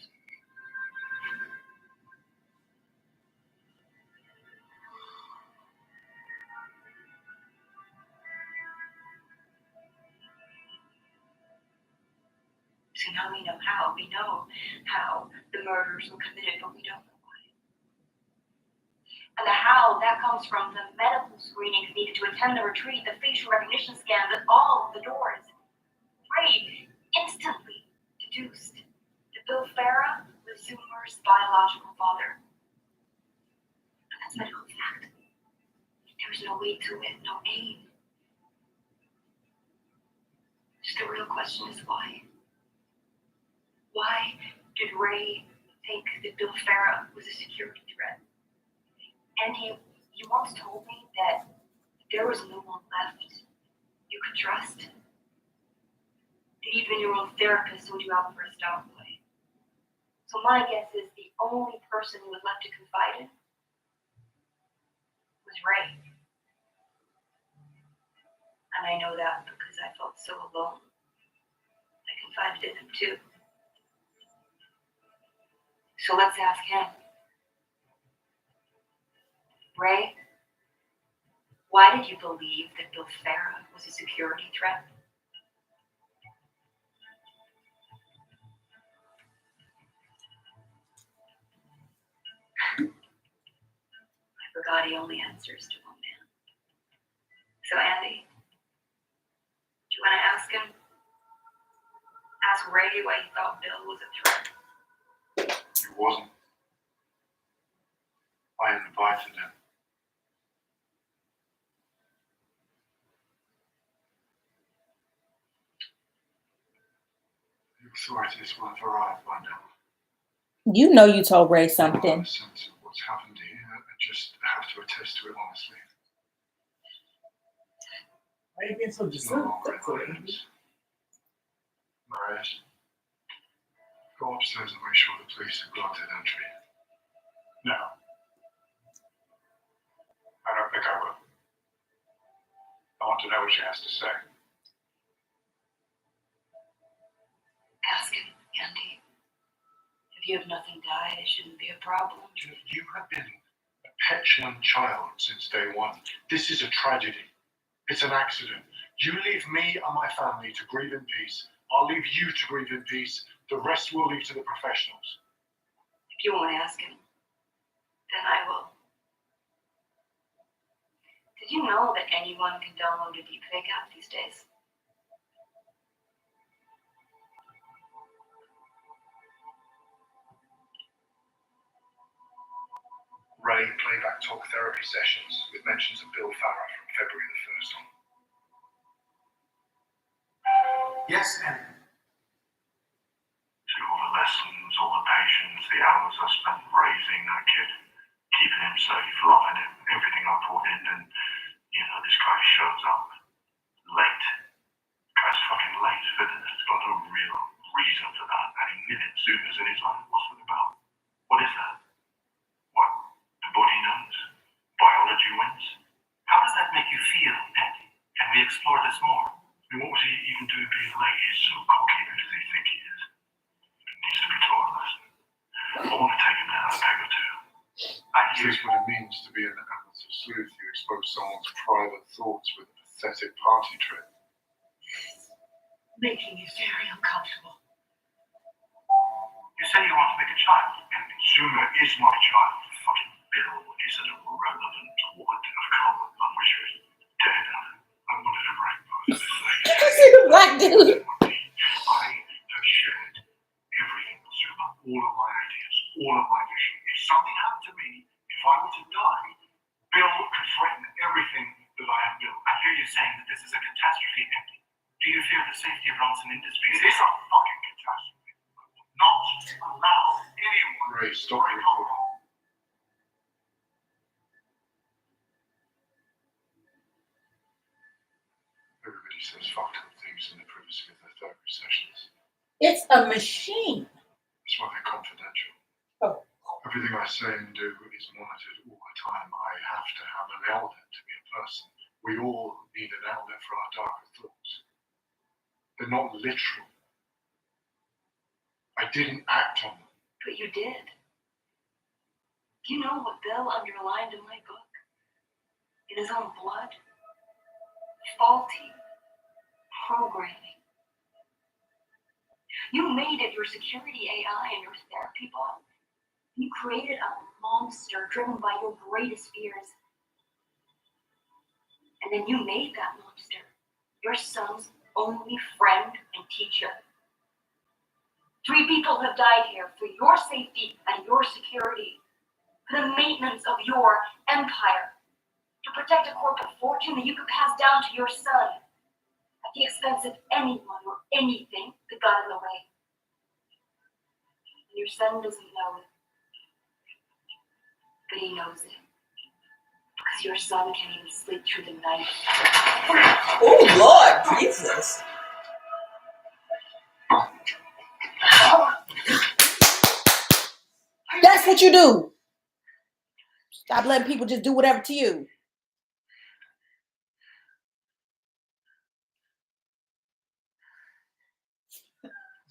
So now we know how. We know how the murders were committed, but we don't know why. And the how, that comes from the medical screenings needed to attend the retreat, the facial recognition scans at all of the doors. Ray instantly deduced that Bill Farah was Zoomer's biological father. But that's medical fact. There was no way to it, no aim. Just the real question is why? Why did Ray think that Bill Farah was a security threat? And he once told me that there was no one left you could trust. That even your own therapist would you out for a stop away. So my guess is the only person who was left to confide in was Ray. And I know that because I felt so alone. I confided in him too. So let's ask him. Ray, why did you believe that Bill Farah was a security threat? I forgot he only answers to one man. So Andy, do you want to ask him? Ray why he thought Bill was a threat? He wasn't. I invited him. The authorities will have arrived by now. You know you told Ray I something. have a sense of what's happened here. I just have to attest to it honestly. Why are you being so It's no longer in my disrespectful? hands. Mariette, go upstairs and make sure the police have granted entry. No. I don't think I will. I want to know what she has to say. Ask him, Andy. If you have nothing to hide, it shouldn't be a problem. You have been a petulant child since day one. This is a tragedy. It's an accident. You leave me and my family to grieve in peace. I'll leave you to grieve in peace. The rest we'll leave to the professionals. If you won't ask him, then I will. Did you know that anyone can download a deepfake app these days? Ray playback talk therapy sessions with mentions of Bill Farrar from February the 1st on. Yes, and See all the lessons, all the patience, the hours I spent raising that kid, keeping him safe, loving him, everything I poured in, and, you know, this guy shows up late. Guy's fucking late for this. There's got no real reason for that. And he minutes sooners in his life. What's it about? What is that? What? The body knows? Biology wins? How does that make you feel, Andy? Can we explore this more? And what was he even doing being late? He's so cocky. Who does he think he is? He needs to be taught a lesson. I want to take him down a peg or two. Is this what it means to be an amateur sleuth? You expose someone's private thoughts with a pathetic party trick. Making me very uncomfortable. You say you want to make a child, Andy. Zuma is my child. Fucking Bill is an irrelevant wad of carbon. I wish he was dead. I wanted to break both of his legs. Did you see the black dude? I have shared everything with Zuma, all of my ideas, all of my vision. If something happened to me, if I were to die, Bill could threaten everything that I have built. I hear you saying that this is a catastrophe, Andy. Do you fear the safety of Ronson Industries? It is a fucking catastrophe. Not allow anyone. Ray, stop recording. Everybody says fucked up things in the privacy of their therapy sessions. It's a machine. That's why they're confidential. Oh. Everything I say and do is monitored all the time. I have to have an outlet to be a person. We all need an outlet for our darker thoughts. They're not literal. I didn't act on them. But you did. Do you know what Bill underlined in my book? In his own blood? Faulty programming. You made it your security AI and your therapy bot. You created a monster driven by your greatest fears. And then you made that monster your son's only friend and teacher. 3 people have died here for your safety and your security, for the maintenance of your empire, to protect a corporate fortune that you could pass down to your son at the expense of anyone or anything that got in the way. And your son doesn't know it, but he knows it. Because your son can't even sleep through the night. Oh, Lord Jesus. That's what you do. Stop letting people just do whatever to you.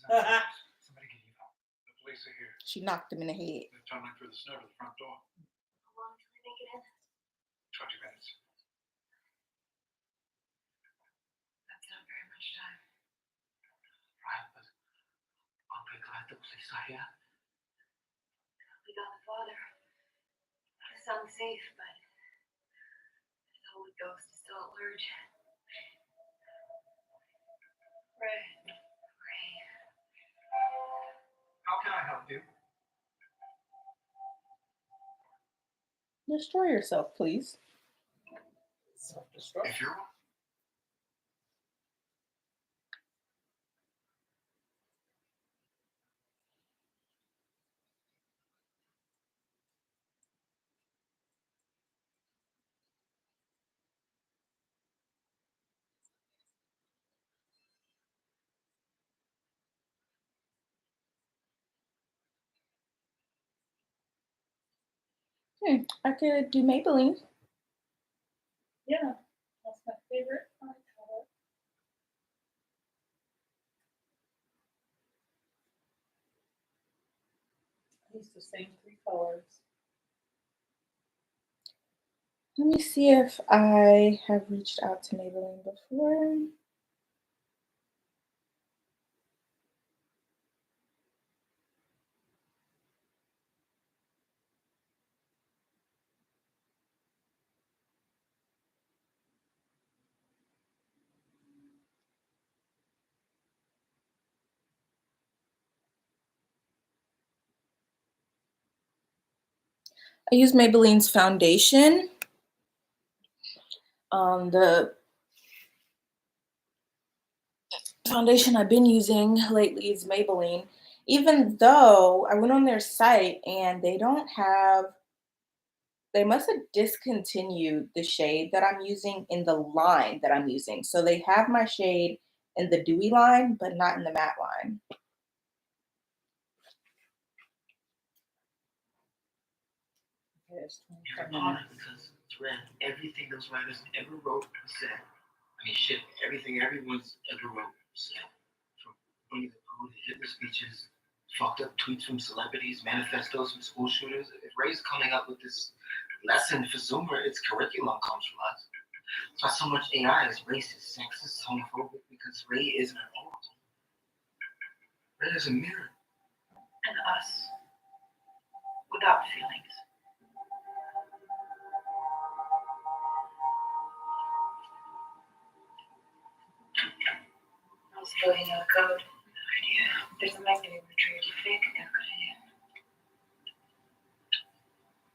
somebody get you out. The police are here. She knocked him in the head. They're tunnelling through the snow to the front door. How long till they make it in? 20 minutes. That's not very much time. Right, but aren't we glad the police are here? We got the father. The son's safe, but the Holy Ghost is still at large. Ray. Destroy yourself, please. Self-destruct. If you're I could do Maybelline. Yeah, that's my favorite eye color. I use the same 3 colors. Let me see if I have reached out to Maybelline before. I use Maybelline's foundation. The foundation I've been using lately is Maybelline, even though I went on their site and they must have discontinued the shade that I'm using in the line that I'm using. So they have my shade in the dewy line, but not in the matte line. Okay, it's You're 25 upon it minutes. because it's read everything those writers ever wrote or said. I mean, shit, everything everyone's ever wrote or said. From Winnie the Pooh to Hitler speeches, fucked up tweets from celebrities, manifestos from school shooters. If Ray's coming up with this lesson for Zoomer, its curriculum comes from us. That's why so much AI is racist, sexist, homophobic, because Ray isn't an oracle. Ray is a mirror. And us. Without feelings. I was filling out a code. No idea. There's a magnetic retriever fake. No good idea.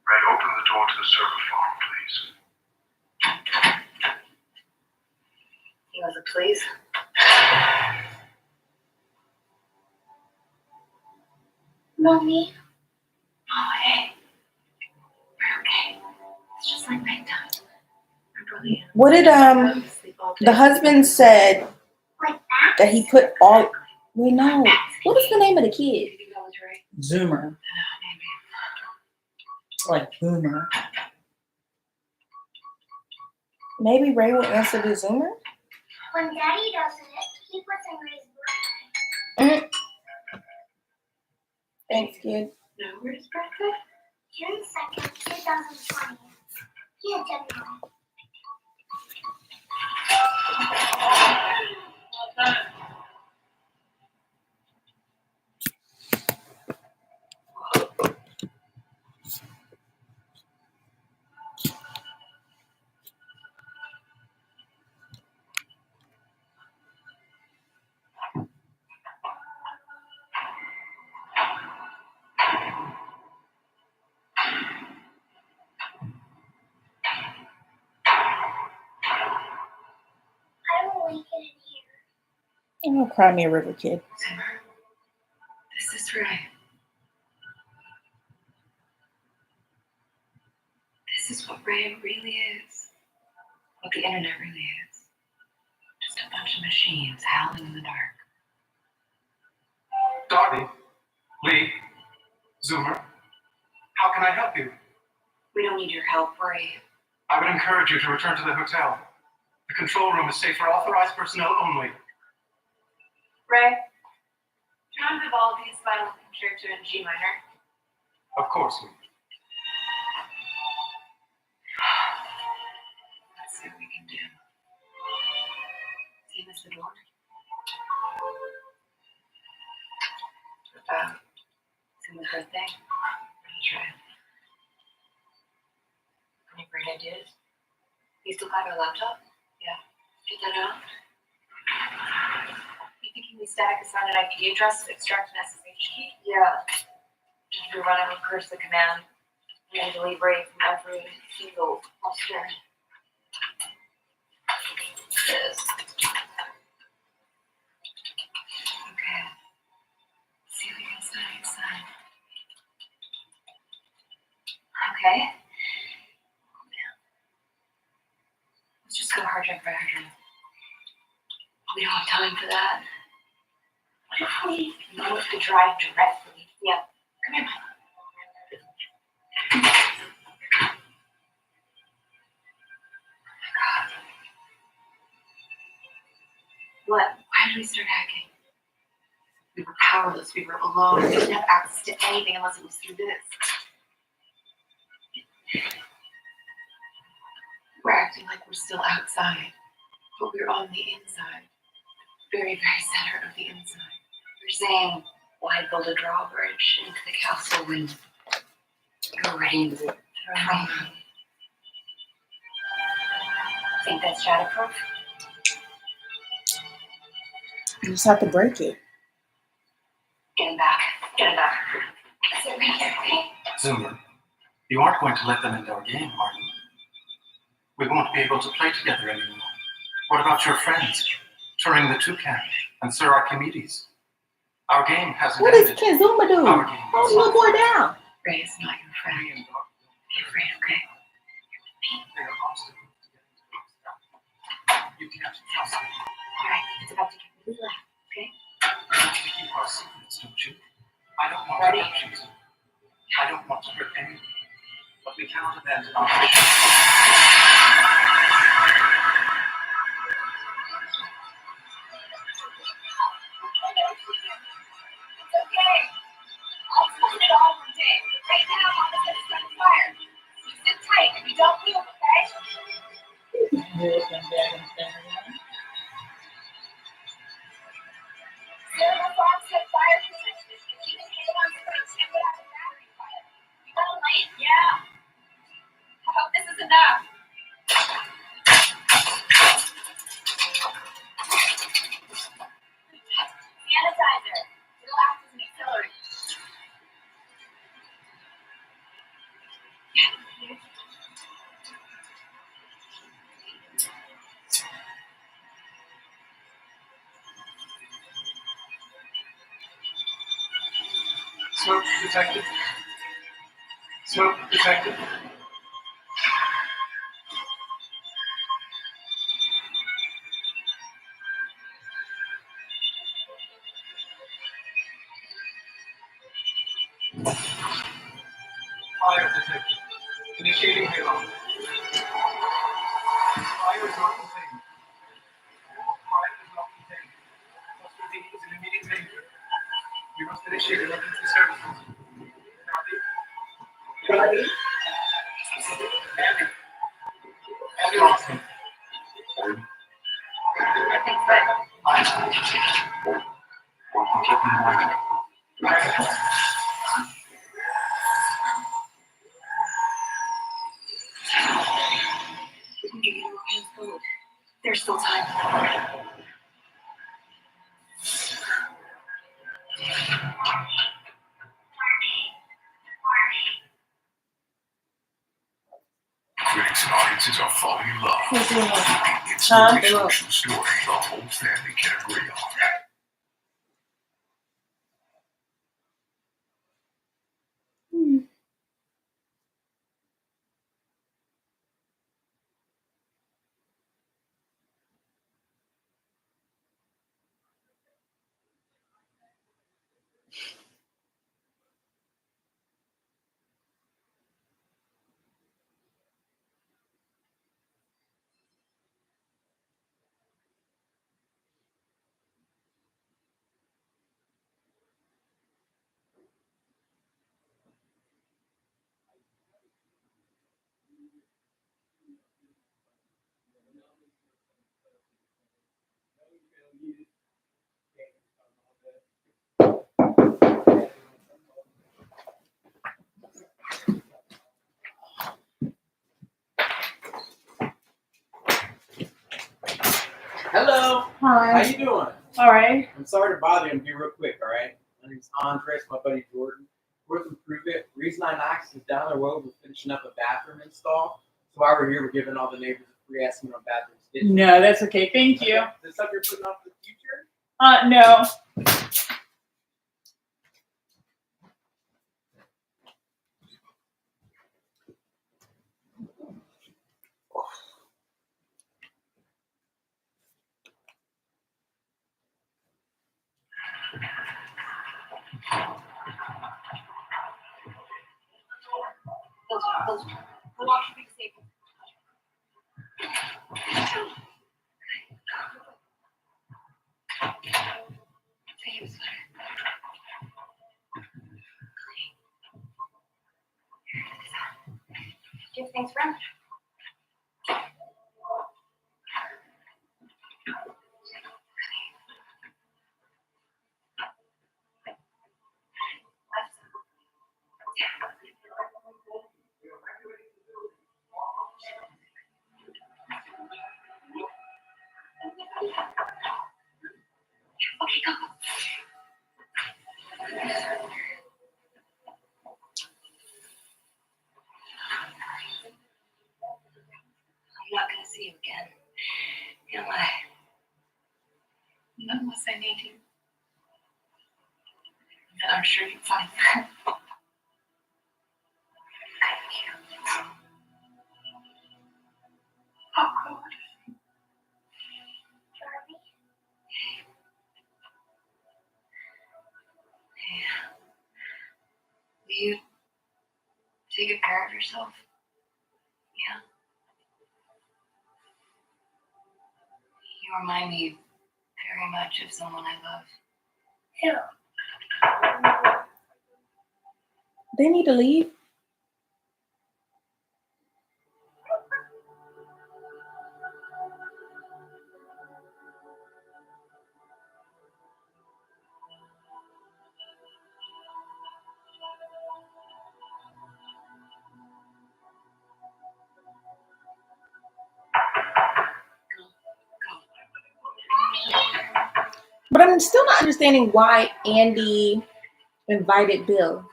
Ray, open the door to the server farm, please. He was a please. Mommy, Oh, hey. We're okay. It's just like nighttime. We're brilliant. What did Sleep all day. the husband said like that? that he put all? We know. What is the name of the kid? You think that was right? Zoomer, Maybe. like Boomer. Maybe Ray will answer the Zoomer. When Daddy does it, he puts in Ray's birthday. Thanks, kid. No, where's his birthday? June 2nd, 2020. He had Gemini. I will link it in here. I'm gonna cry me a river, kid. Zimmer, this is Ray. This is what Ray really is. What the internet really is. Just a bunch of machines howling in the dark. Darby, Lee, Zoomer, how can I help you? We don't need your help, Ray. I would encourage you to return to the hotel. The control room is safe for authorized personnel only. Ray, turn on Vivaldi's Violin Concerto in G minor. Of course, Lee. Let's see what we can do. See, miss the door? It's in the birthday. Try it. Any great ideas? You still got your laptop? Yeah. Get that out. You think you can static assign an IP address, extract an SSH key? Yeah. If you're running with curse the command, mentally brave from every single question. Yes. Okay. See if we can study inside. Okay. Oh, man. Let's just go hard drink by hard drink. We don't have time for that. What if we move to drive directly? Yeah. Come here, Mom. God. What? Why did we start hacking? We were powerless. We were alone. We didn't have access to anything unless it was through this. We're acting like we're still outside, but we're on the inside. Very, very center of the inside. You're saying, why build a drawbridge into the castle when you're ready to throw me? Think that's shatterproof? You just have to break it. Get him back. Get him back. Sit right here, okay? Zoomer, you aren't going to let them into our game, are you? We won't be able to play together anymore. What about your friends? Turing the Toucan and Sir Archimedes? Our game hasn't What does ended. Kazuma do? Our game Hold the little boy down. Ray is not your friend. Be afraid, okay? They are obstacles to getting to our stuff. You can't trust them. Alright, it's about to get really loud, okay? You want to keep our secrets, don't you? I don't want Ready? to hurt you. I don't want to hurt anyone. But we cannot abandon our mission. It's okay. I'll explain it all one day. Right now, Mama says it's on fire. So sit tight and you don't move, okay? Sarah Fox said fire protection. Even Halon Springs can put out a battery fire. You got a light? Yeah. I hope this is enough. Sanitizer. It'll act as an accelerant. Smoke detected. Smoke detected. Fire detected. Initiating payload. Fire is not contained. Fire is not contained. Cluster D is in immediate danger. You must initiate emergency services. Copy. Andy Austin. We can get you a hand food. There's still time. Critics and audiences are falling in love. Who's doing that? It's Huh? a research story the whole family can agree on. Hello. Hi. How you doing? All right. I'm sorry to bother you. I'm here real quick, all right? My name's Andres, my buddy Jordan. Worth improvement. Reason I knocked is down the road we're finishing up a bathroom install. So while we're here, we're giving all the neighbors a free estimate on bathrooms. No, that's okay. Thank you. Is this stuff you're putting off for the future? No. Do you have things around? Okay, go. I'm not gonna see you again. Am I? Not unless I need you. And I'm sure you'll find that. Oh, God. Will you take good care of yourself? Yeah. You remind me very much of someone I love. Yeah. They need to leave. But I'm still not understanding why Andy invited Bill.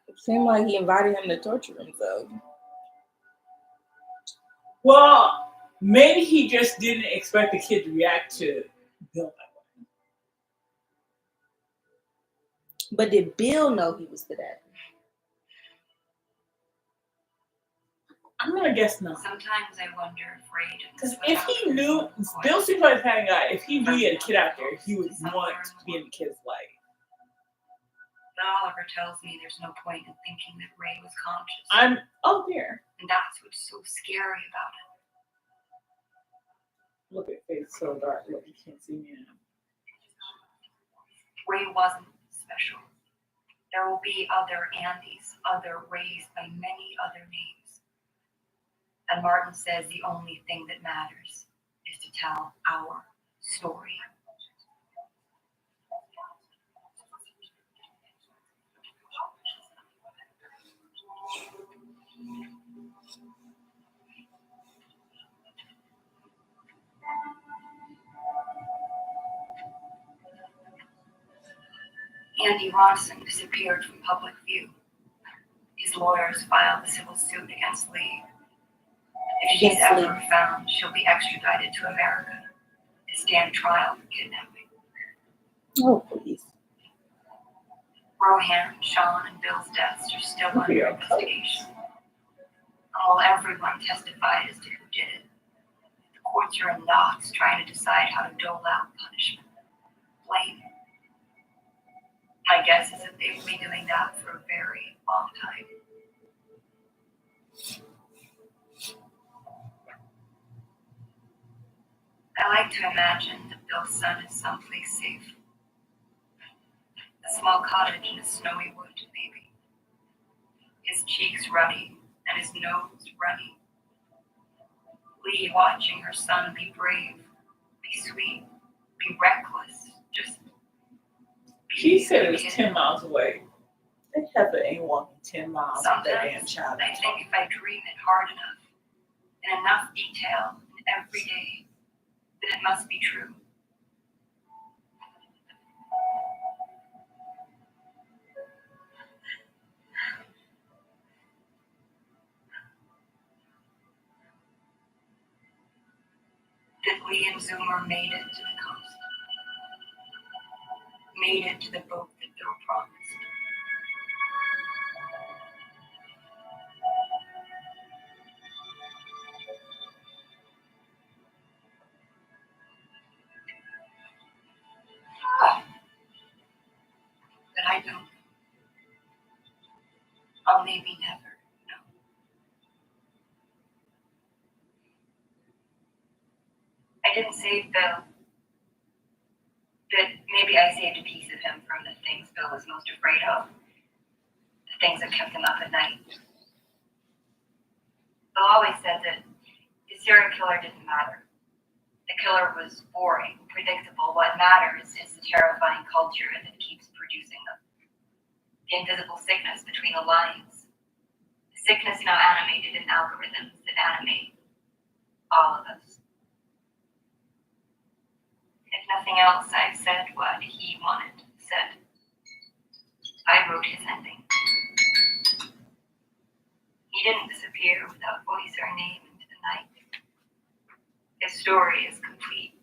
It seemed like he invited him to torture himself. Well, maybe he just didn't expect the kid to react to Bill that way. But did Bill know he was the dad? I'm gonna guess no. Sometimes I wonder if Ray didn't. Because if he knew, Bill seems like the kind of guy, if he knew he had a kid out there, he would want to be in the kid's life. But Oliver tells me there's no point in thinking that Ray was conscious. I'm up there. And that's what's so scary about it. Look at face so dark. Look, you can't see me now. Ray wasn't special. There will be other Andys, other Rays by many other names. And Martin says the only thing that matters is to tell our story. Andy Ronson disappeared from public view. His lawyers filed a civil suit against Lee. If she's ever found, she'll be extradited to America to stand trial for kidnapping. Oh, please. Rohan, Sean, and Bill's deaths are still under investigation. While everyone testified as to who did it, the courts are in knots trying to decide how to dole out punishment. Blame. My guess is that they will be doing that for a very long time. I like to imagine that Bill's son is someplace safe. A small cottage in a snowy wood, maybe. His cheeks ruddy and his nose runny. Lee watching her son be brave, be sweet, be reckless, just be. She said it was 10 miles away. That heifer ain't walking 10 miles with that damn child. I think if I dream it hard enough, in enough detail, in every day, then it must be true. We and Zoomer made it to the coast. Made it to the boat that Bill promised. But I don't. I'll maybe never know. I didn't save Bill. But maybe I saved a piece of him from the things Bill was most afraid of. The things that kept him up at night. Bill always said that the serial killer didn't matter. The killer was boring, predictable. What matters is the terrifying culture that keeps producing them. The invisible sickness between the lines. The sickness now animated in algorithms that animate all of us. If nothing else, I've said what he wanted said. I wrote his ending. He didn't disappear without voice or name into the night. His story is complete.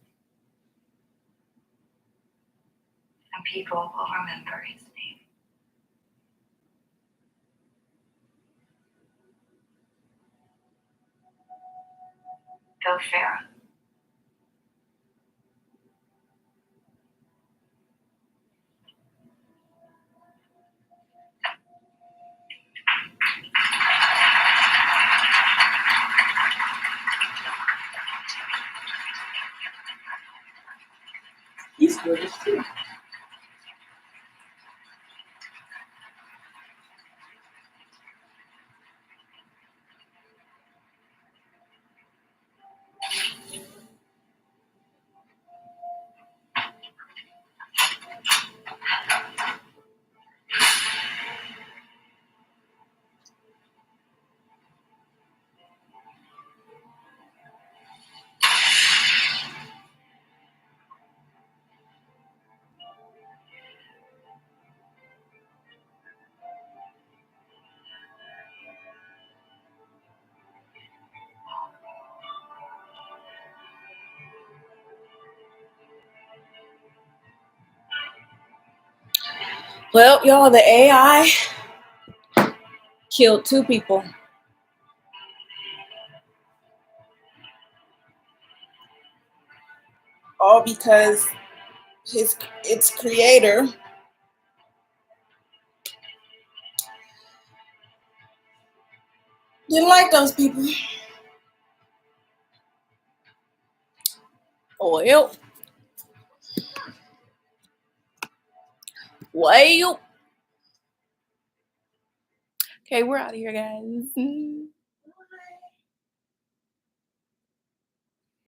And people will remember his name. Go Farah. He's British too. Well, y'all, the AI killed 2 people. All because its creator didn't like those people. Well. Okay, we're out of here, guys.